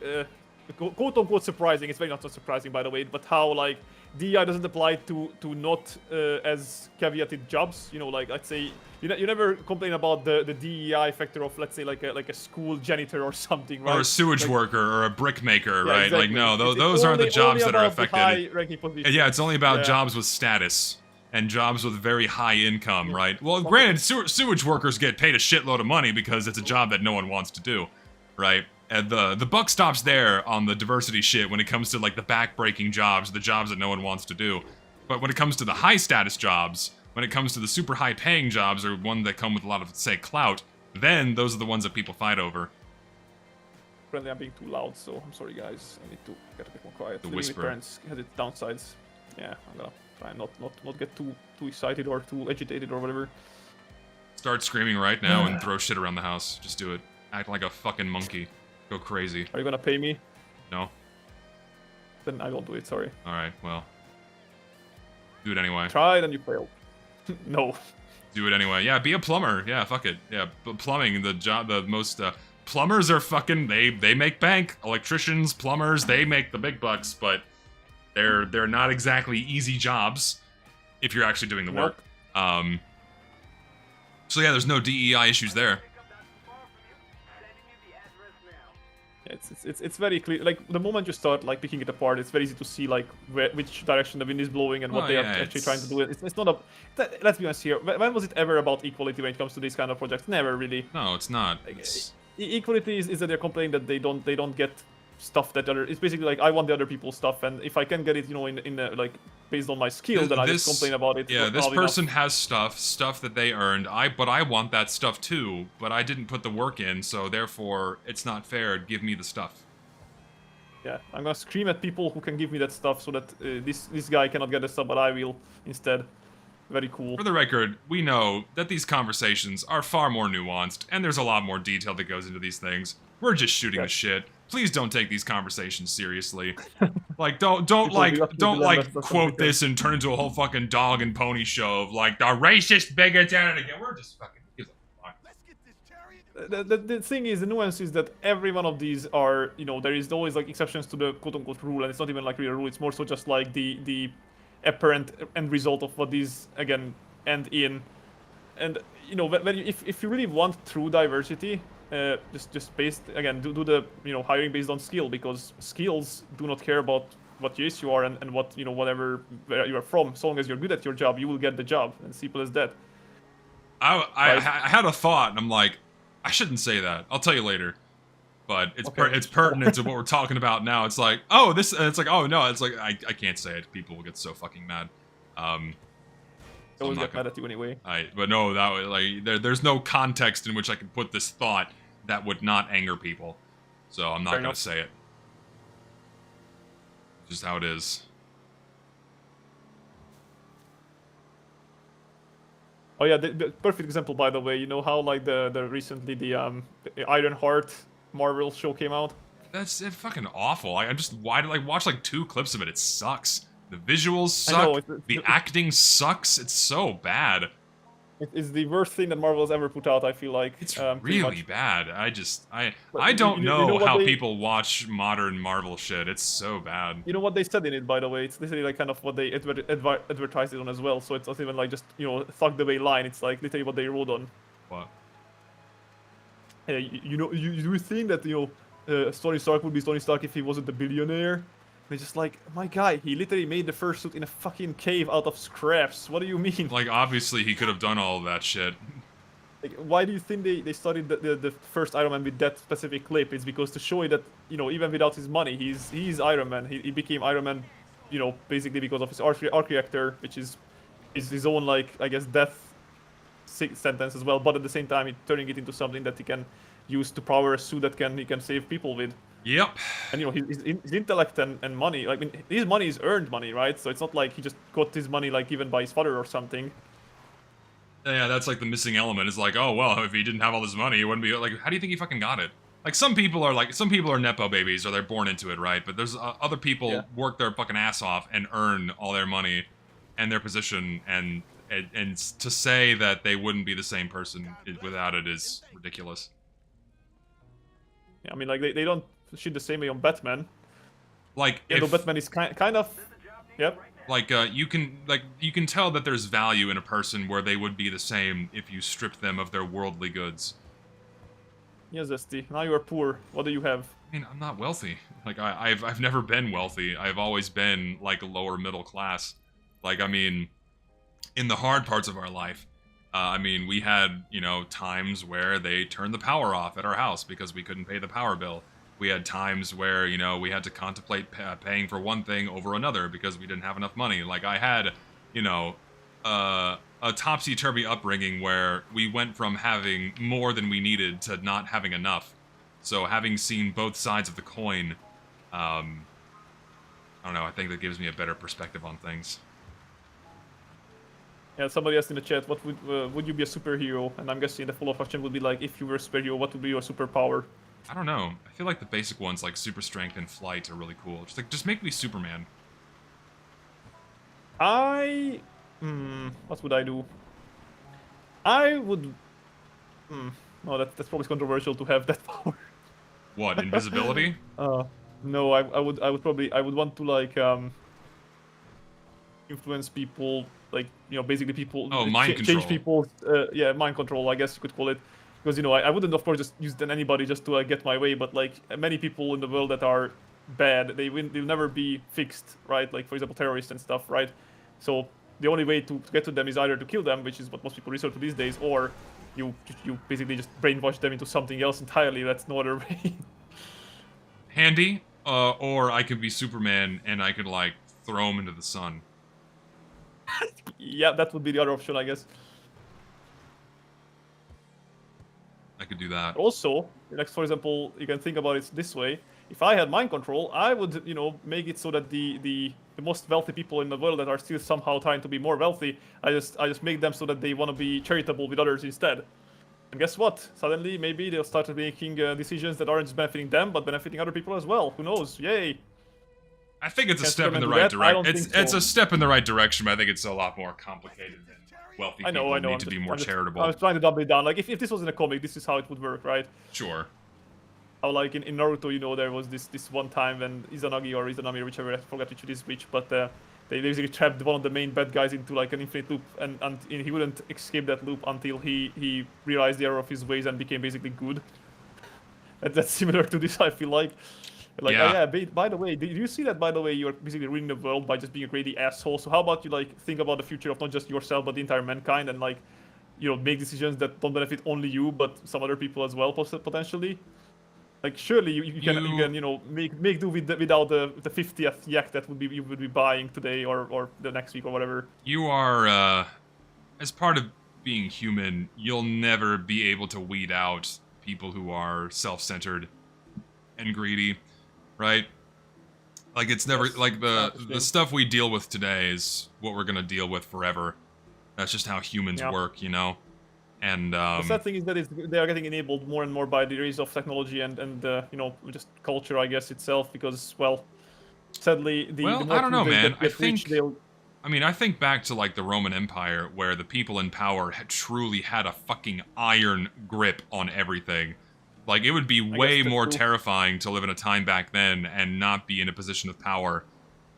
quote unquote surprising. It's very not so surprising by the way, but how like DEI doesn't apply to not as caveated jobs. Like let's say you never complain about the DEI factor of let's say like a school janitor or something, right? Or a sewage like, worker or a brick maker, yeah, right? Exactly. Like no, It's those aren't the only jobs that are about the affected. high-ranking positions. Yeah, it's only about Yeah. jobs with status and jobs with very high income, Yeah. right? Well, granted, sewage workers get paid a shitload of money because it's a job that no one wants to do, right? And the buck stops there on the diversity shit when it comes to like the back-breaking jobs, the jobs that no one wants to do. But when it comes to the high-status jobs, when it comes to the super high-paying jobs or one that come with a lot of, say, clout, then those are the ones that people fight over. Apparently I'm being too loud, so I'm sorry guys. I need to get a bit more quiet. The Living with whisper. parents has its downsides. Yeah, I'm gonna try and not get too excited or too agitated or whatever. Start screaming right now and throw shit around the house. Just do it. Act like a fucking monkey. Go crazy. Are you gonna pay me? No? Then I won't do it, sorry. Alright, well. Do it anyway. Tried and you failed. No. Do it anyway. Yeah, be a plumber. Yeah, fuck it. Yeah, plumbing, the most, plumbers are fucking, they make bank. Electricians, plumbers, they make the big bucks, but they're not exactly easy jobs if you're actually doing the work. So yeah, there's no DEI issues there. It's very clear. Like the moment you start like picking it apart, it's very easy to see like which direction the wind is blowing and what Oh, they are yeah, actually it's- trying to do. It's not a. Let's be honest here. When was it ever about equality when it comes to these kind of projects? Never really. No, it's not. Like, It's, equality is that they're complaining that they don't get stuff that other. It's basically like I want the other people's stuff, and if I can get it, in like based on my skills, then I just complain about it. Yeah, not this loud enough. person has stuff that they earned. But I want that stuff too. But I didn't put the work in, so therefore it's not fair. Give me the stuff. Yeah, I'm gonna scream at people who can give me that stuff so that this guy cannot get the stuff, but I will instead. Very cool. For the record, we know that these conversations are far more nuanced, and there's a lot more detail that goes into these things. We're just shooting the shit. Please don't take these conversations seriously. Like, don't quote this and turn into a whole fucking dog and pony show of like the racist bigots and again. We're just fucking. Who gives a fuck? The thing is, the nuance is that every one of these are, there is always like exceptions to the quote-unquote rule, and it's not even like real rule. It's more so just like the apparent end result of what these again end in. And if you really want true diversity, just based again do the hiring based on skill, because skills do not care about what race you are and what whatever where you are from. So long as you're good at your job, you will get the job, and simple as that. I had a thought, and I'm like, I shouldn't say that. I'll tell you later. But it's Okay. it's pertinent to what we're talking about now. It's like, oh, this. And it's like, oh no. It's like I can't say it. People will get so fucking mad. They So always I'm not get mad at you anyway. but no, that was like there's no context in which I can put this thought that would not anger people. So I'm not Fair gonna enough. say it. Just how it is. Oh yeah, the perfect example, by the way. You know how like the recently the Iron Heart Marvel show came out. That's fucking awful. I just watch like 2 clips of it. It sucks. The visuals I know, suck. The acting sucks. It's so bad. It's the worst thing that Marvel has ever put out. I feel like It's pretty really much. bad. I But don't you know, know what how they- people watch modern Marvel shit. It's so bad. You know what they said in it, by the way? It's literally like kind of what they advertised it on as well. So it's not even like just thug the way line. It's like literally what they wrote on. What? Hey, you think that Tony Stark would be Tony Stark if he wasn't a billionaire? And it's just like, my guy, he literally made the first suit in a fucking cave out of scraps. What do you mean? Like, obviously, he could have done all of that shit. Like, why do you think they started the first Iron Man with that specific clip? It's because to show you that even without his money, he's Iron Man. He became Iron Man, basically because of his arc reactor, which is his own like I guess death sentence as well. But at the same time, turning it into something that he can use to power a suit that he can save people with. Yep. And his intellect and money, like his money is earned money, right? So it's not like he just got his money like given by his father or something. Yeah, that's like the missing element. It's like, oh well, if he didn't have all this money, he wouldn't be like. How do you think he fucking got it? like some people are nepo babies or they're born into it, right? But there's other people work their fucking ass off and earn all their money and their position, and to say that they wouldn't be the same person without it is ridiculous. Yeah, I mean, like they don't shit the same way on Batman. Like yeah, though Batman is kind of, yep. Like you can tell that there's value in a person where they would be the same if you stripped them of their worldly goods. Yes, Zesty. Now you are poor. What do you have? I mean, I'm not wealthy. Like I've never been wealthy. I've always been like lower middle class. Like I mean, in the hard parts of our life, I mean, we had times where they turned the power off at our house because we couldn't pay the power bill. We had times where, we had to contemplate paying for one thing over another because we didn't have enough money. Like, I had, a topsy-turvy upbringing where we went from having more than we needed to not having enough. So, having seen both sides of the coin, I don't know, I think that gives me a better perspective on things. Yeah, somebody asked in the chat, what would you be a superhero? And I'm guessing the follow-up question would be like, if you were a superhero, what would be your superpower? I don't know. I feel like the basic ones like super strength and flight are really cool. Just make me Superman. What would I do? I would. No, that's probably controversial to have that power. What, invisibility? No, I would want to like influence people, like basically people. Oh, mind control. Change people's yeah, mind control. I guess you could call it. Because I wouldn't of course just use anybody just to get my way, but like many people in the world that are bad, they'll never be fixed, right? Like for example terrorists and stuff, right? So the only way to get to them is either to kill them, which is what most people resort to these days, or you basically just brainwash them into something else entirely. That's no other way. Handy, or I could be Superman and I could like throw him into the sun. Yeah, that would be the other option, I guess. I could do that. Also, like for example, you can think about it this way: if I had mind control, I would, make it so that the most wealthy people in the world that are still somehow trying to be more wealthy, I just make them so that they want to be charitable with others instead. And guess what? Suddenly, maybe they'll start making decisions that aren't just benefiting them, but benefiting other people as well. Who knows? Yay! I think it's a step in the right direction. It's a step in the right direction, but I think it's a lot more complicated than wealthy people need to be more charitable. I was trying to dumb it down. Like, if this was in a comic, this is how it would work, right? Sure. How, like, in Naruto, there was this one time when Izanagi or Izanami, or whichever, I forgot which is which, but they basically trapped one of the main bad guys into, like, an infinite loop, and he wouldn't escape that loop until he realized the error of his ways and became basically good. That's similar to this, I feel like. Like, yeah. By the way, do you see that, by the way, you're basically ruining the world by just being a greedy asshole? So how about you, like, think about the future of not just yourself, but the entire mankind, and, like, make decisions that don't benefit only you, but some other people as well, potentially? Like, surely you can make do without the 50th yak that you would be buying today or the next week or whatever. You are, as part of being human, you'll never be able to weed out people who are self-centered and greedy. Right? Like, it's never, like, the stuff we deal with today is what we're gonna deal with forever. That's just how humans work, And, the sad thing is that they are getting enabled more and more by the rise of technology and just culture, I guess, itself, because, well, sadly, the more I don't know, man. I think back to, like, the Roman Empire, where the people in power truly had a fucking iron grip on everything. Like, it would be way more terrifying to live in a time back then and not be in a position of power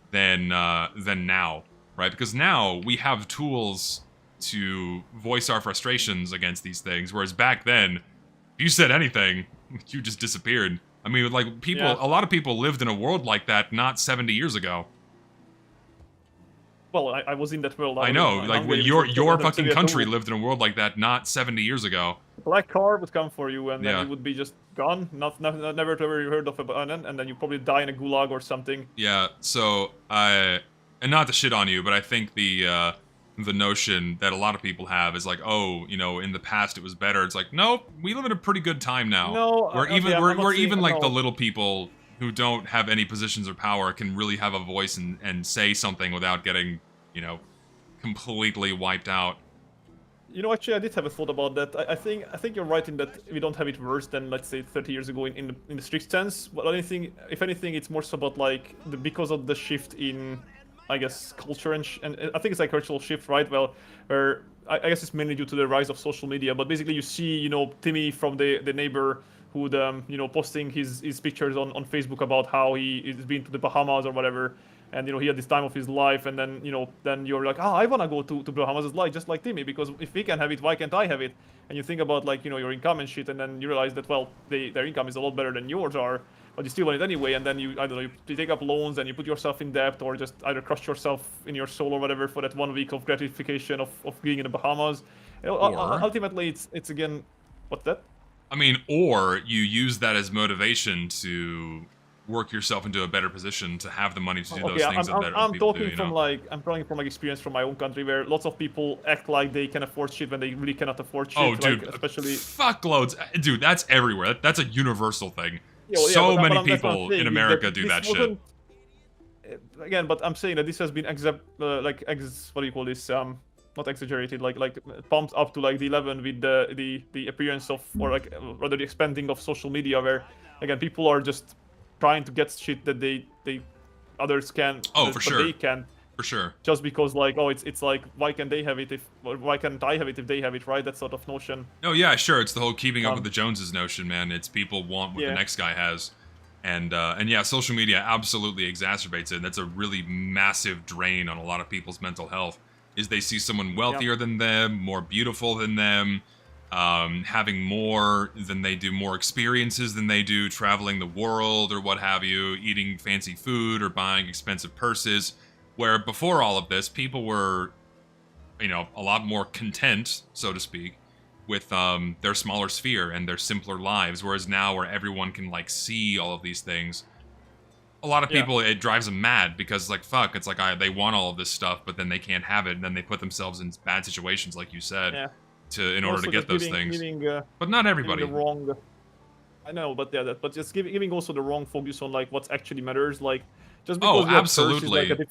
than now, right? Because now we have tools to voice our frustrations against these things, whereas back then, if you said anything, you just disappeared. I mean, like, a lot of people lived in a world like that not 70 years ago. Well, I was in that world. I know, like, your fucking country lived in a world like that not 70 years ago. A black car would come for you, and then you would be just gone. Never to ever heard of and then you probably die in a gulag or something. Yeah. So and not to shit on you, but I think the notion that a lot of people have is like, oh, in the past it was better. It's like, nope, we live in a pretty good time now. No, we're even like the little people who don't have any positions or power can really have a voice and say something without getting, completely wiped out. You know, actually, I did have a thought about that. I think you're right in that we don't have it worse than, let's say, 30 years ago in the strict sense. But if anything, it's more so about like because of the shift in, I guess, culture and I think it's like a cultural shift, right? Well, where I guess it's mainly due to the rise of social media. But basically, you see, Timmy from the neighbor who'd posting his pictures on Facebook about how he is been to the Bahamas or whatever, and he had this time of his life, and then you're like, I want to go to Bahamas, like just like Timmy, because if he can have it, why can't I have it? And you think about like your income and shit, and then you realize that, well, their income is a lot better than yours are, but you still want it anyway, and then I don't know, you take up loans and you put yourself in debt, or just either crush yourself in your soul or whatever for that 1 week of gratification of being in the Bahamas. Ultimately, it's again, what's that? I mean, or you use that as motivation to work yourself into a better position to have the money to do those things that I'm people talking do, from I'm talking from like experience from my own country, where lots of people act like they can afford shit when they really cannot afford shit. Oh, dude, like, especially fuckloads, dude. That's everywhere. That's a universal thing. Yeah, well, so but many that's what I'm people saying, in is America do this that shit. wasn't- Again, but I'm saying that this has been what do you call this? Not exaggerated, like pumped up to like the 11 with the appearance of, or like rather the expanding of social media, where again people are just trying to get shit that they others can. Oh, for but sure. They can. For sure. Just because like, oh, it's like, why can they have it or why can't I have it if they have it, right? That sort of notion. No, yeah, sure. It's the whole keeping up with the Joneses notion, man. It's people want what the Yeah. next guy has. And yeah, social media absolutely exacerbates it. And that's a really massive drain on a lot of people's mental health. Is they see someone wealthier than them, more beautiful than them, having more than they do, more experiences than they do, traveling the world or what have you, eating fancy food or buying expensive purses. Where before all of this, people were, a lot more content, so to speak, with their smaller sphere and their simpler lives. Whereas now, where everyone can like see all of these things, a lot of people, it drives them mad because like, fuck, it's like they want all of this stuff, but then they can't have it, and then they put themselves in bad situations, like you said, in order to get those things. But not everybody. The wrong. I know, but but just giving also the wrong focus on like what actually matters. Like just because your purse is like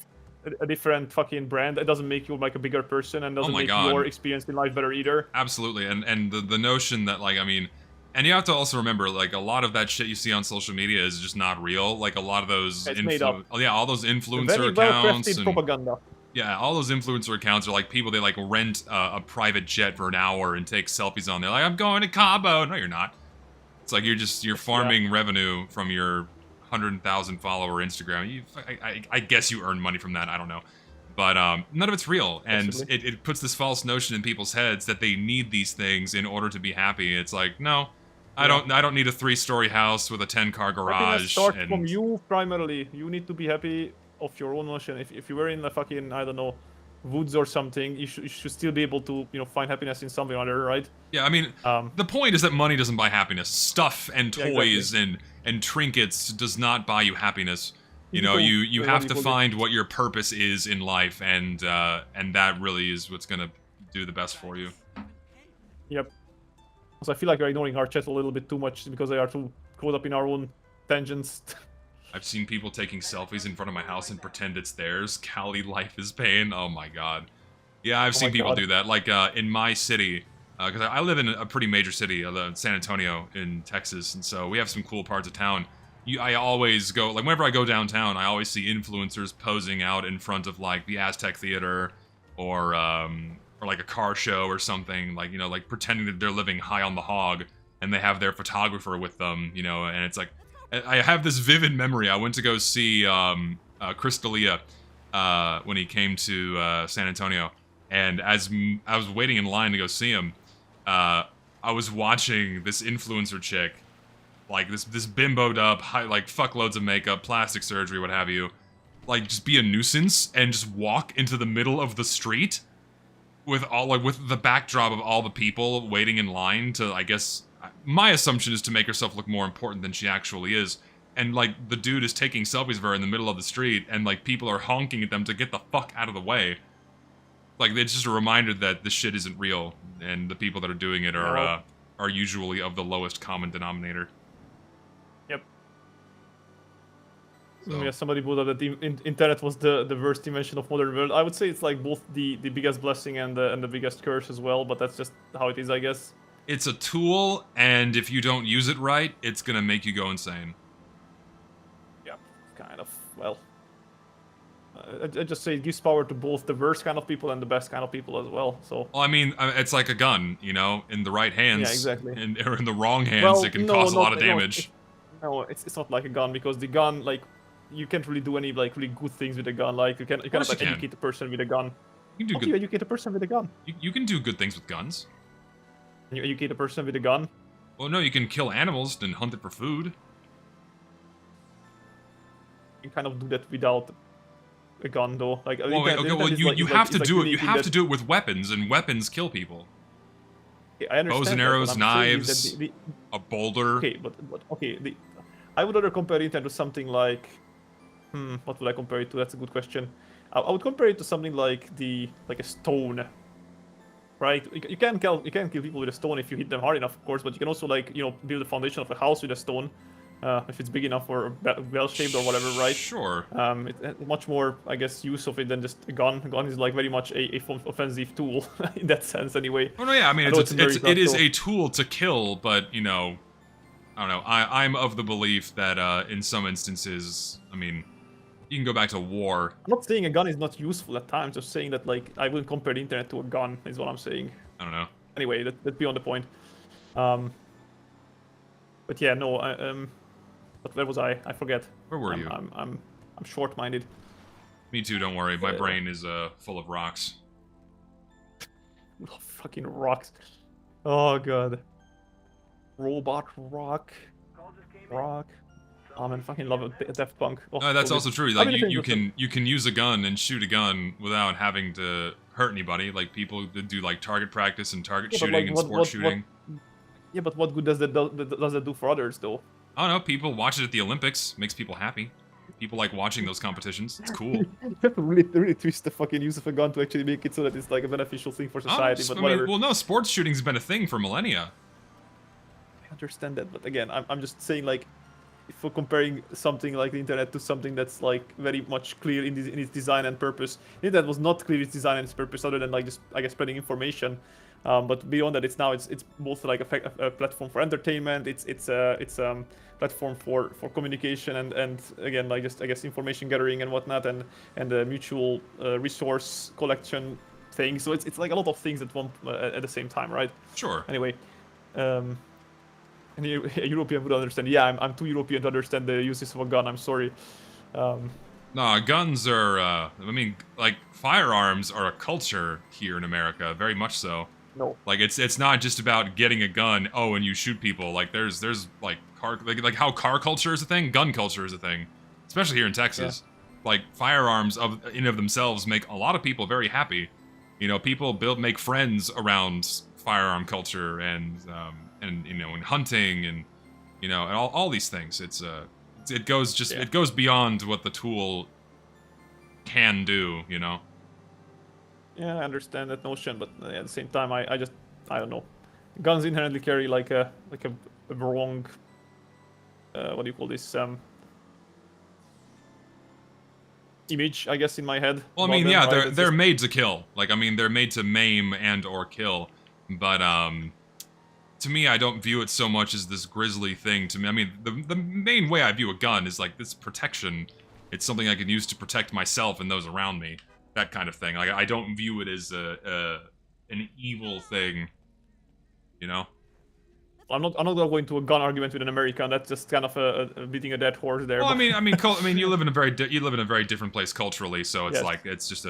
a different fucking brand, it doesn't make you like a bigger person, and doesn't make your experience in life better either. Absolutely, and the notion that like, I mean, and you have to also remember, like, a lot of that shit you see on social media is just not real. Like a lot of those, all those influencer accounts and propaganda. Yeah, all those influencer accounts are like people, they like rent a private jet for an hour and take selfies on. They're like, I'm going to Cabo. No, you're not. It's like you're farming revenue from your 100,000 follower Instagram. I guess you earn money from that. I don't know, but none of it's real, and it puts this false notion in people's heads that they need these things in order to be happy. It's like, no, I don't need a 3-story house with a 10-car garage. Happiness starts from you primarily. You need to be happy of your own notion. If you were in the fucking, I don't know, woods or something, you should still be able to find happiness in something or other, right? Yeah, I mean, the point is that money doesn't buy happiness. Stuff and toys and trinkets does not buy you happiness. You have to find what your purpose is in life, and that really is what's gonna do the best for you. Yep. So I feel like we're ignoring our chat a little bit too much because they are too caught up in our own tangents. I've seen people taking selfies in front of my house and pretend it's theirs. Cali life is pain. Oh my god. Yeah, I've seen people do that. Like in my city, because I live in a pretty major city, San Antonio in Texas, and so we have some cool parts of town. I always go, like whenever I go downtown, I always see influencers posing out in front of like the Aztec Theater or like a car show or something, like, like pretending that they're living high on the hog, and they have their photographer with them, and it's like, I have this vivid memory. I went to go see Chris D'Elia when he came to San Antonio, and as I was waiting in line to go see him, I was watching this influencer chick, like this bimboed up, like fuckloads of makeup, plastic surgery, what have you, like just be a nuisance and just walk into the middle of the street with with the backdrop of all the people waiting in line to, I guess. My assumption is to make herself look more important than she actually is. And, like, the dude is taking selfies of her in the middle of the street, and, like, people are honking at them to get the fuck out of the way. Like, it's just a reminder that this shit isn't real, and the people that are doing it are usually of the lowest common denominator. Yep. So. Yeah, somebody put up that the internet was the worst invention of modern world. I would say it's like both the biggest blessing and the biggest curse as well, but that's just how it is, I guess. It's a tool, and if you don't use it right, it's gonna make you go insane. Yeah, kind of. Well, I just say it gives power to both the worst kind of people and the best kind of people as well. So. Well, I mean, it's like a gun, you know, in the right hands, Yeah, exactly. or in the wrong hands, Well, it can no, cause a lot of no, damage. No, it's not like a gun because the gun like you can't really do any like really good things with a gun. Like you cannot like can. educate a person with a gun. You can do How do good. you educate a person with a gun? You can do good things with guns. Can you educate a person with a gun? Well, no, you can kill animals and hunt it for food. You kind of do that without a gun, though. Like, Well, wait, okay, well, you have to do it. You have to do it with weapons, and weapons kill people. I understand Bows and that, arrows, what I'm saying is knives, that a boulder. okay, but okay, I would rather compare it to something like, what would I compare it to? That's a good question. I would compare it to something like a stone, right? You can kill people with a stone if you hit them hard enough, of course, but you can also like build the foundation of a house with a stone, if it's big enough or well shaped or whatever, right? Sure. It's much more, I guess, use of it than just a gun. A gun is like very much a offensive tool in that sense, anyway. Oh no, yeah, I mean, it is a tool to kill, but I don't know. I'm of the belief that in some instances, I mean, you can go back to war. I'm not saying a gun is not useful at times. Just saying that like I wouldn't compare the internet to a gun is what I'm saying. I don't know. Anyway, that's beyond the point. But yeah, no. But where was I? I forget. Where were you? I'm short-minded. Me too. Don't worry. My brain is full of rocks. Oh, fucking rocks. Oh god. Robot rock. Rock. Oh man, fucking love a Daft Punk. Oh, That's so also good. true. I Like mean, you can use a gun and shoot a gun without having to hurt anybody. Like people that do like target practice and target Yeah, but, shooting like, and what- sport what- shooting. Yeah, but what good does that do for others though? I don't know. People watch it at the Olympics. Makes people happy. People like watching those competitions. It's cool. You have to really twist the fucking use of a gun to actually make it so that it's like a beneficial thing for society. But whatever. well, no, sports shooting's been a thing for millennia. I understand that, but again, I'm just saying like, if we're comparing something like the internet to something that's like very much clear in its design and purpose, the internet was not clear in its design and its purpose, other than like just I guess spreading information. But beyond that, it's both like a platform for entertainment. It's a platform for communication and again like just I guess information gathering and whatnot and mutual resource collection thing. So it's like a lot of things at at the same time, right? Sure. Anyway, and a European would understand. Yeah, I'm too European to understand the uses of a gun. I'm sorry. No, guns are. I mean, like firearms are a culture here in America, very much so. No. Like it's not just about getting a gun. Oh, and you shoot people. Like there's like like how car culture is a thing. Gun culture is a thing, especially here in Texas. Yeah. Like firearms in of themselves make a lot of people very happy. You know, people make friends around firearm culture and and hunting and and all these things. It goes beyond what the tool can do. Yeah, I understand that notion, but at the same time, I don't know. Guns inherently carry like a wrong. What do you call this? Image, I guess, in my head. Well, I mean, yeah, they're made to kill. Like, I mean, they're made to maim and or kill. But to me, I don't view it so much as this grisly thing. To me, I mean, the main way I view a gun is like this protection. It's something I can use to protect myself and those around me. That kind of thing. Like, I don't view it as an evil thing. I'm not gonna go into a gun argument with an American. That's just kind of a beating a dead horse there. Well, I mean, you live in a very different place culturally, so it's yes. like it's just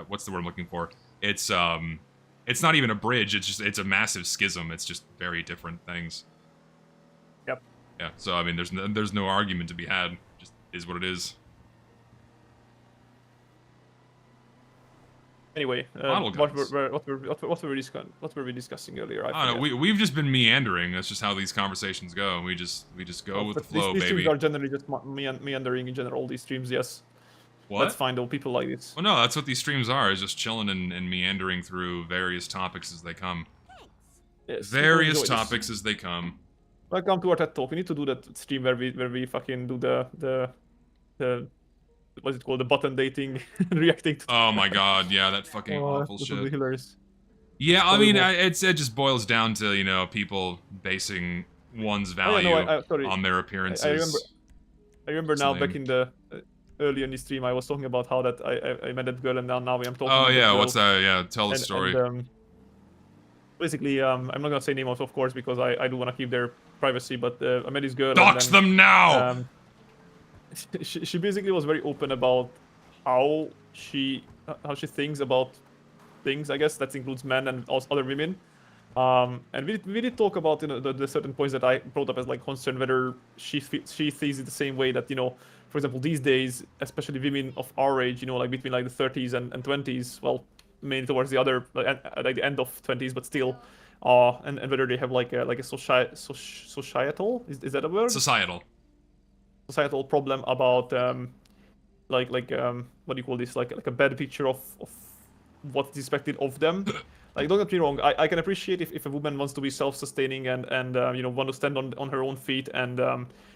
what's the word I'm looking for? It's not even a bridge. It's a massive schism. It's just very different things. Yep. Yeah. So I mean, there's no argument to be had. Just is what it is. Anyway, what were we discussing earlier? I don't know. We've just been meandering. That's just how these conversations go. We just go with the flow, these baby. Streams are generally just meandering in general. All these streams, yes. What? That's fine though. People like this. Well, no, that's what these streams are. Is just chilling and meandering through various topics as they come. Yes, various topics as they come. Welcome to our TED Talk. We need to do that stream where we fucking do the what's it called, the button dating, reacting to. Oh my god, yeah, that fucking Oh, awful that would be shit. hilarious. Yeah, I mean, Horrible. it just boils down to, you know, people basing one's Oh yeah, no, value sorry. on their I remember. appearances. I remember It's now back lame. in the early in the stream, I was talking about how that I met that girl, and now I'm talking Oh with that yeah, girl. what's that? Yeah, tell the And story. basically, I'm not gonna say names, of course, because I do wanna keep their privacy. But I met this girl, and Dox then them now! um, she basically was very open about how she thinks about things. I guess that includes men and also other women. And we did talk about, you know, the certain points that I brought up as like concern, whether she sees it the same way that, you know, for example, these days, especially women of our age, you know, like between like the 30s and 20s, well, mainly towards the other like the end of 20s, but still, and whether they have like a societal, is that a word? Societal. Societal problem about what do you call this, like a bad picture of what's expected of them. Like, don't get me wrong, I can appreciate if a woman wants to be self-sustaining and you know, want to stand on her own feet and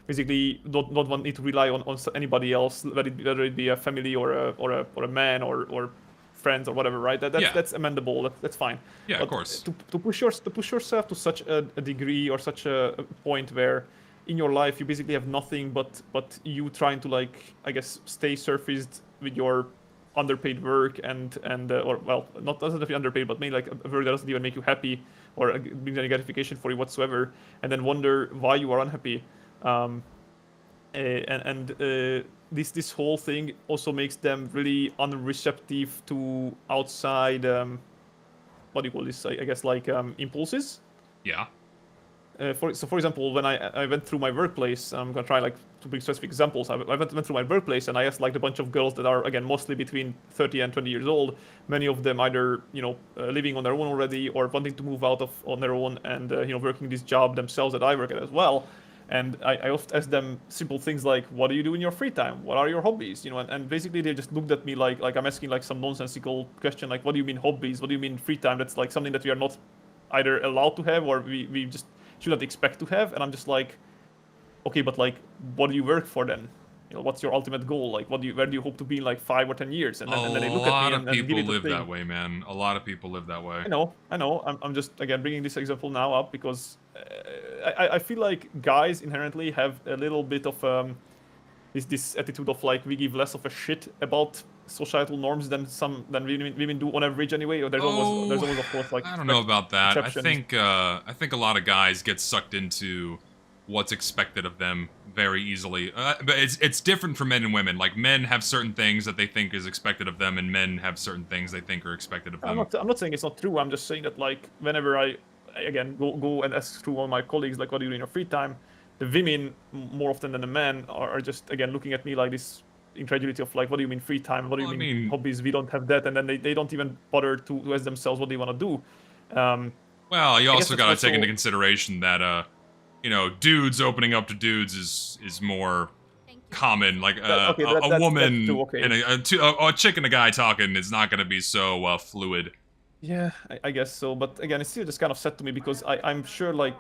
basically not want need to rely on anybody else, whether it be a family or a man or friends or whatever, right? Yeah. That's amendable. That's fine. Yeah, But of course. to push yourself to such a degree or such a point where in your life you basically have nothing but you trying to, like, I guess, stay surfaced with your underpaid work and or, well, not doesn't have to be underpaid, but maybe like a work that doesn't even make you happy or brings any gratification for you whatsoever, and then wonder why you are unhappy. This whole thing also makes them really unreceptive to outside what do you call this? I guess like impulses. Yeah. For example, when I went through my workplace, I'm gonna try like to bring specific examples. I went through my workplace and I asked like a bunch of girls that are, again, mostly between 30 and 20 years old. Many of them either, you know, living on their own already or wanting to move out on their own and you know, working this job themselves that I work at as well. And I often asked them simple things like, what do you do in your free time? What are your hobbies? You know, and basically they just looked at me like I'm asking like some nonsensical question, like, what do you mean hobbies? What do you mean free time? That's like something that we are not either allowed to have or we just should not expect to have. And I'm just like, okay, but like, what do you work for then? You know, what's your ultimate goal? Like, where do you hope to be in like 5 or 10 years? And then they look at me and give people it a live thing. that way, man. A lot of people live that way. I know. I'm just, again, bringing this example now up because I feel like guys inherently have a little bit of this attitude of like, we give less of a shit about societal norms than women do on average anyway. Or there's always of course like, I don't know about that. exceptions. I think a lot of guys get sucked into what's expected of them very easily. But it's different for men and women. Like, men have certain things that they think is expected of them, and men have certain things they think are expected of them. I'm not saying it's not true. I'm just saying that, like, whenever I again go and ask through all my colleagues, like, what do you do in your free time, the women more often than the men are just, again, looking at me like this incredulity of like, what do you mean free time? What do you mean hobbies? We don't have that. And then they don't even bother to ask themselves what they want to do. Well, you also got to take also into consideration that you know, dudes opening up to dudes is more Thank you. common. Like Okay, a woman that's true, okay. and a chick and a guy talking is not going to be so fluid. Yeah, I guess so. But again, it's still just kind of sad to me because I'm sure like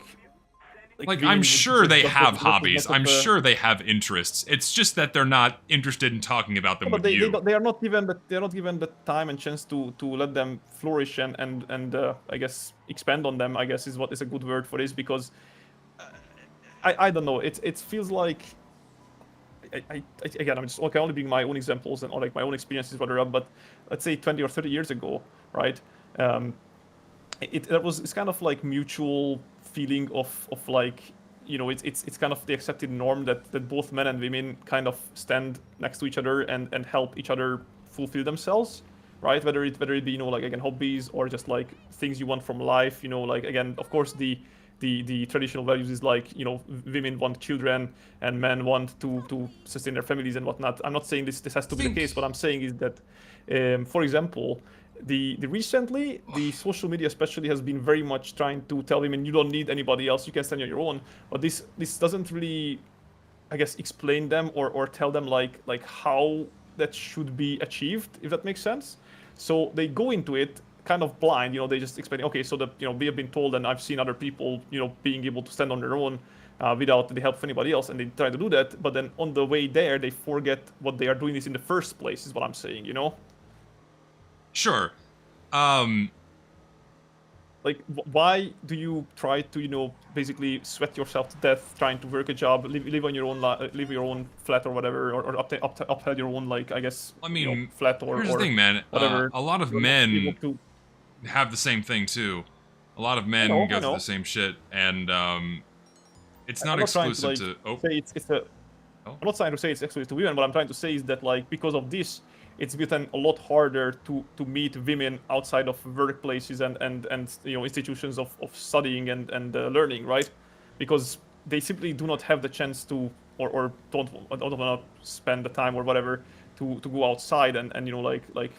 women I'm would sure just they just have as hobbies. much of I'm a- sure they have interests. It's just that they're not interested in talking about them But with you. they are not given the time and chance to let them flourish and I guess expand on them. I guess is what is a good word for this because I don't know. It feels like again, I'm just okay, only being my own examples and or like my own experiences rather. But let's say 20 or 30 years ago, right? It's kind of like mutual feeling of like, you know, it's kind of the accepted norm that both men and women kind of stand next to each other and help each other fulfill themselves, right? Whether it be, you know, like, again, hobbies or just like things you want from life, you know, like, again, of course the traditional values is like, you know, women want children and men want to sustain their families and whatnot. I'm not saying this has to be the case. What I'm saying is that, for example, the recently the social media especially has been very much trying to tell women you don't need anybody else, you can stand on your own. But this doesn't really, I guess, explain them or tell them like how that should be achieved, if that makes sense. So they go into it kind of blind, you know, they just explain, okay, so that, you know, we have been told and I've seen other people, you know, being able to stand on their own, without the help of anybody else, and they try to do that, but then on the way there, they forget what they are doing this in the first place, is what I'm saying, you know? Sure. Like, why do you try to, you know, basically sweat yourself to death trying to work a job, live on your own, live your own flat or whatever, or upheld your own, like, I guess, I mean, you know, flat or here's the thing, man. whatever. A lot of You're not able men to- have the same thing too. A lot of men I go through know. the same shit, and it's not I'm not trying exclusive to, like, to. Oh, say it's a. Oh. I'm not trying to say it's exclusive to women. What I'm trying to say is that, like, because of this, it's become a lot harder to meet women outside of workplaces and you know, institutions of studying and learning, right? Because they simply do not have the chance to or don't want to spend the time or whatever to go outside and you know, like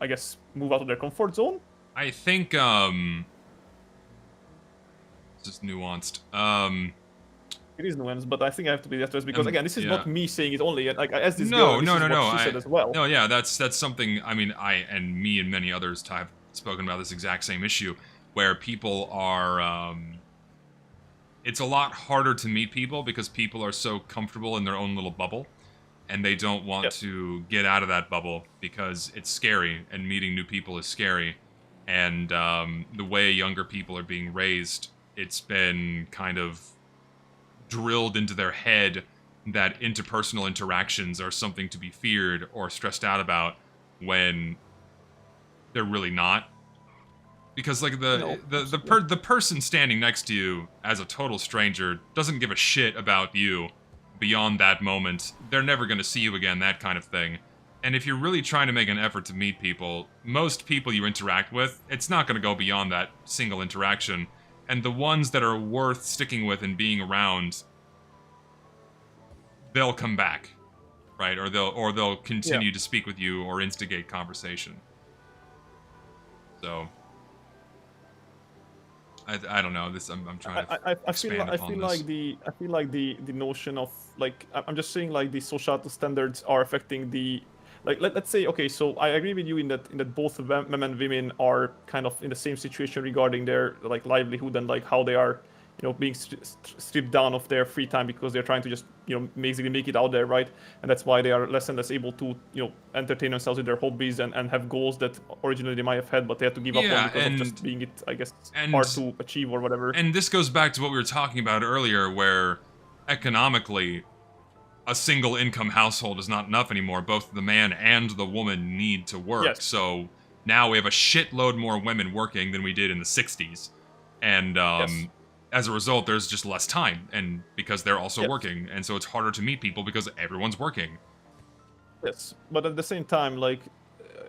I guess move out of their comfort zone. I think it's just nuanced. It is nuanced, but I think I have to be that because again, this is yeah. not me saying it only. Like, as this No, girl, this is what she said as well. No, yeah, that's something. I mean, me and many others have spoken about this exact same issue, where people are. It's a lot harder to meet people because people are so comfortable in their own little bubble, and they don't want to get out of that bubble because it's scary, and meeting new people is scary, and the way younger people are being raised, it's been kind of drilled into their head that interpersonal interactions are something to be feared or stressed out about when they're really not. Because like the person standing next to you as a total stranger doesn't give a shit about you beyond that moment. They're never going to see you again, that kind of thing. And if you're really trying to make an effort to meet people, most people you interact with, it's not going to go beyond that single interaction. And the ones that are worth sticking with and being around, they'll come back, right? Or they'll continue to speak with you or instigate conversation. So I don't know. This I'm trying to expand upon this. I feel like the notion of, like, I'm just saying, like, the societal standards are affecting the, like, let's say, okay, so I agree with you in that both men and women are kind of in the same situation regarding their, like, livelihood and, like, how they are, you know, being stripped down of their free time because they're trying to just, you know, basically make it out there, right? And that's why they are less and less able to, you know, entertain themselves with their hobbies and have goals that originally they might have had, but they had to give up on because of just being it, I guess, hard to achieve or whatever. And this goes back to what we were talking about earlier, where economically, a single income household is not enough anymore. Both the man and the woman need to work. Yes. So now we have a shitload more women working than we did in the 60s. And as a result, there's just less time, and because they're also working, and so it's harder to meet people because everyone's working. Yes, but at the same time, like,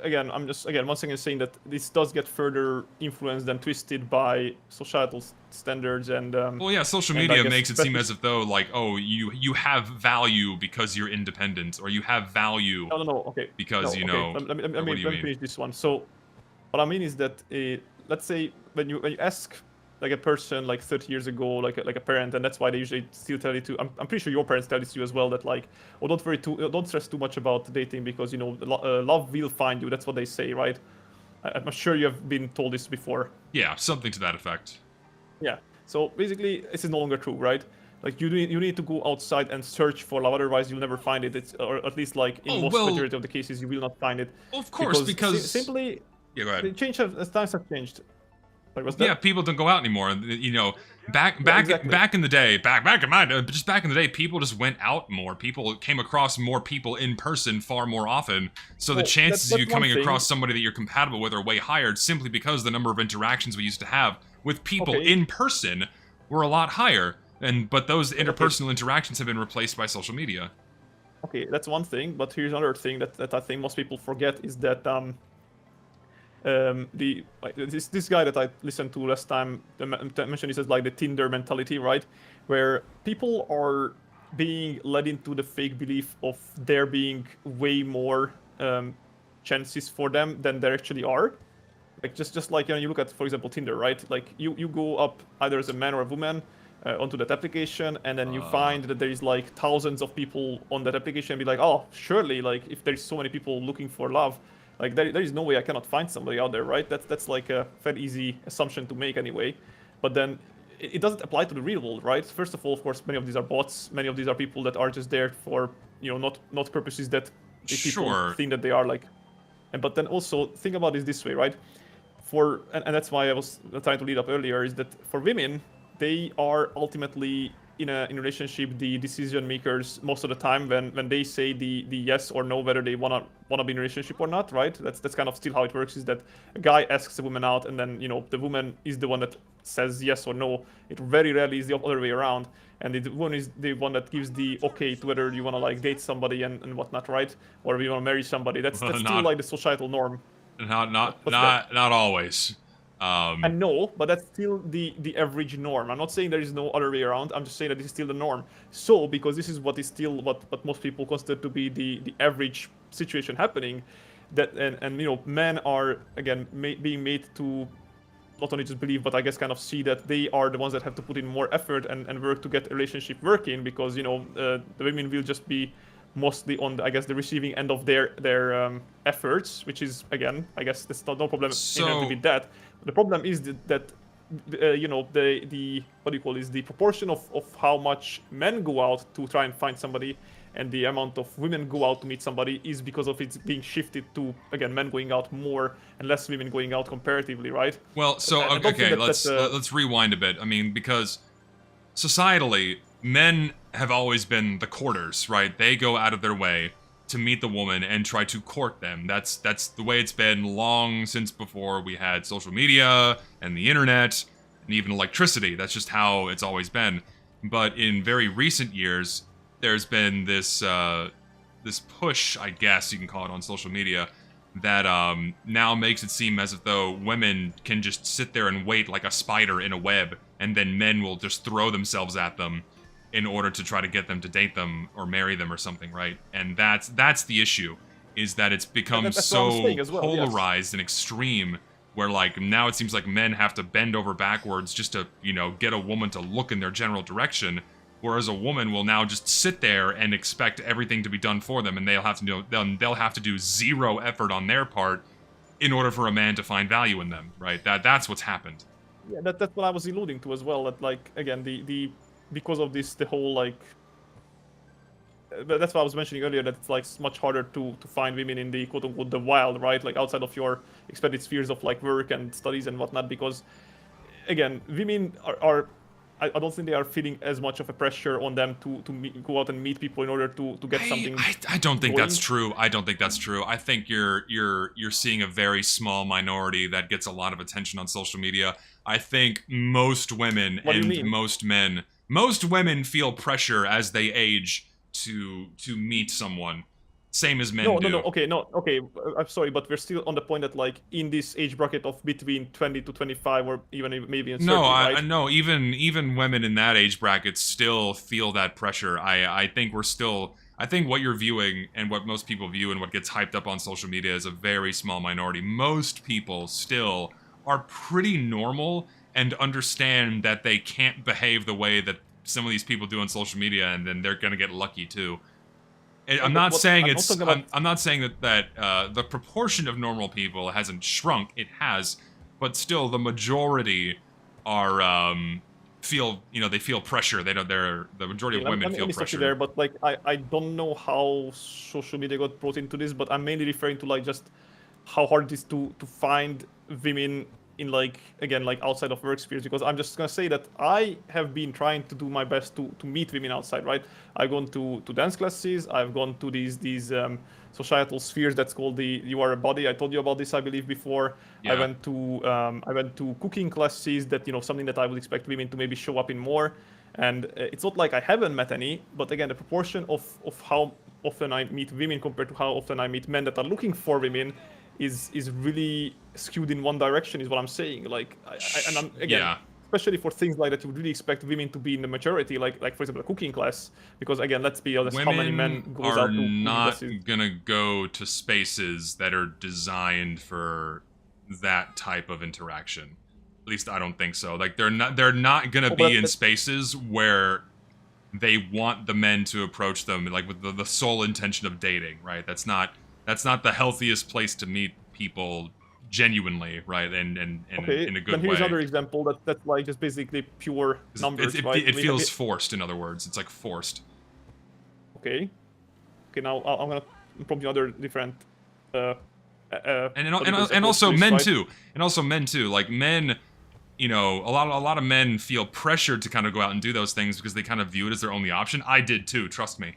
again, I'm just, again, once again saying that this does get further influenced and twisted by societal standards and well, yeah, social media makes it seem as if though, like, oh, you have value because you're independent, or you have value okay, because you know. Let me finish this one. So what I mean is that let's say when you ask, like, a person like 30 years ago, like a parent, and that's why they usually still tell you to. I'm pretty sure your parents tell this to you as well. That, like, oh, don't stress too much about dating because, you know, love will find you. That's what they say, right? I'm sure you have been told this before. Yeah, something to that effect. Yeah. So basically, this is no longer true, right? Like, you need to go outside and search for love, otherwise you'll never find it. It's, or at least, like, in majority of the cases, you will not find it. Of course, because simply, yeah, go ahead. As times have changed. Yeah, people don't go out anymore. You know, back in the day, back in my day, just back in the day, people just went out more. People came across more people in person far more often. So the chances of you coming across somebody that you're compatible with are way higher, simply because the number of interactions we used to have with people in person were a lot higher. But those interpersonal interactions have been replaced by social media. Okay, that's one thing. But here's another thing that I think most people forget is that this guy that I listened to last time mentioned this as, like, the Tinder mentality, right? Where people are being led into the fake belief of there being way more chances for them than there actually are. Like, just like, you know, you look at, for example, Tinder, right? Like, you go up either as a man or a woman onto that application, and then you find that there is, like, thousands of people on that application, and be like, oh, surely, like, if there's so many people looking for love, like, there is no way I cannot find somebody out there, right? That's like a very easy assumption to make anyway. But then it doesn't apply to the real world, right? First of all, of course, many of these are bots. Many of these are people that are just there for, not purposes that people Sure. think that they are like. But then also think about this way, right? And that's why I was trying to lead up earlier, is that for women, they are ultimately in a relationship the decision makers most of the time when they say the yes or no whether they wanna be in a relationship or not, right? That's kind of still how it works, is that a guy asks a woman out and then the woman is the one that says yes or no. It very rarely is the other way around, and the woman is the one that gives the okay to whether you wanna like date somebody and whatnot, right? Or you wanna marry somebody. That's still like the societal norm. Not always. And no, but that's still the average norm. I'm not saying there is no other way around. I'm just saying that this is still the norm. So because this is what is still what most people consider to be the average situation happening, that and men are again being made to not only just believe, but I guess kind of see that they are the ones that have to put in more effort and work to get a relationship working, because the women will just be mostly on I guess the receiving end of their efforts, which is again I guess there's no problem inherently with that. The problem is that the what do you call is the proportion of how much men go out to try and find somebody and the amount of women go out to meet somebody is because of it being shifted to again men going out more and less women going out comparatively, right? Well, so okay, let's rewind a bit. I mean, because societally, men have always been the courters, right? They go out of their way to meet the woman and try to court them. That's the way it's been long since before we had social media and the internet and even electricity. That's just how it's always been. But in very recent years, there's been this this push, I guess you can call it, on social media that now makes it seem as if though women can just sit there and wait like a spider in a web, and then men will just throw themselves at them in order to try to get them to date them or marry them or something, right? And that's the issue, is that it's become so polarized and extreme, where like now it seems like men have to bend over backwards just to, get a woman to look in their general direction, whereas a woman will now just sit there and expect everything to be done for them, and they'll have to do zero effort on their part in order for a man to find value in them, right? That's what's happened. Yeah, that's what I was alluding to as well. That like again the because of this, the whole like. That's what I was mentioning earlier. That it's like much harder to find women in the quote unquote the wild, right? Like outside of your expected spheres of like work and studies and whatnot. Because again, women are I don't think they are feeling as much of a pressure on them to go out and meet people in order to get something. I don't think that's true. I don't think that's true. I think you're seeing a very small minority that gets a lot of attention on social media. I think most women and most women feel pressure as they age to meet someone. Same as men do. No. Okay. I'm sorry, but we're still on the point that, like, in this age bracket of between 20 to 25, or even maybe in 30, right? I know. Even women in that age bracket still feel that pressure. I think I think what you're viewing and what most people view and what gets hyped up on social media is a very small minority. Most people still are pretty normal and understand that they can't behave the way that some of these people do on social media, and then they're gonna get lucky too. I'm not saying that the proportion of normal people hasn't shrunk. It has, but still the majority are feel pressure. The majority of women feel pressure. There, but like I don't know how social media got brought into this, but I'm mainly referring to like just how hard it is to find women in like again like outside of work spheres, because I'm just gonna say that I have been trying to do my best to meet women outside, right? I've gone to dance classes, I've gone to these societal spheres that's called the You Are a Body. I told you about this, I believe, before. Yeah. I went to cooking classes that something that I would expect women to maybe show up in more, and it's not like I haven't met any, but again the proportion of how often I meet women compared to how often I meet men that are looking for women is really skewed in one direction, is what I'm saying. Like, and I'm again, yeah. Especially for things like that, you would really expect women to be in the majority, like for example, a cooking class. Because again, let's be honest, how many men goes out to cooking classes? Women are not gonna go to spaces that are designed for that type of interaction. At least I don't think so. Like they're not gonna be in spaces where they want the men to approach them like with the sole intention of dating, right? That's not the healthiest place to meet people genuinely, right, and Okay, in a good then here's way. another example that's like just basically pure numbers, It right? feels forced. In other words, it's like forced. Okay. Okay, now I'm gonna prompt you other different. And also men too. And also men too. Like men, you know, a lot of men feel pressured to kind of go out and do those things because they kind of view it as their only option. I did too, trust me.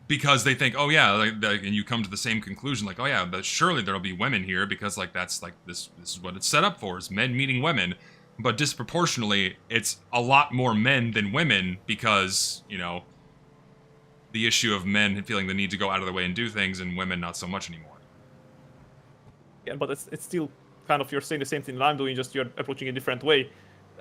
Because they think, oh yeah, and you come to the same conclusion, like, oh yeah, but surely there'll be women here because like that's like this is what it's set up for, is men meeting women. But disproportionately, it's a lot more men than women because, you know, the issue of men feeling the need to go out of their way and do things, and women not so much anymore. Yeah, but it's still kind of, you're saying the same thing that I'm doing, just you're approaching a different way.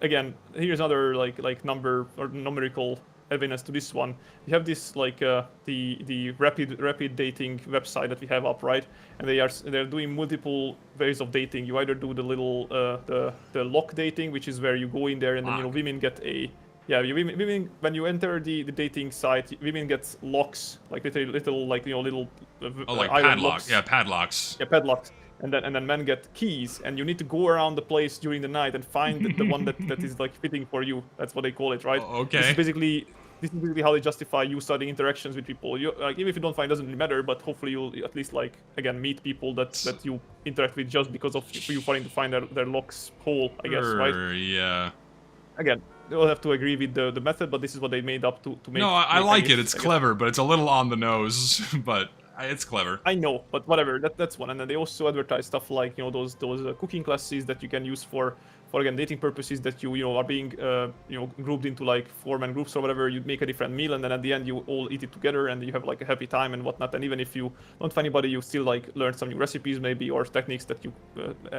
Again, here's another like number or numerical evidence to this one. You have this like the rapid dating website that we have up, right? And they're doing multiple ways of dating. You either do the little the lock dating, which is where you go in there and then, you know, women get a women when you enter the dating site, women get locks, like little like, you know, little Like iron padlocks. locks. Yeah, padlocks. Yeah, padlocks. And then men get keys, and you need to go around the place during the night and find the one that is like fitting for you. That's what they call it, right? Okay. This is basically how they justify you starting interactions with people. You like, even if you don't find, it doesn't really matter, but hopefully you'll at least like, again, meet people that you interact with just because of you wanting to find their locks hole, I guess, right? Yeah. Again, they'll have to agree with the method, but this is what they made up to make. No, I make, like guess, it. It's clever, but it's a little on the nose. But it's clever. I know, but whatever. That's one. And then they also advertise stuff like, you know, those cooking classes that you can use for again dating purposes. That you know are being you know, grouped into like 4-man groups or whatever. You make a different meal, and then at the end you all eat it together, and you have like a happy time and whatnot. And even if you don't find anybody, you still like learn some new recipes maybe, or techniques that you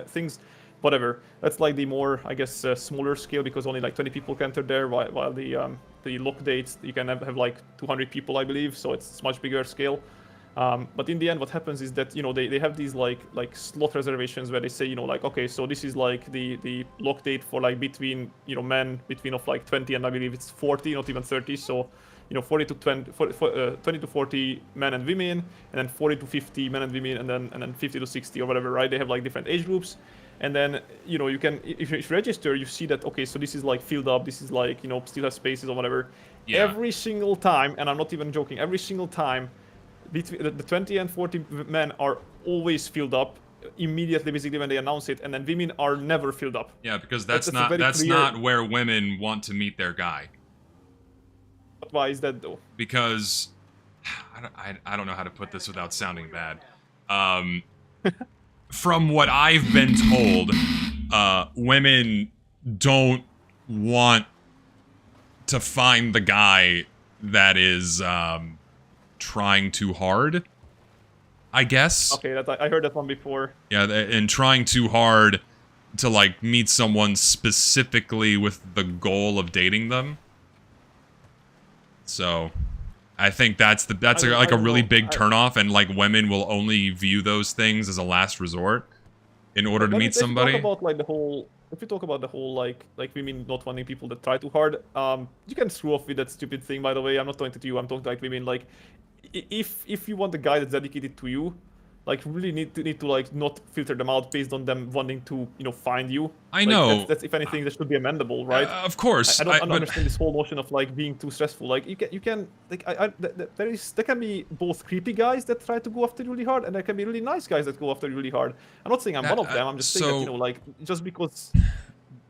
things. Whatever. That's like the more, I guess, smaller scale, because only like 20 people can enter there, while the lock dates you can have like 200 people, I believe. So it's much bigger scale. But in the end, what happens is that, you know, they have these like slot reservations where they say, you know, like, okay, so this is like the lock date for like between, you know, men between of like 20 and I believe it's 40, not even 30. So, you know, 20 to 40 men and women, and then 40 to 50 men and women, and then 50 to 60 or whatever, right? They have like different age groups. And then, you know, you can, if you register, you see that, okay, so this is like filled up, this is like, you know, still has spaces or whatever. Yeah. Every single time, and I'm not even joking, every single time, between the 20 and 40 men are always filled up immediately, basically, when they announce it, and then women are never filled up. Yeah, because that's clear... not where women want to meet their guy. But why is that though? Because I don't know how to put this without sounding bad. From what I've been told, women don't want to find the guy that is trying too hard, I guess. Okay, I heard that one before. Yeah, and trying too hard to like meet someone specifically with the goal of dating them. So, I think that's a really big turnoff, and like women will only view those things as a last resort in order to meet somebody. If you talk about the whole like women not wanting people that try too hard, you can screw off with that stupid thing. By the way, I'm not talking to you. I'm talking to like women. Like, if you want a guy that's dedicated to you, like really need to like not filter them out based on them wanting to, you know, find you. I like, know. That's if anything, that should be amendable, right? Of course. I don't understand this whole notion of like being too stressful. Like you can like there can be both creepy guys that try to go after you really hard, and there can be really nice guys that go after you really hard. I'm not saying I'm one of them. I'm just saying that, you know, like just because.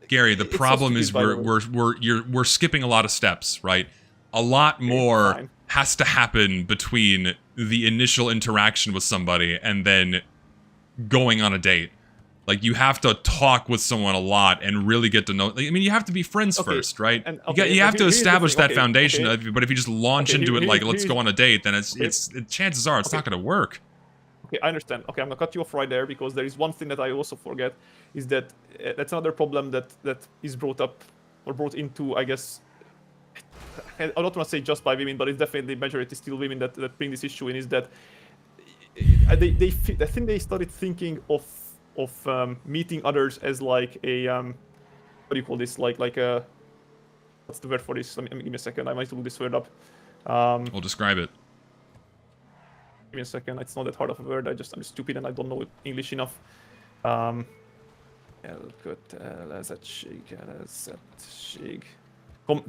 Gary, the problem is we're skipping a lot of steps, right? A lot more has to happen between the initial interaction with somebody and then going on a date. Like, you have to talk with someone a lot and really get to know. I mean, you have to be friends first, right? And, you have to establish that foundation. But if you just launch into it like, let's go on a date, then chances are it's not going to work. Okay, I understand. Okay, I'm gonna cut you off right there, because there is one thing that I also forget, is that that's another problem that is brought up or brought into, I guess. I don't want to say just by women, but it's definitely majority still women that bring this issue in. Is that I think they started thinking of meeting others as like a what do you call this? Like a, what's the word for this? Give me a second. I might look this word up. We'll describe it. me a second. It's not that hard of a word. I'm just stupid and I don't know English enough.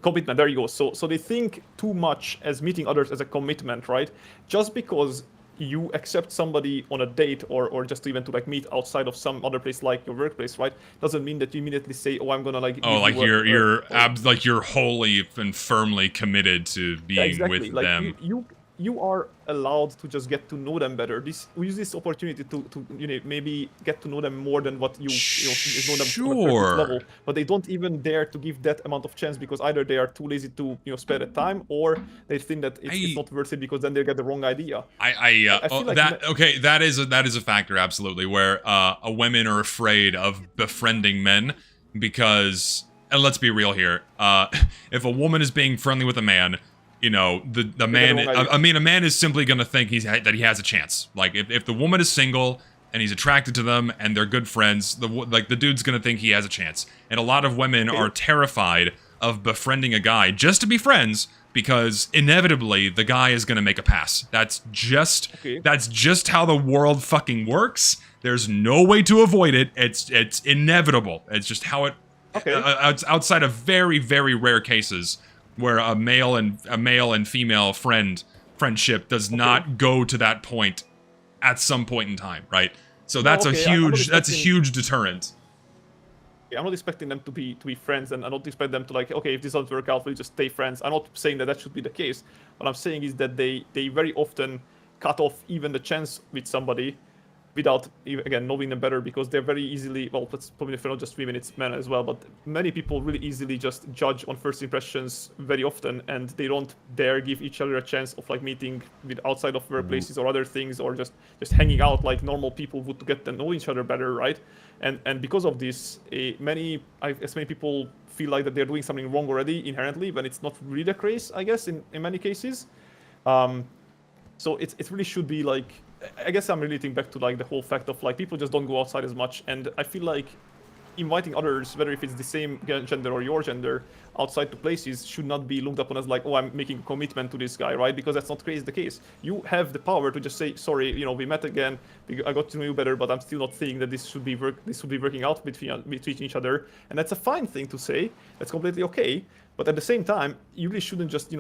Commitment. There you go. So they think too much as meeting others as a commitment, right? Just because you accept somebody on a date or just even to like meet outside of some other place like your workplace, right? Doesn't mean that you immediately say, oh, I'm gonna like. Oh, like you're wholly and firmly committed to being with like them. You are allowed to just get to know them better. We use this opportunity to maybe get to know them more than what you know them on a perfect level. But they don't even dare to give that amount of chance because either they are too lazy to spare the time, or they think that it's not worth it because then they get the wrong idea. I feel like that is a factor, absolutely, where women are afraid of befriending men because, and let's be real here, if a woman is being friendly with a man, the man, a man is simply going to think that he has a chance. Like, if the woman is single and he's attracted to them and they're good friends, the dude's going to think he has a chance. And a lot of women are terrified of befriending a guy just to be friends because inevitably the guy is going to make a pass. That's just how the world fucking works. There's no way to avoid it. It's inevitable. It's just how it, outside of very, very rare cases, where a male and female friendship does not go to that point at some point in time, right? So that's a huge deterrent. I'm not expecting them to be friends, and I don't expect them to like, okay, if this doesn't work out, we'll just stay friends. I'm not saying that should be the case. What I'm saying is that they very often cut off even the chance with somebody without, again, knowing them better, because they're very easily, well, that's probably not just women, it's men as well, but many people really easily just judge on first impressions very often, and they don't dare give each other a chance of like meeting with outside of workplaces or other things, or just hanging out like normal people would to get to know each other better, right? And because of this, as many people feel like that they're doing something wrong already inherently, when it's not really the case, I guess, in many cases. So it really should be like, I guess I'm relating back to like the whole fact of like people just don't go outside as much, and I feel like inviting others, whether if it's the same gender or your gender, outside to places should not be looked upon as like, oh, I'm making a commitment to this guy, right? Because that's not the case. You have the power to just say, sorry, we met again, I got to know you better, but I'm still not thinking that this should be working out between each other, and that's a fine thing to say. That's completely okay. But at the same time, you really shouldn't just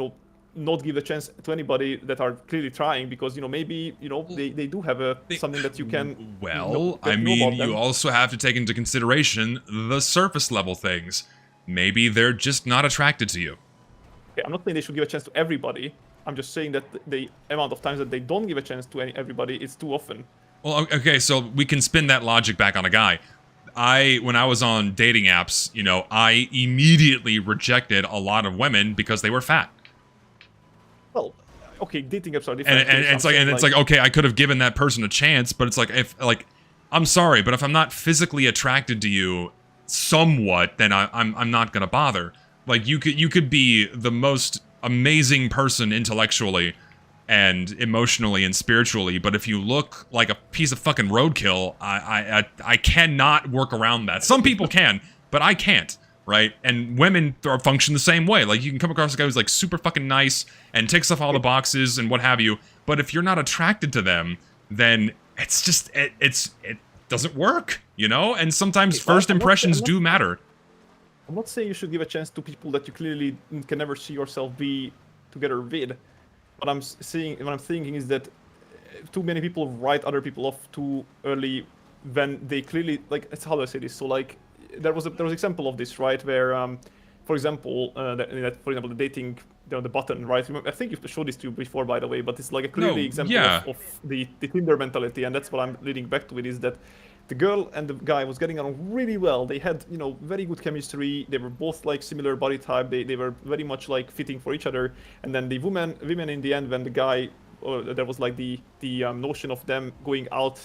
not give a chance to anybody that are clearly trying, because maybe they do have something that you can. Well, I mean, you also have to take into consideration the surface level things. Maybe they're just not attracted to you. Okay, I'm not saying they should give a chance to everybody. I'm just saying that the amount of times that they don't give a chance to everybody is too often. Well, okay, so we can spin that logic back on a guy. When I was on dating apps, I immediately rejected a lot of women because they were fat. Well, okay, dating apps are different. And it's like, okay, I could have given that person a chance, but it's like, I'm sorry, but if I'm not physically attracted to you somewhat, then I'm not gonna bother. Like, you could be the most amazing person intellectually and emotionally and spiritually, but if you look like a piece of fucking roadkill, I cannot work around that. Some people can, but I can't. Right? And women function the same way. Like, you can come across a guy who's like super fucking nice and ticks off all the boxes and what have you, but if you're not attracted to them, then it's just, it doesn't work, And sometimes first impressions do matter. I'm not saying you should give a chance to people that you clearly can never see yourself be together with. What I'm thinking is that too many people write other people off too early when they clearly, like, how do I say this? So, like, there was an example of this, right, where, for example, the dating, the button, right? I think you've showed this to you before, by the way, but it's like a clearly example of the Tinder mentality, and that's what I'm leading back to it, is that the girl and the guy was getting along really well. They had, very good chemistry. They were both like similar body type. They were very much like fitting for each other. And then the women in the end, when the guy, there was like the notion of them going out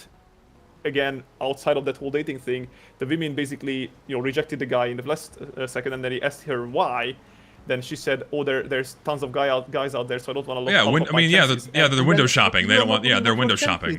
again outside of that whole dating thing, the women basically rejected the guy in the last second, and then he asked her why. Then she said, "Oh, there's tons of guys out there, so I don't want to look." Yeah, they're window shopping. They don't want. Yeah, they're window shopping.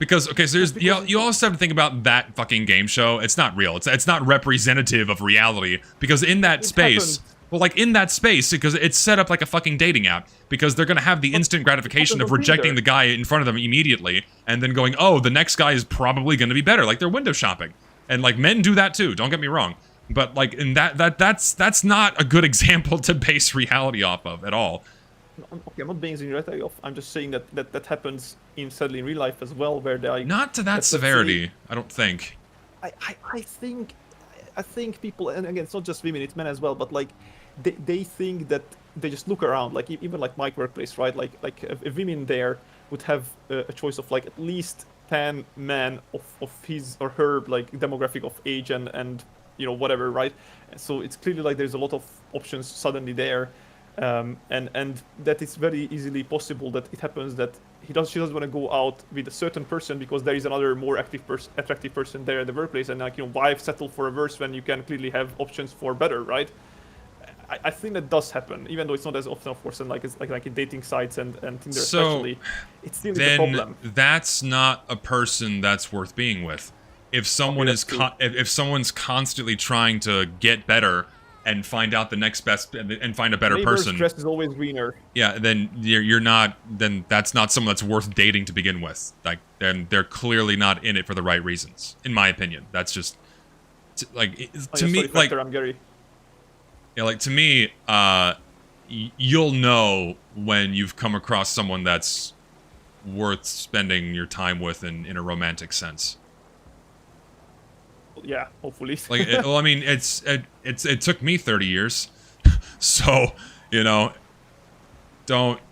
Because okay, so you also have to think about that fucking game show. It's not real. It's not representative of reality, because in that space, Well, like in that space, because it's set up like a fucking dating app, because they're gonna have the instant gratification of rejecting the guy in front of them immediately, and then going, oh, the next guy is probably gonna be better. Like they're window shopping, and like men do that too. Don't get me wrong, but like in that's not a good example to base reality off of at all. Okay, I'm not basing reality off. I'm just saying that happens sadly in real life as well, where they not to that severity. I don't think. I think people, and again, it's not just women, it's men as well, but like they think that they just look around, like even like my workplace, right? Like if women there would have a choice of like at least 10 men of his or her like demographic of age and you know whatever, right? So it's clearly like there's a lot of options suddenly there, and that it's very easily possible that it happens that she doesn't want to go out with a certain person because there is another more attractive person there at the workplace, and like, you know, why settle for a worse when you can clearly have options for better, right? I think that does happen, even though it's not as often, of course, and like it's like in dating sites and Tinder especially. It's still a problem. That's not a person that's worth being with. If someone if someone's constantly trying to get better and find out the next best and find a better person, stress is always greener. Yeah, then you're not. Then that's not someone that's worth dating to begin with. Like, then they're clearly not in it for the right reasons, in my opinion. That's just like to me. Like, I'm Gary. Yeah, like to me, you'll know when you've come across someone that's worth spending your time with in a romantic sense. Yeah, hopefully. Like, well, I mean, it took me 30 years, so you know,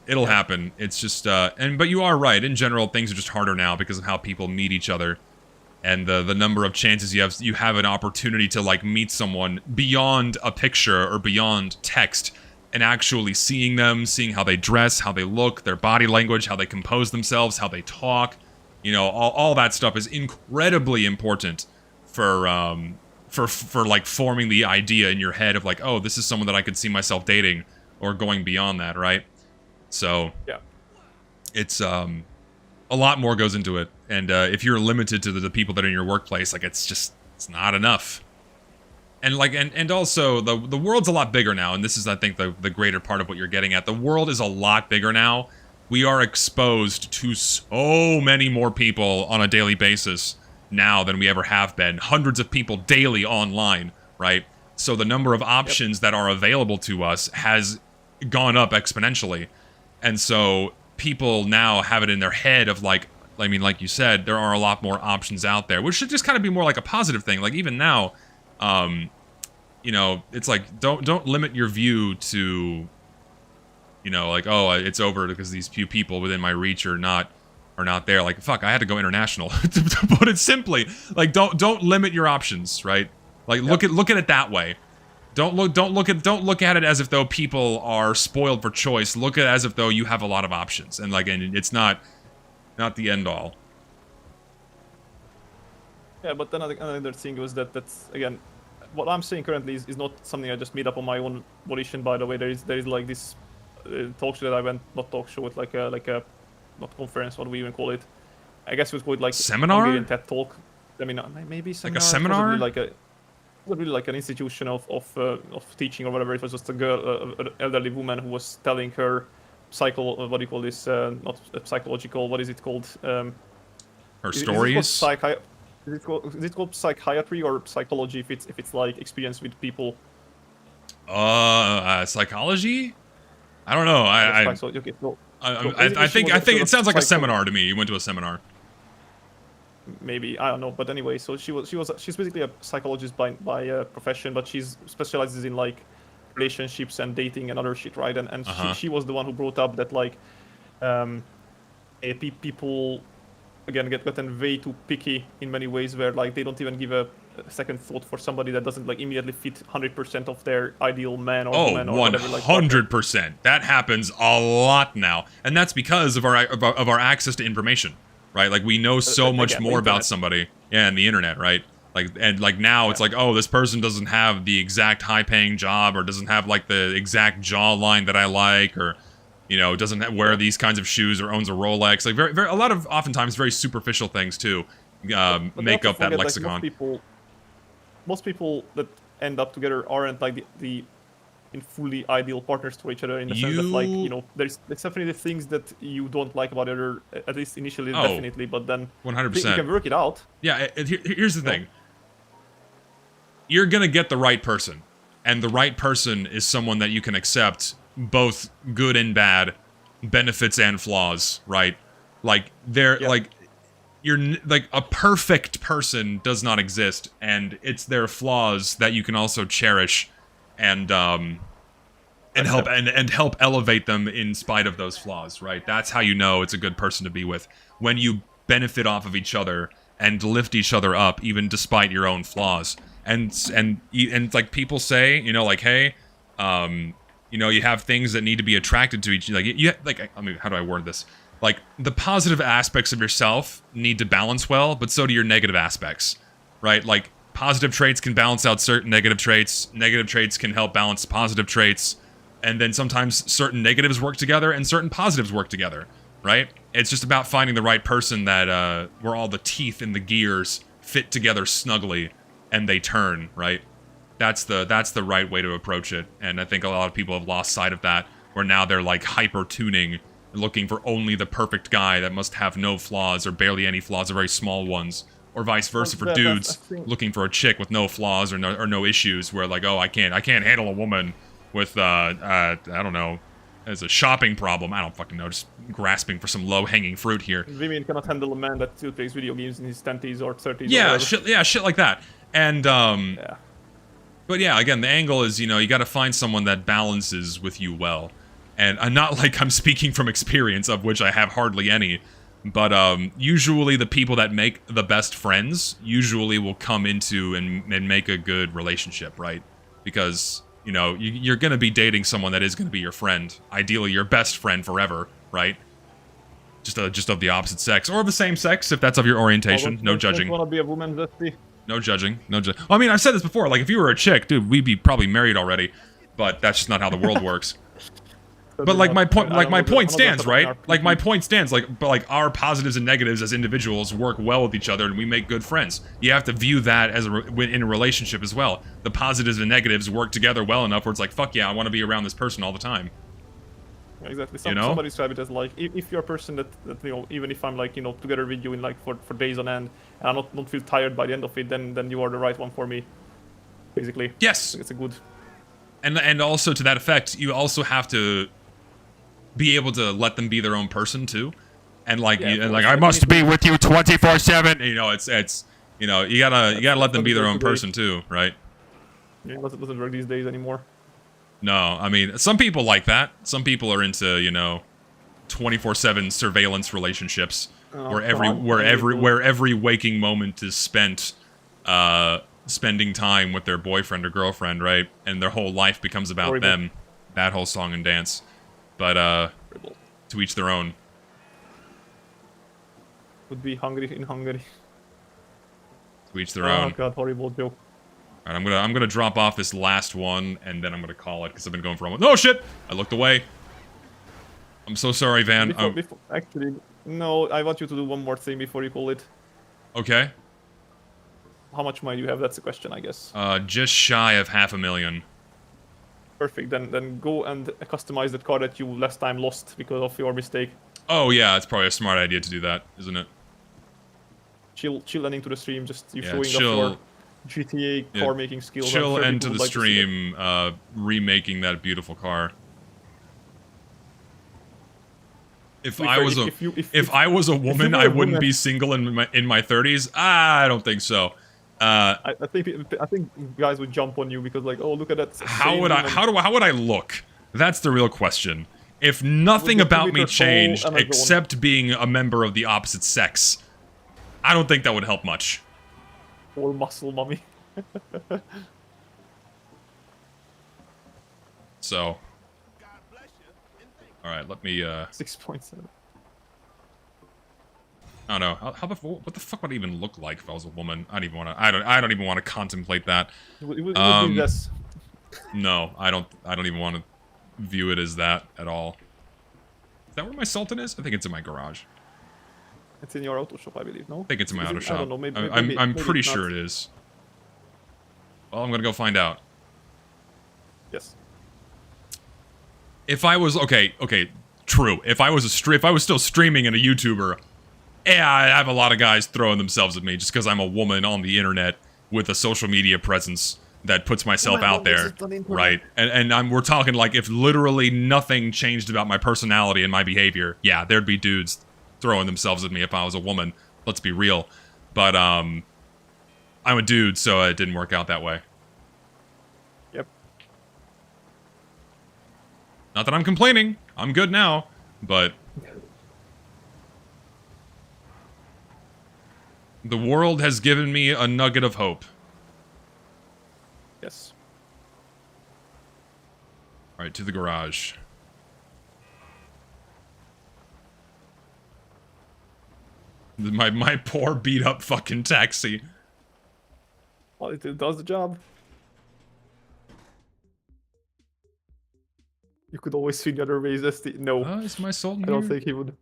it'll happen. It's just but you are right. In general, things are just harder now because of how people meet each other, and the number of chances you have an opportunity to like meet someone beyond a picture or beyond text, and actually seeing them, seeing how they dress, how they look, their body language, how they compose themselves, how they talk, you know, all that stuff is incredibly important for like forming the idea in your head of like, oh, this is someone that I could see myself dating, or going beyond that, right? So yeah, it's a lot more goes into it, and if you're limited to the people that are in your workplace, like it's not enough. And like and also the world's a lot bigger now, and this is, I think, the greater part of what you're getting at. The world is a lot bigger now. We are exposed to so many more people on a daily basis now than we ever have been. Hundreds of people daily online, right? So the number of options that are available to us has gone up exponentially. And so people now have it in their head of like, I mean, like you said, there are a lot more options out there, which should just kind of be more like a positive thing. Like even now, you know, it's like, don't limit your view to, you know, like, oh, it's over because these few people within my reach are not there. Like, fuck, I had to go international to put it simply. Like, don't limit your options, right? Like, look at it that way. Don't look at it as if though people are spoiled for choice. Look at it as if though you have a lot of options, and like, and it's not the end all. Yeah, but then another thing was that's again, what I'm saying currently is not something I just made up on my own volition. By the way, there is like this talk show that I went, not talk show, it's like a not conference, what do we even call it? I guess it was called like seminar? Hungarian TED Talk. I mean, maybe seminar. Like a seminar? It wasn't really like an institution of teaching or whatever. It was just a girl, an elderly woman who was telling her what do you call this? Not psychological. What is it called? Her stories. Is it called psychiatry or psychology? If it's like experience with people. Psychology? I don't know. Okay, so I think it sounds like a seminar to me. You went to a seminar. Maybe, I don't know, but anyway, so she's basically a psychologist by profession, but she's specializes in like relationships and dating and other shit, right? And she was the one who brought up that like people again gotten way too picky in many ways, where like they don't even give a second thought for somebody that doesn't like immediately fit 100% of their ideal man or woman or whatever. 100%. That happens a lot now, and that's because of our access to information, right? Like we know so much more about somebody, and the internet, right? Like now it's like, oh, this person doesn't have the exact high-paying job, or doesn't have like the exact jawline that I like, or you know, doesn't wear these kinds of shoes, or owns a Rolex. Like very a lot of oftentimes very superficial things too make up that lexicon. Like most people that end up together aren't like the in fully ideal partners for each other in the sense that, like, you know, there's definitely things that you don't like about the other, at least initially, Oh, definitely, but then 100%. you can work it out. Yeah, here's the thing. You're gonna get the right person, and the right person is someone that you can accept both good and bad, benefits and flaws, right? Like like a perfect person does not exist, and it's their flaws that you can also cherish and help elevate them in spite of those flaws, right? That's how you know it's a good person to be with, when you benefit off of each other and lift each other up even despite your own flaws. And like people say, you know, like, hey, you know, you have things that need to be attracted to each, like I mean, how do I word this? Like, the positive aspects of yourself need to balance well, but so do your negative aspects, right? Like, positive traits can balance out certain negative traits can help balance positive traits, and then sometimes certain negatives work together and certain positives work together, right? It's just about finding the right person that, where all the teeth and the gears fit together snugly, and they turn, right? That's the right way to approach it, and I think a lot of people have lost sight of that, where now they're, like, hyper-tuning, looking for only the perfect guy that must have no flaws or barely any flaws or very small ones, or vice versa for dudes looking for a chick with no flaws or no issues, where like, oh, I can't handle a woman with I don't know, as a shopping problem. I don't fucking know, just grasping for some low-hanging fruit here. Women cannot handle a man that still plays video games in his 20s or 30s. Yeah, shit like that. And yeah. But yeah, again, the angle is, you know, you got to find someone that balances with you well. And not like I'm speaking from experience, of which I have hardly any, but usually the people that make the best friends usually will come into and make a good relationship, right? Because, you know, you're going to be dating someone that is going to be your friend. Ideally, your best friend forever, right? Just of the opposite sex, or of the same sex, if that's of your orientation. No judging. Want to be a woman, Dusty? No judging. No judging. Well, I mean, I've said this before. Like, if you were a chick, dude, we'd be probably married already. But that's just not how the world works. But like my point stands, right? Like my point stands. But like our positives and negatives as individuals work well with each other, and we make good friends. You have to view that as in a relationship as well. The positives and negatives work together well enough where it's like, fuck yeah, I want to be around this person all the time. Yeah, exactly. Somebody described it as like, if you're a person that you know, even if I'm like, you know, together with you in like for days on end, and I not feel tired by the end of it, then you are the right one for me. Basically. Yes. It's a good. And also to that effect, you also have to be able to let them be their own person too, and like, yeah, I must be with you 24/7. You know, it's you know, you gotta let them be their own person too, right? Yeah, it doesn't work these days anymore. No, I mean, some people like that. Some people are into, you know, 24/7 surveillance relationships, where every waking moment is spent spending time with their boyfriend or girlfriend, right? And their whole life becomes about them. That whole song and dance. But, to each their own. Would be hungry in Hungary. To each their own. Oh god, horrible joke. Alright, I'm gonna drop off this last one, and then I'm gonna call it, because I've been going for almost— Oh shit! I looked away. I'm so sorry, Van. Actually, no, I want you to do one more thing before you call it. Okay. How much money do you have? That's the question, I guess. Just shy of $500,000. Perfect, then go and customize that car that you last time lost because of your mistake. Oh yeah, it's probably a smart idea to do that, isn't it? Chill ending to the stream, just you showing chill, off your GTA car making skills. Chill end to the stream, remaking that beautiful car. If I was a woman, I wouldn't be single in my 30s. I don't think so. I think guys would jump on you because like, oh, look at that. How would I look? That's the real question. If nothing about me changed except being a member of the opposite sex, I don't think that would help much. All muscle, mommy. So, all right, let me 6.7. I don't know. What the fuck would it even look like if I was a woman? I don't even want to contemplate that. It would be this. No, I don't even want to view it as that at all. Is that where my Sultan is? I think it's in my garage. It's in your auto shop, I believe. No. I think it's in my auto shop. I don't know. Maybe, I'm pretty sure it is. Well, I'm gonna go find out. Yes. If I was okay, true. If I was still streaming and a YouTuber, yeah, I have a lot of guys throwing themselves at me just because I'm a woman on the internet with a social media presence that puts myself out there, right? And we're talking like if literally nothing changed about my personality and my behavior, yeah, there'd be dudes throwing themselves at me if I was a woman. Let's be real. But I'm a dude, so it didn't work out that way. Yep. Not that I'm complaining. I'm good now, but the world has given me a nugget of hope. Yes. All right, to the garage. My poor beat up fucking taxi. Well, it does the job. You could always swing the other ways. No, Is my Sultan I don't here? think he would.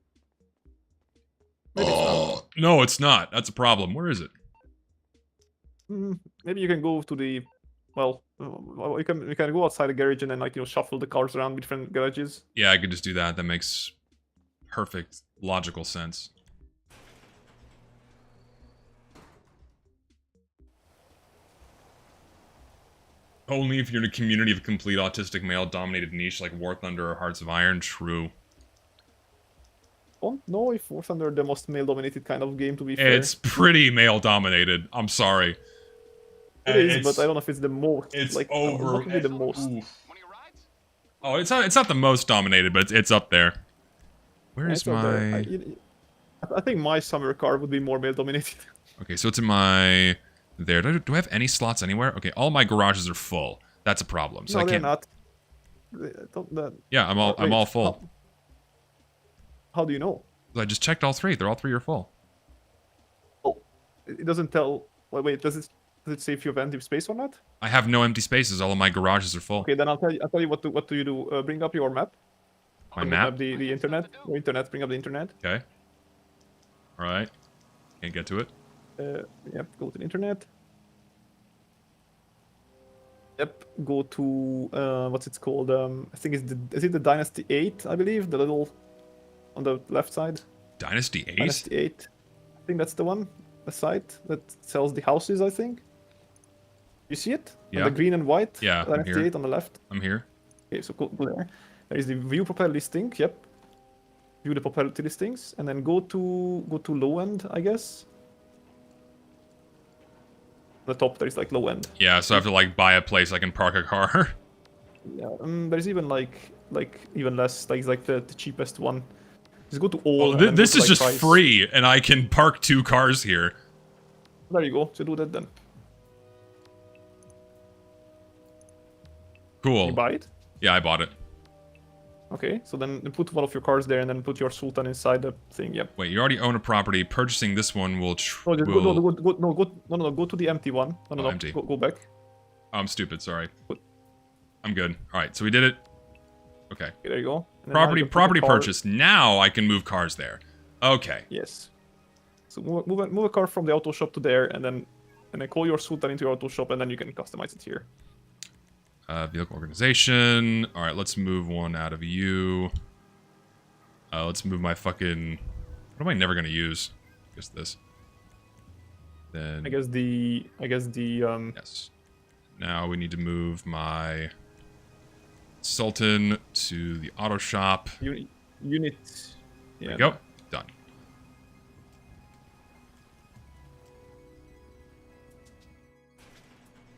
Maybe it's not. No, it's not. That's a problem. Where is it? Maybe you can go to the. Well, you can go outside the garage and then like shuffle the cars around different garages. Yeah, I could just do that. That makes perfect logical sense. Only if you're in a community of complete autistic male-dominated niche like War Thunder or Hearts of Iron. True. Don't know if War Thunder the most male-dominated kind of game, to be fair. It's pretty male-dominated. I'm sorry. It is, but I don't know if it's the most. It's like, over. What would be the most? Oh, it's not the most dominated, but it's up there. Where is my? I think my summer car would be more male-dominated. Okay, so it's in my. There. Do I have any slots anywhere? Okay, all my garages are full. That's a problem. So No, I can't. they're not. Yeah, I'm all full. How do you know? I just checked all three. They're all three are full. Oh, it doesn't tell. Wait, does it say if you have empty space or not? I have no empty spaces. All of my garages are full. Okay, then I'll tell you what do you do. Bring up your map. My Bring map? up the internet. Your internet. Bring up the internet. Okay. All right. Can't get to it. Yep. Go to the internet. Yep. Go to what's it called? I think is it the Dynasty 8? I believe the little on the left side. Dynasty 8? Dynasty 8. I think that's the one. The site that sells the houses. I think. You see it? Yeah. On the green and white. Yeah, I'm Dynasty here. 8 on the left. I'm here. Okay, so go there. There is the view property listing. Yep. View the property listings, and then go to low end, I guess. On the top there is like low end. Yeah, so I have to like buy a place I can park a car. Yeah. There's even like even less. Like the cheapest one. Just go to all. Well, and then this go to, is like, just price. free, and I can park 2 cars here. There you go. So do that then. Cool. You buy it. Yeah, I bought it. Okay. So then put one of your cars there, and then put your Sultan inside the thing. Yep. Wait, you already own a property. Purchasing this one will. No, just go to the empty one. No, empty. Go back. Oh, I'm stupid. Sorry. What? I'm good. All right, so we did it. Okay. Okay, there you go. And then now you Property can put the car- purchase. Now I can move cars there. Okay. Yes. So move a car from the auto shop to there, and then call your Sultan into your auto shop, and then you can customize it here. Vehicle organization. All right, let's move one out of you. Let's move my fucking. What am I never gonna use? I guess this. Then. I guess the Yes. Now we need to move my Sultan to the auto shop. unit. Yeah. There we go. Done.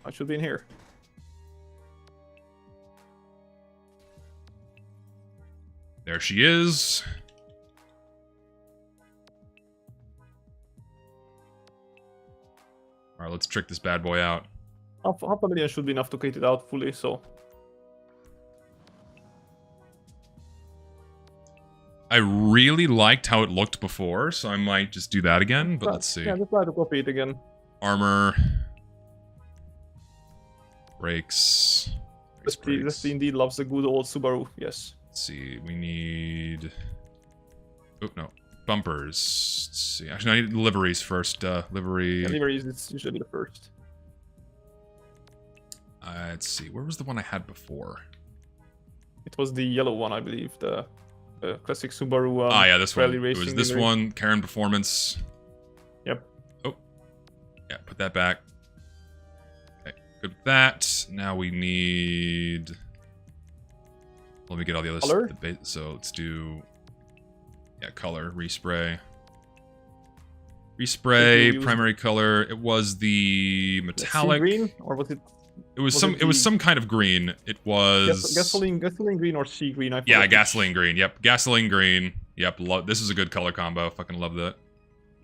I should be in here. There she is. All right, let's trick this bad boy out. Half a million should be enough to kit it out fully. So I really liked how it looked before, so I might just do that again, but let's see. Yeah, just try to copy it again. Armor. Brakes. This indeed loves the good old Subaru. Yes. Let's see, we need... Oh, no. Bumpers. Let's see. Actually, I need liveries first. Livery... Yeah, liveries, it's usually the first. Let's see. Where was the one I had before? It was the yellow one, I believe. The classic Subaru. Ah, yeah, this one. rally It was racing this livery. one. Karen Performance. Yep. Oh. Yeah, put that back. Okay, good with that. Now we need... Let me get all the other Color? So let's do... Yeah, color. Respray. Respray, use primary color. It was the Sea metallic... green, or was it It was was some. it It was the- some kind of green. It was gasoline green or sea green? I Yeah, forgot which. gasoline green. Yep, gasoline green. Yep, this is a good color combo. Fucking love that.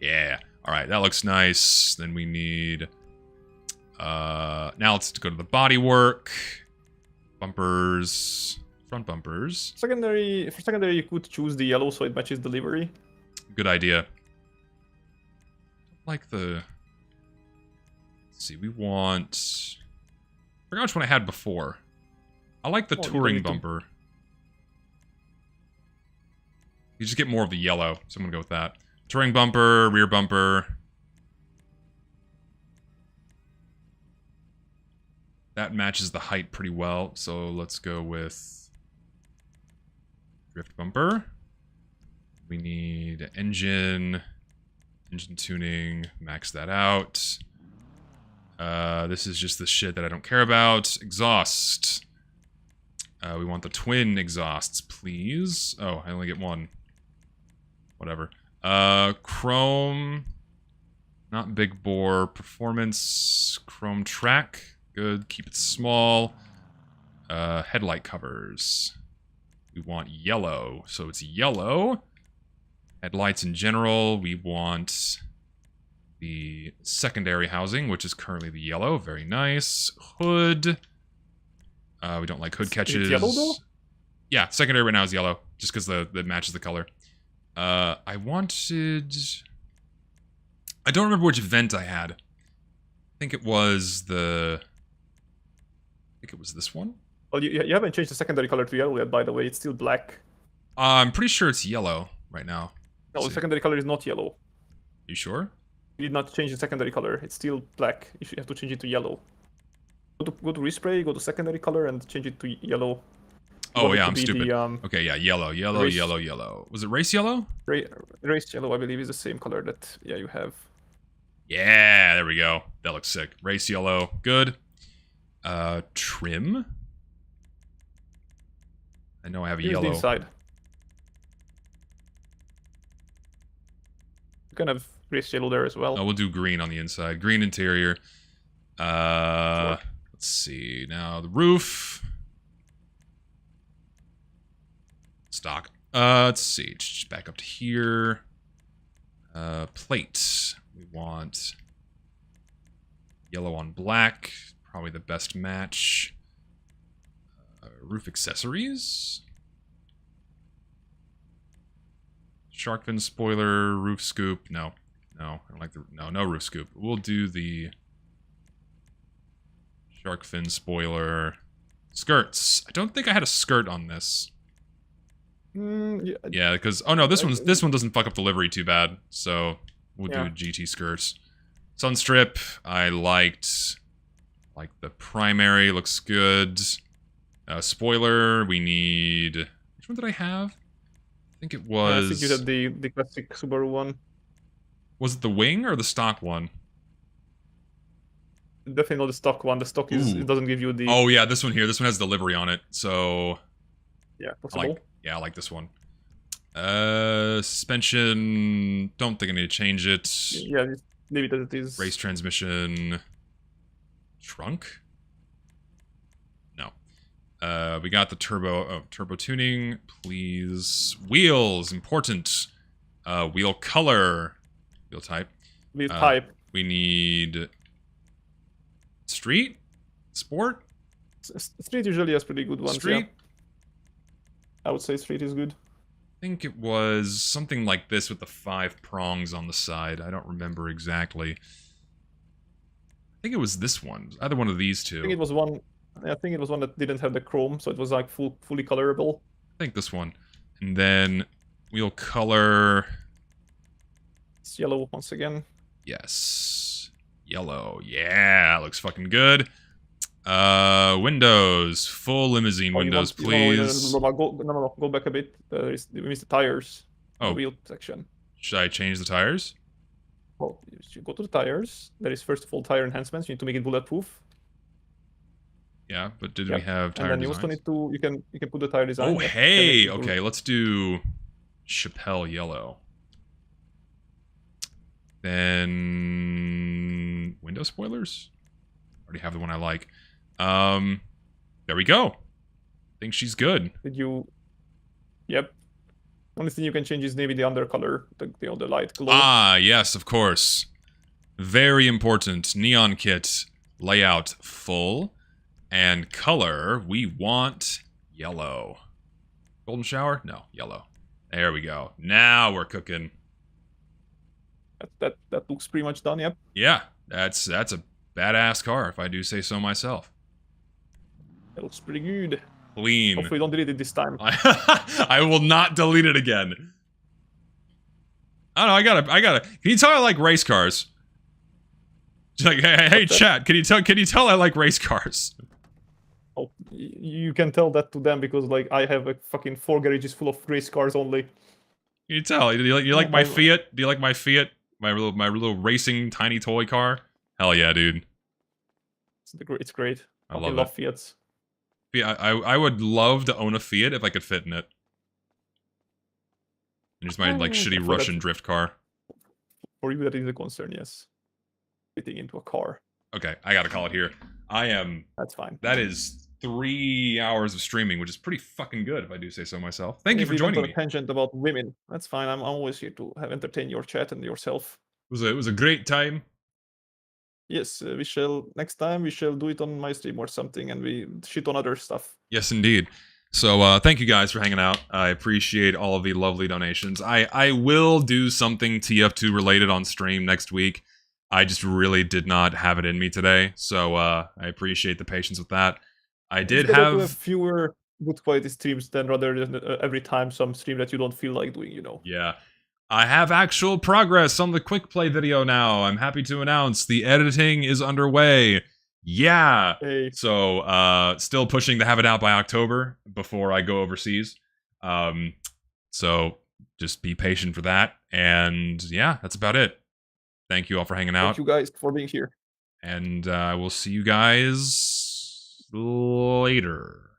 Yeah. All right, that looks nice. Then we need. Now let's go to the bodywork. Bumpers, front bumpers. For secondary, you could choose the yellow so it matches the livery. Good idea. Like the. Let's see, we want. I forgot which one I had before. I like the Oh, you don't touring need to- bumper. You just get more of the yellow, so I'm gonna go with that. Touring bumper, rear bumper. That matches the height pretty well, so let's go with drift bumper. We need engine tuning, max that out. This is just the shit that I don't care about. Exhaust. We want the twin exhausts, please. Oh, I only get one. Whatever. Chrome. Not big bore. Performance. Chrome track. Good. Keep it small. Headlight covers. We want yellow. So it's yellow. Headlights in general. We want the secondary housing, which is currently the yellow. Very nice. Hood. We don't like hood catches. It's yellow though? Yeah, secondary right now is yellow, just because that matches the color. I wanted... I don't remember which vent I had. I think it was the... I think it was this one. Well, you haven't changed the secondary color to yellow yet, by the way. It's still black. I'm pretty sure it's yellow right now. No, Let's the see. secondary color is not yellow. You sure? You did not change the secondary color. It's still black. You should have to change it to yellow. Go to respray, go to secondary color, and change it to yellow. You Oh want it yeah, to I'm be stupid. The, Okay, yeah, yellow, yellow, race- yellow, yellow. Was it race yellow? race yellow, I believe, is the same color that you have. Yeah, there we go. That looks sick. Race yellow, good. Trim. I know I have a Here's the yellow. inside. You can have race yellow there as well. Oh, we'll do green on the inside. Green interior. Sure. Let's see. Now the roof. Stock. Let's see. Just back up to here. Plate. We want yellow on black. Probably the best match. Roof accessories. Shark fin spoiler. Roof scoop. No. No. I don't like the... No roof scoop. We'll do the... Shark fin spoiler. Skirts. I don't think I had a skirt on this. Yeah, Yeah, because oh no, this one doesn't fuck up the livery too bad. So we'll Yeah. do GT skirts. Sunstrip. I liked the primary. Looks good. Spoiler. We need. Which one did I have? I think it was. I think you had the classic Subaru one. Was it the wing or the stock one? Definitely not the stock one. The stock is Ooh. it doesn't give you the Oh yeah, this one here. This one has the livery on it. So yeah I possible. I like this one. Suspension. Don't think I need to change it. Yeah, just leave it as it is. Race transmission. Trunk? No. We got the turbo tuning, please. Wheels, important. Wheel color. Wheel type. Wheel type. We need street? Sport? Street usually has pretty good ones. Street? Yeah. I would say street is good. I think it was something like this with the 5 prongs on the side. I don't remember exactly. I think it was this one. Either one of these two. I think it was one. I think it was one that didn't have the chrome, so it was like fully colorable. I think this one. And then wheel color. It's yellow once again. Yes. Yellow. Yeah, that looks fucking good. Windows. Full limousine Oh, you windows, want- you know, please. no, go back a bit. We missed the tires. Oh. The wheel section. Should I change the tires? Well, you go to the tires. There is first of all tire enhancements. You need to make it bulletproof. Yeah, but did Yep. we have tire And then you designs? also need to you can put the tire design. Oh, Yep. hey! Everything Okay, let's do Chappelle yellow. Then window spoilers? Already have the one I like. There we go. Think she's good. Did you? Yep. Only thing you can change is maybe the undercolor, the light glow. Ah, yes, of course. Very important. Neon kit layout full. And color, we want yellow. Golden shower? No, yellow. There we go. Now we're cooking. That looks pretty much done. Yep. Yeah, that's a badass car, if I do say so myself. It looks pretty good. Clean. Hopefully, don't delete it this time. I will not delete it again. I don't know. I gotta. Can you tell I like race cars? Just like, hey, chat. Can you tell I like race cars? Oh, you can tell that to them because like I have a fucking 4 garages full of race cars only. Can you tell? You like my Fiat? Do you like my Fiat? My little racing tiny toy car? Hell yeah, dude. It's great. I love love it. Fiats. Yeah, I would love to own a Fiat if I could fit in it. And just my like shitty for Russian drift car. For you, that is a concern. Yes. Fitting into a car. Okay, I gotta call it here. That's fine. That is 3 hours of streaming, which is pretty fucking good, if I do say so myself. Thank you for If we went joining on me. a tangent about women. That's fine. I'm always here to have entertain your chat and yourself. It was a great time. Yes, we shall next time. We shall do it on my stream or something, and we shit on other stuff. Yes, indeed. So thank you guys for hanging out. I appreciate all of the lovely donations. I will do something TF2 related on stream next week. I just really did not have it in me today, so I appreciate the patience with that. I did It's better to have fewer good quality streams than rather than every time some stream that you don't feel like doing. You know. Yeah. I have actual progress on the quick play video now. I'm happy to announce the editing is underway. Yeah. Hey. So, still pushing to have it out by October before I go overseas. So just be patient for that. And yeah, that's about it. Thank you all for hanging out. Thank you guys for being here. And I will see you guys later.